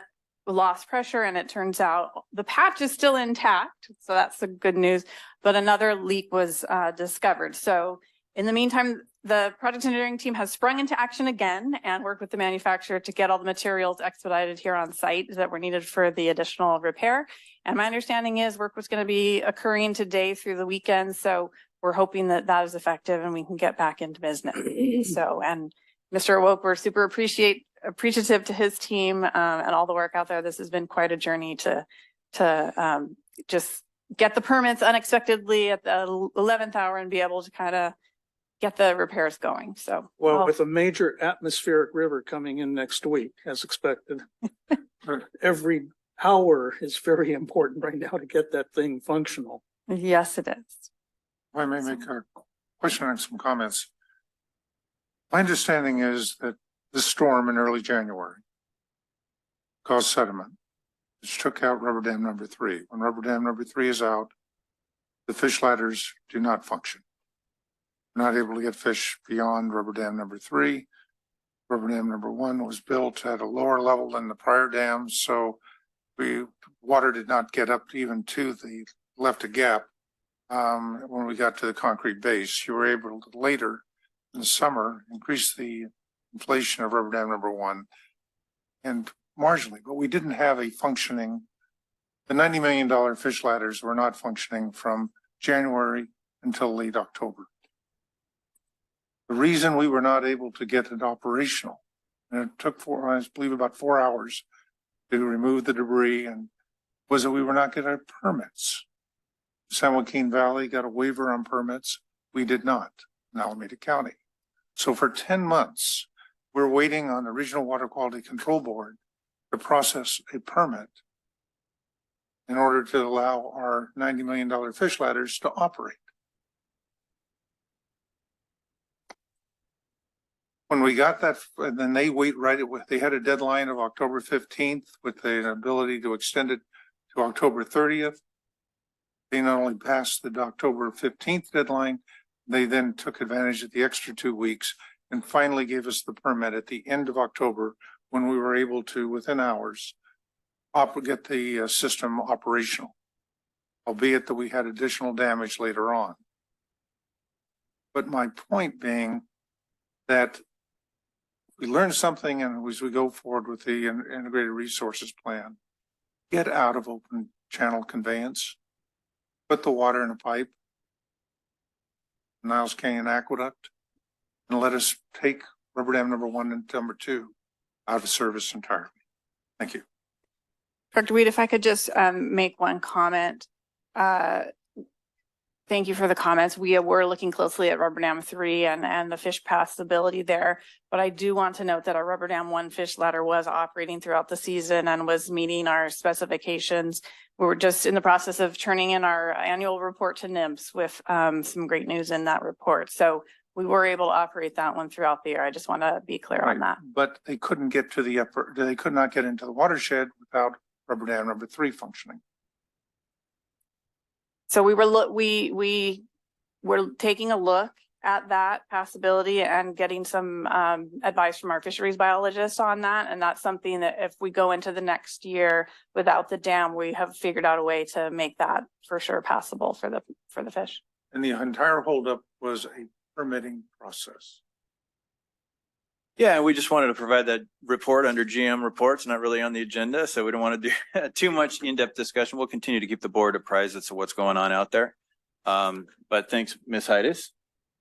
[SPEAKER 18] lost pressure, and it turns out the patch is still intact. So that's the good news. But another leak was discovered. So in the meantime, the project engineering team has sprung into action again and worked with the manufacturer to get all the materials expedited here on site that were needed for the additional repair. And my understanding is work was going to be occurring today through the weekend. So we're hoping that that is effective and we can get back into business. So, and Mr. Awoke, we're super appreciative to his team and all the work out there. This has been quite a journey to just get the permits unexpectedly at the 11th hour and be able to kind of get the repairs going. So,
[SPEAKER 1] Well, with a major atmospheric river coming in next week, as expected, every hour is very important right now to get that thing functional.
[SPEAKER 18] yes, it is.
[SPEAKER 6] If I may make a question and some comments. My understanding is that this storm in early January caused sediment, which took out rubber dam number 3. When rubber dam number 3 is out, the fish ladders do not function. We're not able to get fish beyond rubber dam number 3. Rubber dam number 1 was built at a lower level than the prior dams, so water did not get up even to the left a gap when we got to the concrete base. You were able to later in the summer increase the inflation of rubber dam number 1 and marginally, but we didn't have a functioning. The $90 million fish ladders were not functioning from January until late October. The reason we were not able to get it operational, and it took I believe about 4 hours to remove the debris, and was that we were not getting permits. San Joaquin Valley got a waiver on permits. We did not in Alameda County. So for 10 months, we're waiting on the Regional Water Quality Control Board to process a permit in order to allow our $90 million fish ladders to operate. When we got that, and then they they had a deadline of October 15th with the ability to extend it to October 30th. They not only passed the October 15th deadline, they then took advantage of the extra 2 weeks and finally gave us the permit at the end of October, when we were able to, within hours, get the system operational, albeit that we had additional damage later on. But my point being that we learned something, and as we go forward with the integrated resources plan, get out of open channel conveyance, put the water in a pipe, Niles Canyon Aqueduct, and let us take rubber dam number 1 and number 2 out of service entirely. Thank you.
[SPEAKER 18] Dr. Weed, if I could just make one comment. Thank you for the comments. We were looking closely at rubber dam 3 and the fish passability there, but I do want to note that our rubber dam 1 fish ladder was operating throughout the season and was meeting our specifications. We were just in the process of turning in our annual report to NIMS with some great news in that report. So we were able to operate that one throughout the year. I just want to be clear on that.
[SPEAKER 6] But they couldn't get to they could not get into the watershed without rubber dam number 3 functioning.
[SPEAKER 18] So we were taking a look at that possibility and getting some advice from our fisheries biologist on that. And that's something that if we go into the next year without the dam, we have figured out a way to make that for sure passable for the fish.
[SPEAKER 6] And the entire holdup was a permitting process.
[SPEAKER 2] Yeah, we just wanted to provide that report under GM reports, not really on the agenda. So we don't want to do too much in-depth discussion. We'll continue to keep the board apprised as to what's going on out there. But thanks, Ms. Heides.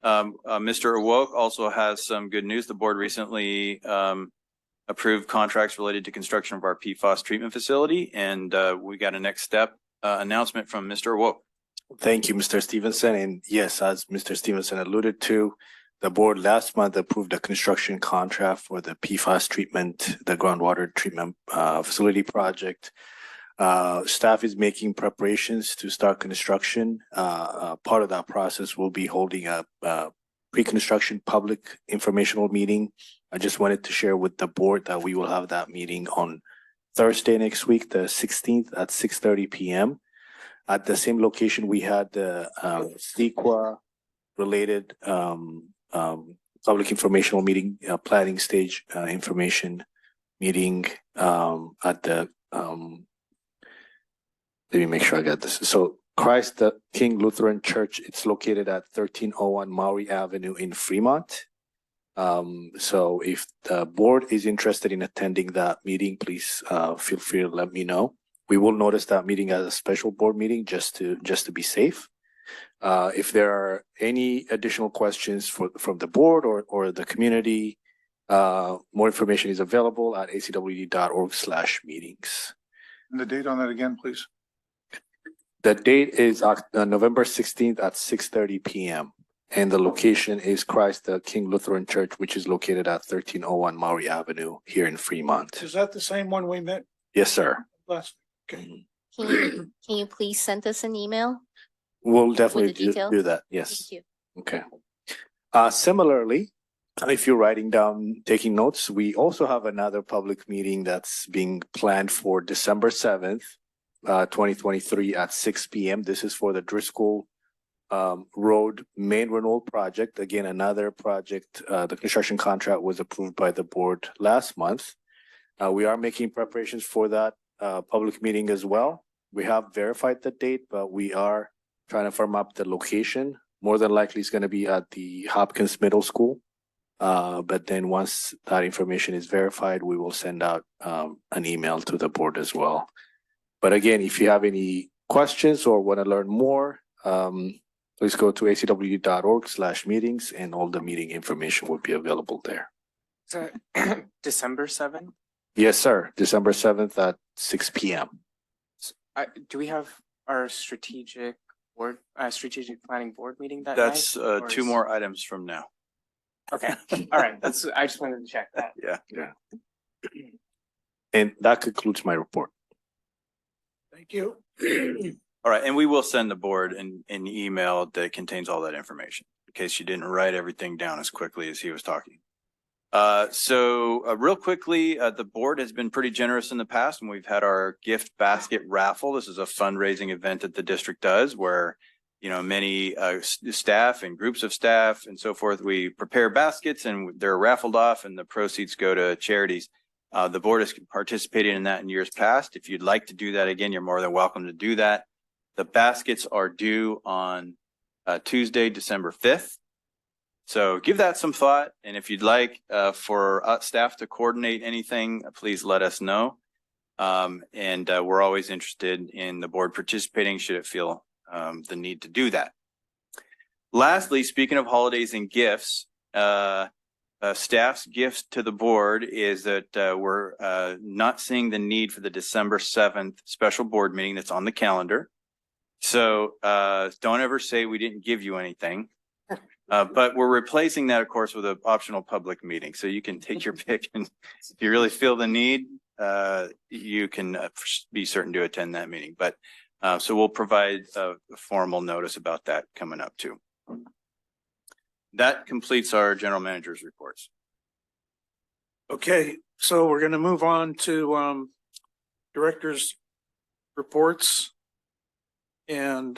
[SPEAKER 2] Mr. Awoke also has some good news. The board recently approved contracts related to construction of our PFAS treatment facility. And we got a next step announcement from Mr. Awoke.
[SPEAKER 16] Thank you, Mr. Stevenson. And yes, as Mr. Stevenson alluded to, the board last month approved a construction contract for the PFAS treatment, the groundwater treatment facility project. Staff is making preparations to start construction. Part of that process will be holding a pre-construction public informational meeting. I just wanted to share with the board that we will have that meeting on Thursday next week, the 16th at 6:30 p.m. At the same location we had the CEQA related public informational meeting, planning stage information meeting at the let me make sure I got this. So Christ the King Lutheran Church, it's located at 1301 Maury Avenue in Fremont. So if the board is interested in attending that meeting, please feel free to let me know. We will notice that meeting as a special board meeting just to be safe. If there are any additional questions from the board or the community, more information is available at acwd.org/meetings.
[SPEAKER 6] And the date on that again, please.
[SPEAKER 16] The date is November 16th at 6:30 p.m. And the location is Christ the King Lutheran Church, which is located at 1301 Maury Avenue here in Fremont.
[SPEAKER 1] Is that the same one we met
[SPEAKER 16] Yes, sir.
[SPEAKER 1] last? Okay.
[SPEAKER 7] Can you please send us an email?
[SPEAKER 16] We'll definitely
[SPEAKER 7] With the details?
[SPEAKER 16] do that. Yes.
[SPEAKER 7] Thank you.
[SPEAKER 16] Okay. Similarly, if you're writing down, taking notes, we also have another public meeting that's being planned for December 7th, 2023 at 6 p.m. This is for the Driscoll Road Main Renewal Project. Again, another project. The construction contract was approved by the board last month. We are making preparations for that public meeting as well. We have verified the date, but we are trying to firm up the location. More than likely, it's going to be at the Hopkins Middle School. But then once that information is verified, we will send out an email to the board as well. But again, if you have any questions or want to learn more, please go to acwd.org/meetings and all the meeting information will be available there.
[SPEAKER 4] So December 7th?
[SPEAKER 16] Yes, sir. December 7th at 6 p.m.
[SPEAKER 4] Do we have our strategic planning board meeting that
[SPEAKER 2] That's
[SPEAKER 4] night? Or
[SPEAKER 2] two more items from now.
[SPEAKER 4] Okay, all right, I just wanted to check that.
[SPEAKER 16] Yeah. And that concludes my report.
[SPEAKER 1] Thank you.
[SPEAKER 2] All right, and we will send the board an email that contains all that information in case you didn't write everything down as quickly as he was talking. Real quickly, the board has been pretty generous in the past, and we've had our gift basket raffle. This is a fundraising event that the district does where, you know, many staff and groups of staff and so forth, we prepare baskets and they're raffled off and the proceeds go to charities. The board has participated in that in years past. If you'd like to do that again, you're more than welcome to do that. The baskets are due on Tuesday, December 5th. So give that some thought. And if you'd like for staff to coordinate anything, please let us know. We're always interested in the board participating should it feel the need to do that. Lastly, speaking of holidays and gifts, staff's gifts to the board is that we're not seeing the need for the December 7th special board meeting that's on the calendar. So don't ever say we didn't give you anything. But we're replacing that, of course, with an optional public meeting. So you can take your pick, and if you really feel the need, you can be certain to attend that meeting. But so we'll provide a formal notice about that coming up too. That completes our general manager's reports.
[SPEAKER 1] Okay, so we're going to move on to director's reports. And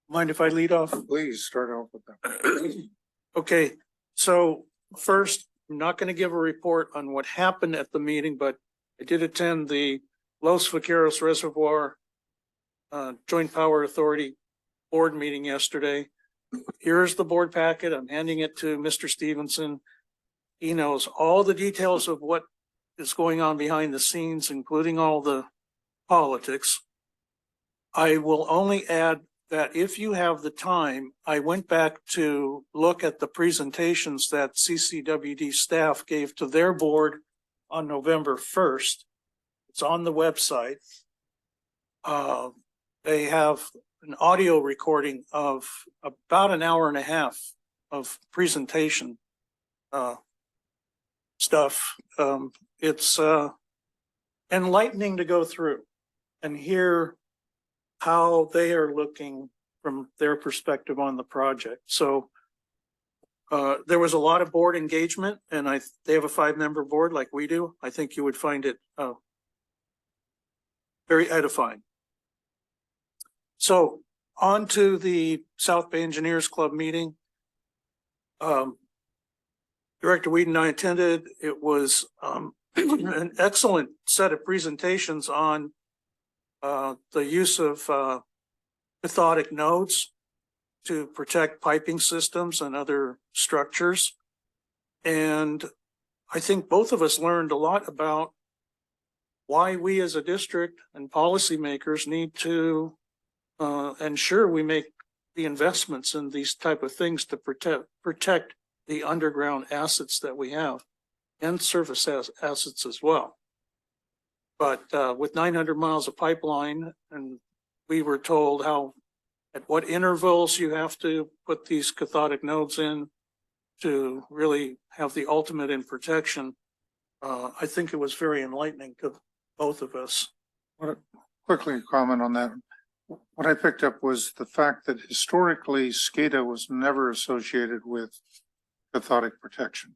[SPEAKER 1] mind if I lead off?
[SPEAKER 6] Please start off with that.
[SPEAKER 1] Okay, so first, I'm not going to give a report on what happened at the meeting, but I did attend the Los Vaqueros Reservoir Joint Power Authority board meeting yesterday. Here's the board packet. I'm handing it to Mr. Stevenson. He knows all the details of what is going on behind the scenes, including all the politics. I will only add that if you have the time, I went back to look at the presentations that CCWD staff gave to their board on November 1st. It's on the website. They have an audio recording of about an hour and a half of presentation stuff. It's enlightening to go through and hear how they are looking from their perspective on the project. So there was a lot of board engagement, and they have a 5-member board like we do. I think you would find it very edifying. So on to the South Bay Engineers Club meeting. Director Weed and I attended. It was an excellent set of presentations on the use of cathodic nodes to protect piping systems and other structures. And I think both of us learned a lot about why we as a district and policymakers need to ensure we make the investments in these type of things to protect the underground assets that we have and surface assets as well. But with 900 miles of pipeline, and we were told at what intervals you have to put these cathodic nodes in to really have the ultimate in protection. I think it was very enlightening to both of us.
[SPEAKER 6] Quickly comment on that. What I picked up was the fact that historically SCADA was never associated with cathodic protection.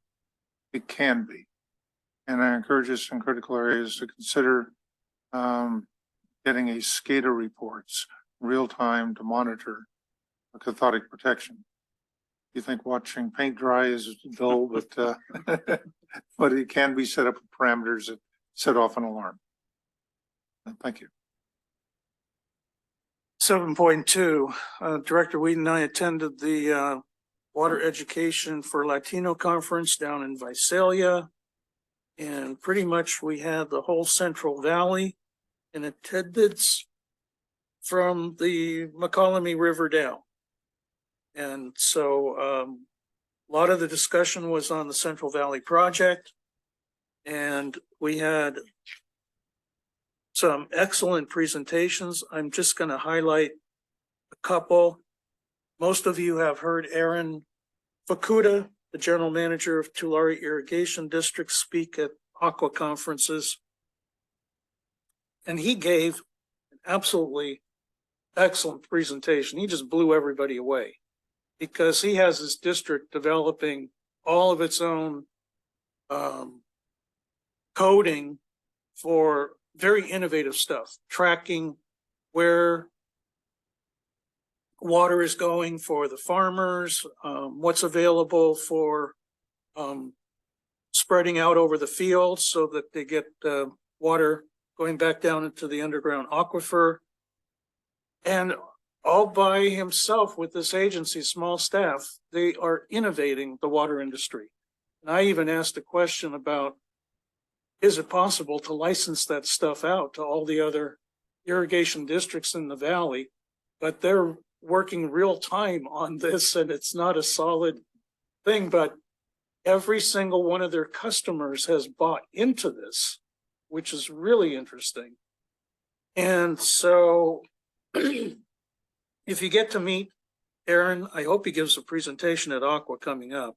[SPEAKER 6] It can be. And I encourage us in critical areas to consider getting a SCADA reports real time to monitor cathodic protection. You think watching paint dry is dull, but but it can be set up with parameters that set off an alarm. Thank you.
[SPEAKER 1] 7.2, Director Weed and I attended the Water Education for Latino Conference down in Visalia. And pretty much we had the whole Central Valley in attendance from the McCollum River down. And so a lot of the discussion was on the Central Valley project. And we had some excellent presentations. I'm just going to highlight a couple. Most of you have heard Aaron Fukuda, the general manager of Tulare Irrigation District, speak at aqua conferences. And he gave an absolutely excellent presentation. He just blew everybody away because he has his district developing all of its own coding for very innovative stuff, tracking where water is going for the farmers, what's available for spreading out over the fields so that they get water going back down into the underground aquifer. And all by himself with this agency, small staff, they are innovating the water industry. And I even asked a question about, is it possible to license that stuff out to all the other irrigation districts in the valley? But they're working real time on this, and it's not a solid thing, but every single one of their customers has bought into this, which is really interesting. And so if you get to meet Aaron, I hope he gives a presentation at Aqua coming up.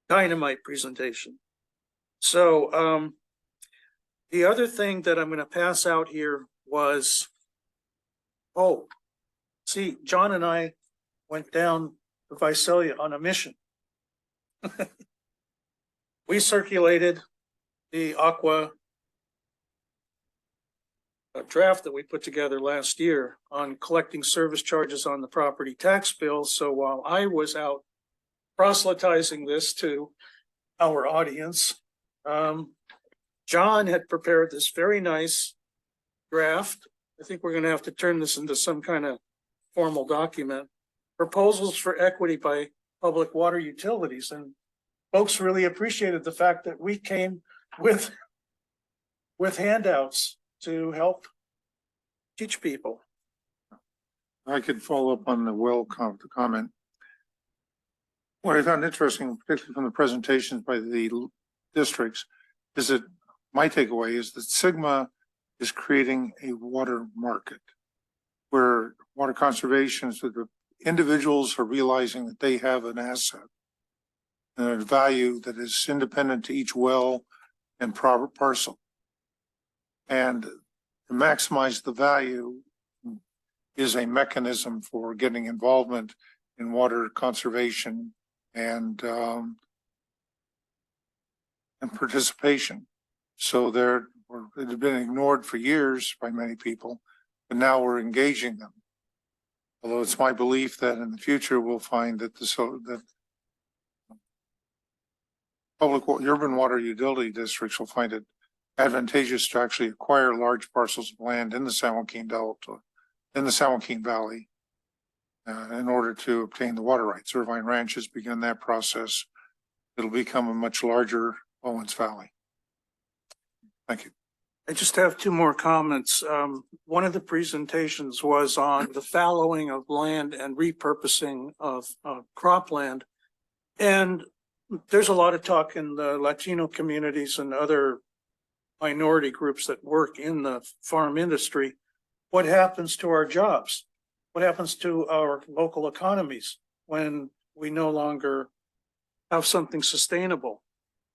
[SPEAKER 1] Dynamite presentation. So the other thing that I'm going to pass out here was, see, John and I went down to Visalia on a mission. We circulated the Aqua draft that we put together last year on collecting service charges on the property tax bill. So while I was out proselytizing this to our audience, John had prepared this very nice draft. I think we're going to have to turn this into some kind of formal document. Proposals for equity by public water utilities. And folks really appreciated the fact that we came with handouts to help teach people.
[SPEAKER 6] I could follow up on the well comment. What I found interesting, particularly from the presentations by the districts, is that my takeaway is that Sigma is creating a water market where water conservation, so the individuals are realizing that they have an asset and a value that is independent to each well and proper parcel. And to maximize the value is a mechanism for getting involvement in water conservation and participation. So it had been ignored for years by many people, but now we're engaging them. Although it's my belief that in the future we'll find that urban water utility districts will find it advantageous to actually acquire large parcels of land in the San Joaquin Delta, in the San Joaquin Valley, in order to obtain the water rights. Irvine Ranch has begun that process. It'll become a much larger Owens Valley. Thank you.
[SPEAKER 1] I just have two more comments. One of the presentations was on the fallowing of land and repurposing of cropland. And there's a lot of talk in the Latino communities and other minority groups that work in the farm industry. What happens to our jobs? What happens to our local economies when we no longer have something sustainable?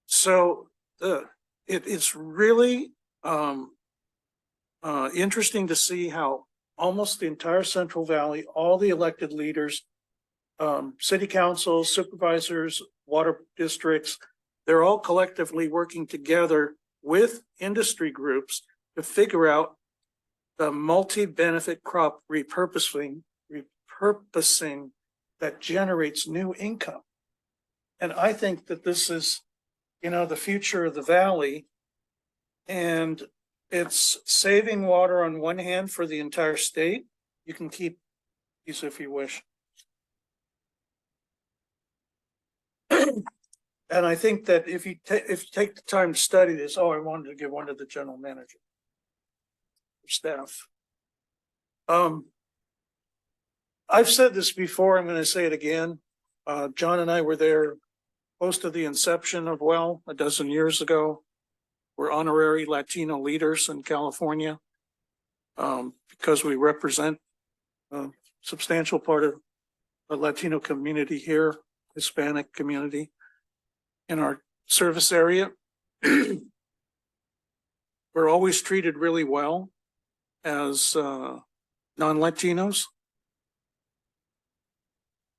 [SPEAKER 1] So it's really interesting to see how almost the entire Central Valley, all the elected leaders, city councils, supervisors, water districts, they're all collectively working together with industry groups to figure out the multi-benefit crop repurposing that generates new income. And I think that this is, the future of the valley, and it's saving water on one hand for the entire state. You can keep these if you wish. And I think that if you take the time to study this, I wanted to give one to the general manager, staff. I've said this before, I'm going to say it again. John and I were there close to the inception of WELL a dozen years ago. We're honorary Latino leaders in California because we represent a substantial part of the Latino community here, Hispanic community in our service area. We're always treated really well as non-Latinos.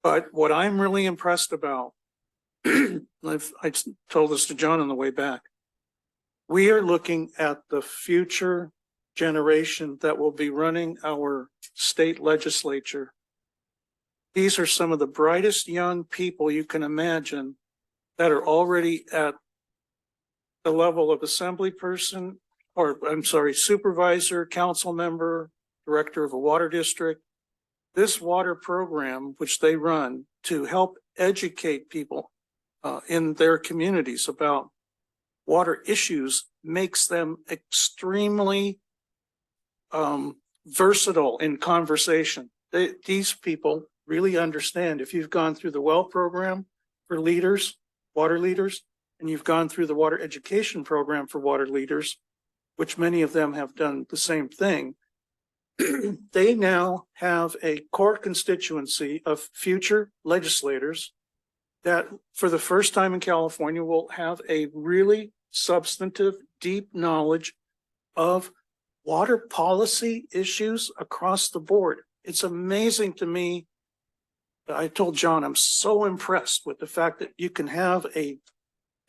[SPEAKER 1] But what I'm really impressed about, I told this to John on the way back, we are looking at the future generation that will be running our state legislature. These are some of the brightest young people you can imagine that are already at the level of assembly person, or I'm sorry, supervisor, council member, director of a water district. This water program, which they run to help educate people in their communities about water issues, makes them extremely versatile in conversation. These people really understand. If you've gone through the WELL program for leaders, water leaders, and you've gone through the water education program for water leaders, which many of them have done the same thing, they now have a core constituency of future legislators that for the first time in California will have a really substantive, deep knowledge of water policy issues across the board. It's amazing to me. I told John, I'm so impressed with the fact that you can have a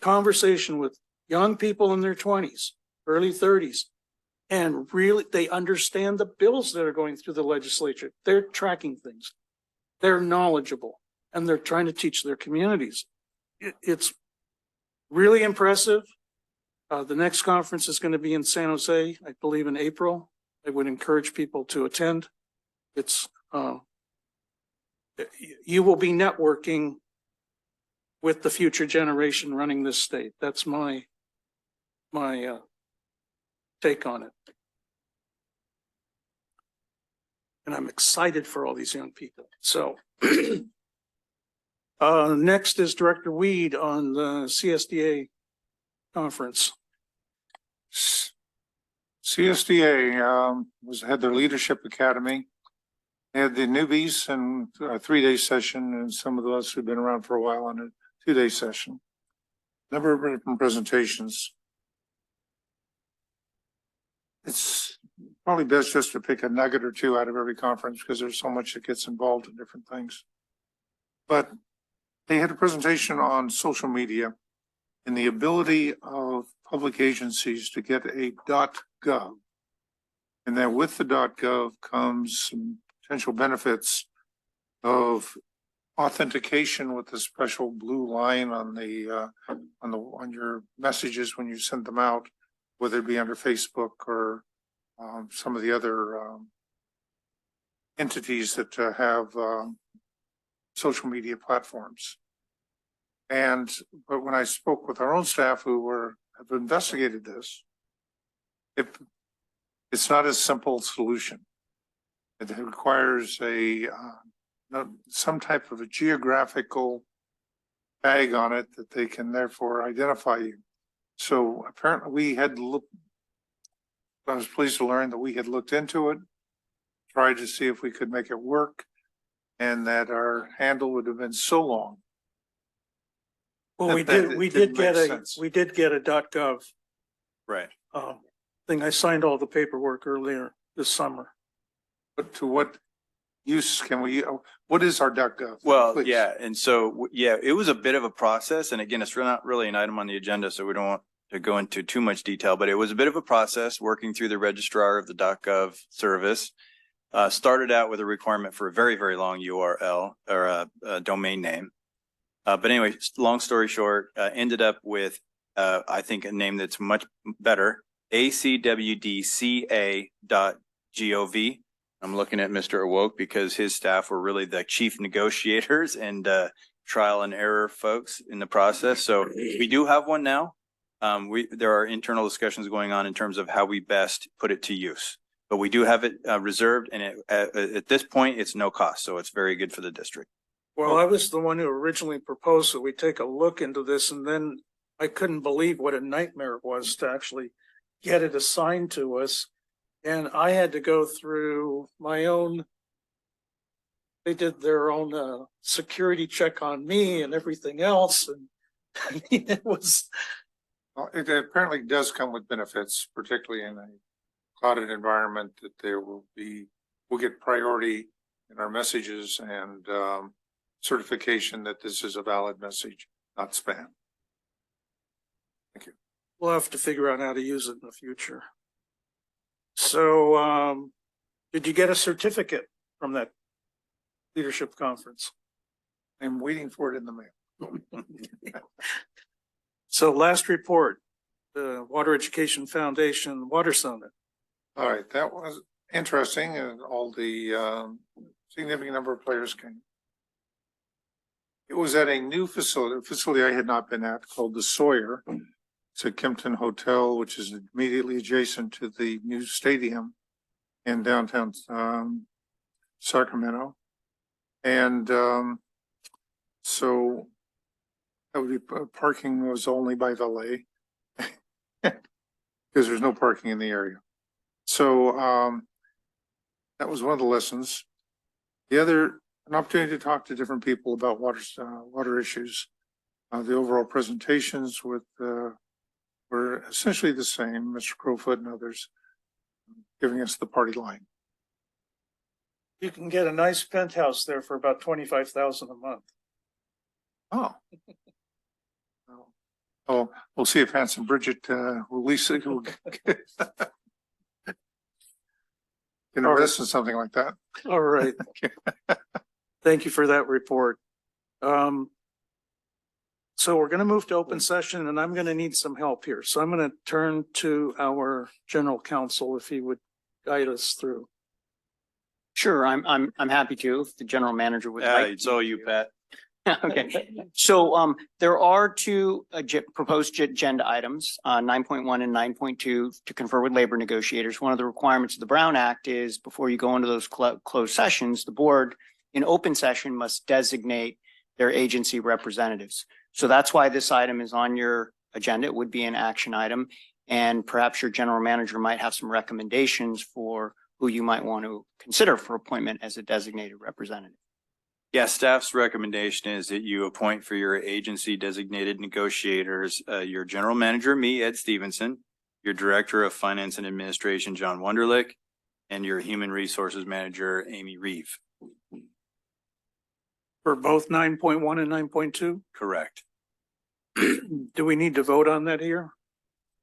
[SPEAKER 1] conversation with young people in their 20s, early 30s, and really they understand the bills that are going through the legislature. They're tracking things. They're knowledgeable, and they're trying to teach their communities. It's really impressive. The next conference is going to be in San Jose, I believe in April. I would encourage people to attend. It's you will be networking with the future generation running this state. That's my take on it. And I'm excited for all these young people. So next is Director Weed on the CSDA conference.
[SPEAKER 6] CSDA had their leadership academy. They had the newbies and a 3-day session, and some of us who've been around for a while on a 2-day session. Number of different presentations. It's probably best just to pick a nugget or two out of every conference because there's so much that gets involved in different things. But they had a presentation on social media and the ability of public agencies to get a .gov. And that with the .gov comes some potential benefits of authentication with the special blue line on the on your messages when you send them out, whether it be under Facebook or some of the other entities that have social media platforms. But when I spoke with our own staff who have investigated this, it's not a simple solution. It requires some type of a geographical tag on it that they can therefore identify you. So apparently I was pleased to learn that we had looked into it, tried to see if we could make it work, and that our handle would have been so long.
[SPEAKER 1] Well, we did get a .gov
[SPEAKER 2] Right.
[SPEAKER 1] thing. I signed all the paperwork earlier this summer.
[SPEAKER 6] But to what use can we, what is our .gov?
[SPEAKER 2] Well,
[SPEAKER 6] Please.
[SPEAKER 2] yeah. And so, yeah, it was a bit of a process. And again, it's not really an item on the agenda, so we don't want to go into too much detail, but it was a bit of a process working through the registrar of the .gov service. Started out with a requirement for a very, very long URL or a domain name. But anyway, long story short, ended up with, I think, a name that's much better, ACWDCA.gov. I'm looking at Mr. Awoke because his staff were really the chief negotiators and trial and error folks in the process. So we do have one now. There are internal discussions going on in terms of how we best put it to use. But we do have it reserved, and at this point, it's no cost. So it's very good for the district.
[SPEAKER 1] Well, I was the one who originally proposed that we take a look into this, and then I couldn't believe what a nightmare it was to actually get it assigned to us. And I had to go through my own, they did their own security check on me and everything else. And I mean, it was.
[SPEAKER 6] Well, it apparently does come with benefits, particularly in a clouded environment, that we'll get priority in our messages and certification that this is a valid message, not spam. Thank you.
[SPEAKER 1] We'll have to figure out how to use it in the future. So, did you get a certificate from that leadership conference?
[SPEAKER 6] I'm waiting for it in the mail.
[SPEAKER 1] So last report, the Water Education Foundation Water Summit.
[SPEAKER 6] All right, that was interesting, and all the significant number of players came. It was at a new facility I had not been at, called the Sawyer. It's a Kimpton Hotel, which is immediately adjacent to the new stadium in downtown Sacramento. And so that would be, parking was only by valet because there's no parking in the area. So that was one of the lessons. The other, an opportunity to talk to different people about water issues. The overall presentations were essentially the same, Mr. Crowfoot and others giving us the party line.
[SPEAKER 1] You can get a nice penthouse there for about $25,000 a month.
[SPEAKER 6] Oh. Oh, we'll see if Hanson Bridget will lease it. Can invest in something like that.
[SPEAKER 1] All right. Thank you for that report. So we're going to move to open session, and I'm going to need some help here. So I'm going to turn to our general counsel if he would guide us through.
[SPEAKER 19] Sure, I'm happy to. If the general manager would like.
[SPEAKER 2] It's all you, Pat.
[SPEAKER 19] Okay, so there are two proposed agenda items, 9.1 and 9.2, to confer with labor negotiators. One of the requirements of the Brown Act is before you go into those closed sessions, the board in open session must designate their agency representatives. So that's why this item is on your agenda. It would be an action item, and perhaps your general manager might have some recommendations for who you might want to consider for appointment as a designated representative.
[SPEAKER 2] Yeah, staff's recommendation is that you appoint for your agency designated negotiators, your general manager, me, Ed Stevenson, your director of finance and administration, John Wunderlich, and your human resources manager, Amy Reeve.
[SPEAKER 1] For both 9.1 and 9.2?
[SPEAKER 2] Correct.
[SPEAKER 1] Do we need to vote on that here?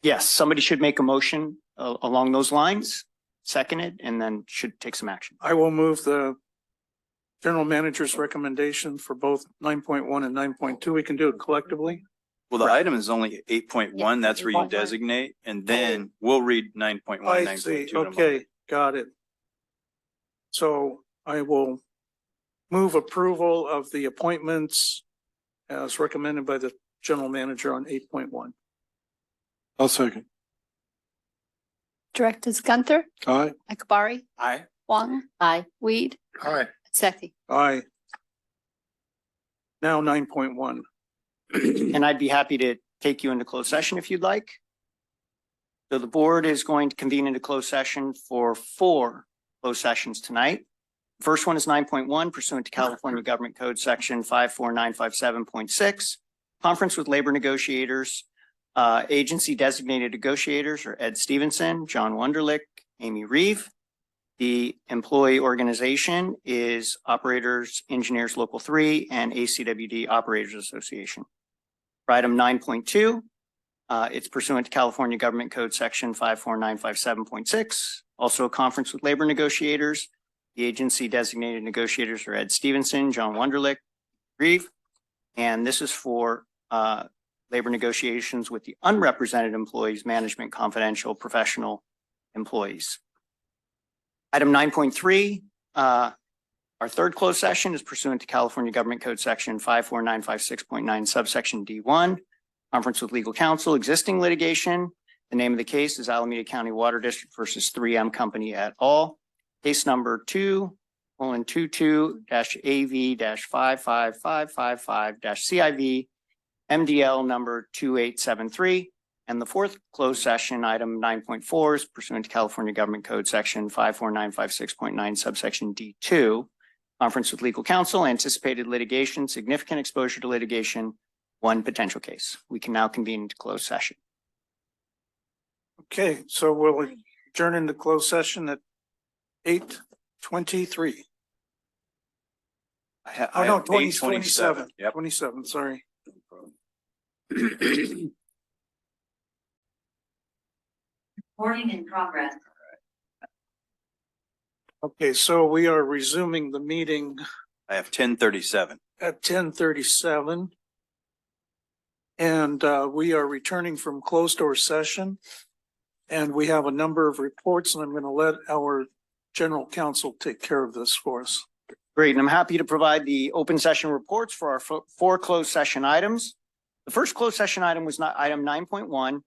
[SPEAKER 19] Yes, somebody should make a motion along those lines, second it, and then should take some action.
[SPEAKER 1] I will move the general manager's recommendation for both 9.1 and 9.2. We can do it collectively.
[SPEAKER 2] Well, the item is only 8.1. That's where you
[SPEAKER 7] 8.1.
[SPEAKER 2] designate, and then we'll read 9.1,
[SPEAKER 1] I see.
[SPEAKER 2] 9.2. in a moment.
[SPEAKER 1] Okay, got it. So I will move approval of the appointments as recommended by the general manager on 8.1.
[SPEAKER 8] I'll second.
[SPEAKER 15] Directors Gunther,
[SPEAKER 8] Aye.
[SPEAKER 15] Akbari,
[SPEAKER 2] Aye.
[SPEAKER 15] Huang,
[SPEAKER 7] Aye.
[SPEAKER 15] Weed,
[SPEAKER 6] Aye.
[SPEAKER 15] Sethy.
[SPEAKER 1] Aye. Now 9.1.
[SPEAKER 19] And I'd be happy to take you into closed session if you'd like. So the board is going to convene into closed session for 4 closed sessions tonight. First one is 9.1 pursuant to California Government Code Section 54957.6. Conference with labor negotiators, agency designated negotiators are Ed Stevenson, John Wunderlich, Amy Reeve. The employee organization is Operators Engineers Local 3 and ACWD Operators Association. For item 9.2, it's pursuant to California Government Code Section 54957.6. Also a conference with labor negotiators. The agency designated negotiators are Ed Stevenson, John Wunderlich, Reeve. And this is for labor negotiations with the unrepresented employees, management, confidential, professional employees. Item 9.3, our third closed session is pursuant to California Government Code Section 54956.9 subsection D1. Conference with legal counsel, existing litigation. The name of the case is Alameda County Water District versus 3M Company et al. Case number 2:22-AV-55555-CIV MDL number 2873. And the fourth closed session, item 9.4, is pursuant to California Government Code Section 54956.9 subsection D2. Conference with legal counsel, anticipated litigation, significant exposure to litigation, 1 potential case. We can now convene into closed session.
[SPEAKER 1] Okay, so we'll adjourn into closed session at 8:23. Oh, no, 27.
[SPEAKER 2] Yep.
[SPEAKER 1] 27, sorry.
[SPEAKER 3] Recording in progress.
[SPEAKER 1] Okay, so we are resuming the meeting
[SPEAKER 2] I have 10:37.
[SPEAKER 1] at 10:37. And we are returning from closed door session. And we have a number of reports, and I'm going to let our general counsel take care of this for us.
[SPEAKER 19] Great, and I'm happy to provide the open session reports for our 4 closed session items. The first closed session item was item 9.1,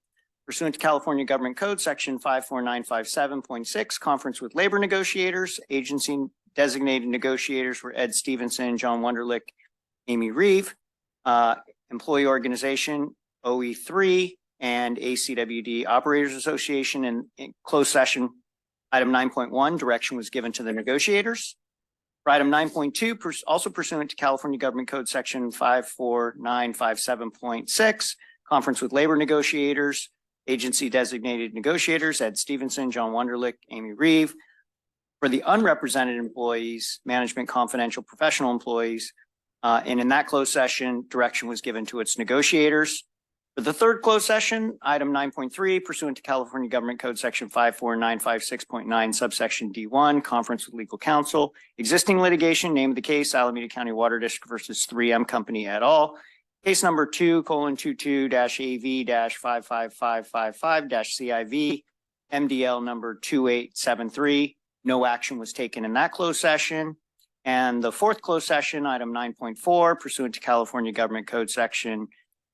[SPEAKER 19] pursuant to California Government Code Section 54957.6, conference with labor negotiators. Agency designated negotiators were Ed Stevenson, John Wunderlich, Amy Reeve. Employee organization OE3 and ACWD Operators Association. And in closed session, item 9.1, direction was given to the negotiators. For item 9.2, also pursuant to California Government Code Section 54957.6, conference with labor negotiators, agency designated negotiators, Ed Stevenson, John Wunderlich, Amy Reeve. For the unrepresented employees, management, confidential, professional employees, and in that closed session, direction was given to its negotiators. For the third closed session, item 9.3, pursuant to California Government Code Section 54956.9 subsection D1, conference with legal counsel, existing litigation, name of the case, Alameda County Water District versus 3M Company et al. Case number 2:22-AV-55555-CIV, MDL number 2873. No action was taken in that closed session. And the fourth closed session, item 9.4, pursuant to California Government Code Section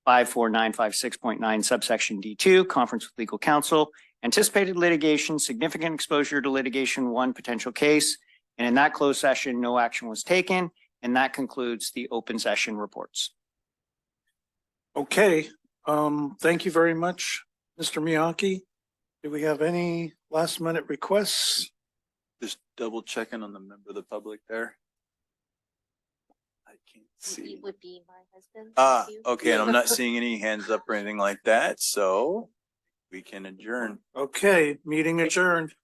[SPEAKER 19] 54956.9 subsection D2, conference with legal counsel, anticipated litigation, significant exposure to litigation, 1 potential case. And in that closed session, no action was taken. And that concludes the open session reports.
[SPEAKER 1] Okay, thank you very much, Mr. Miyake. Do we have any last minute requests?
[SPEAKER 2] Just double checking on the member of the public there. I can't see.
[SPEAKER 7] It would be my husband.
[SPEAKER 2] Okay, and I'm not seeing any hands up or anything like that, so we can adjourn.
[SPEAKER 1] Okay, meeting adjourned.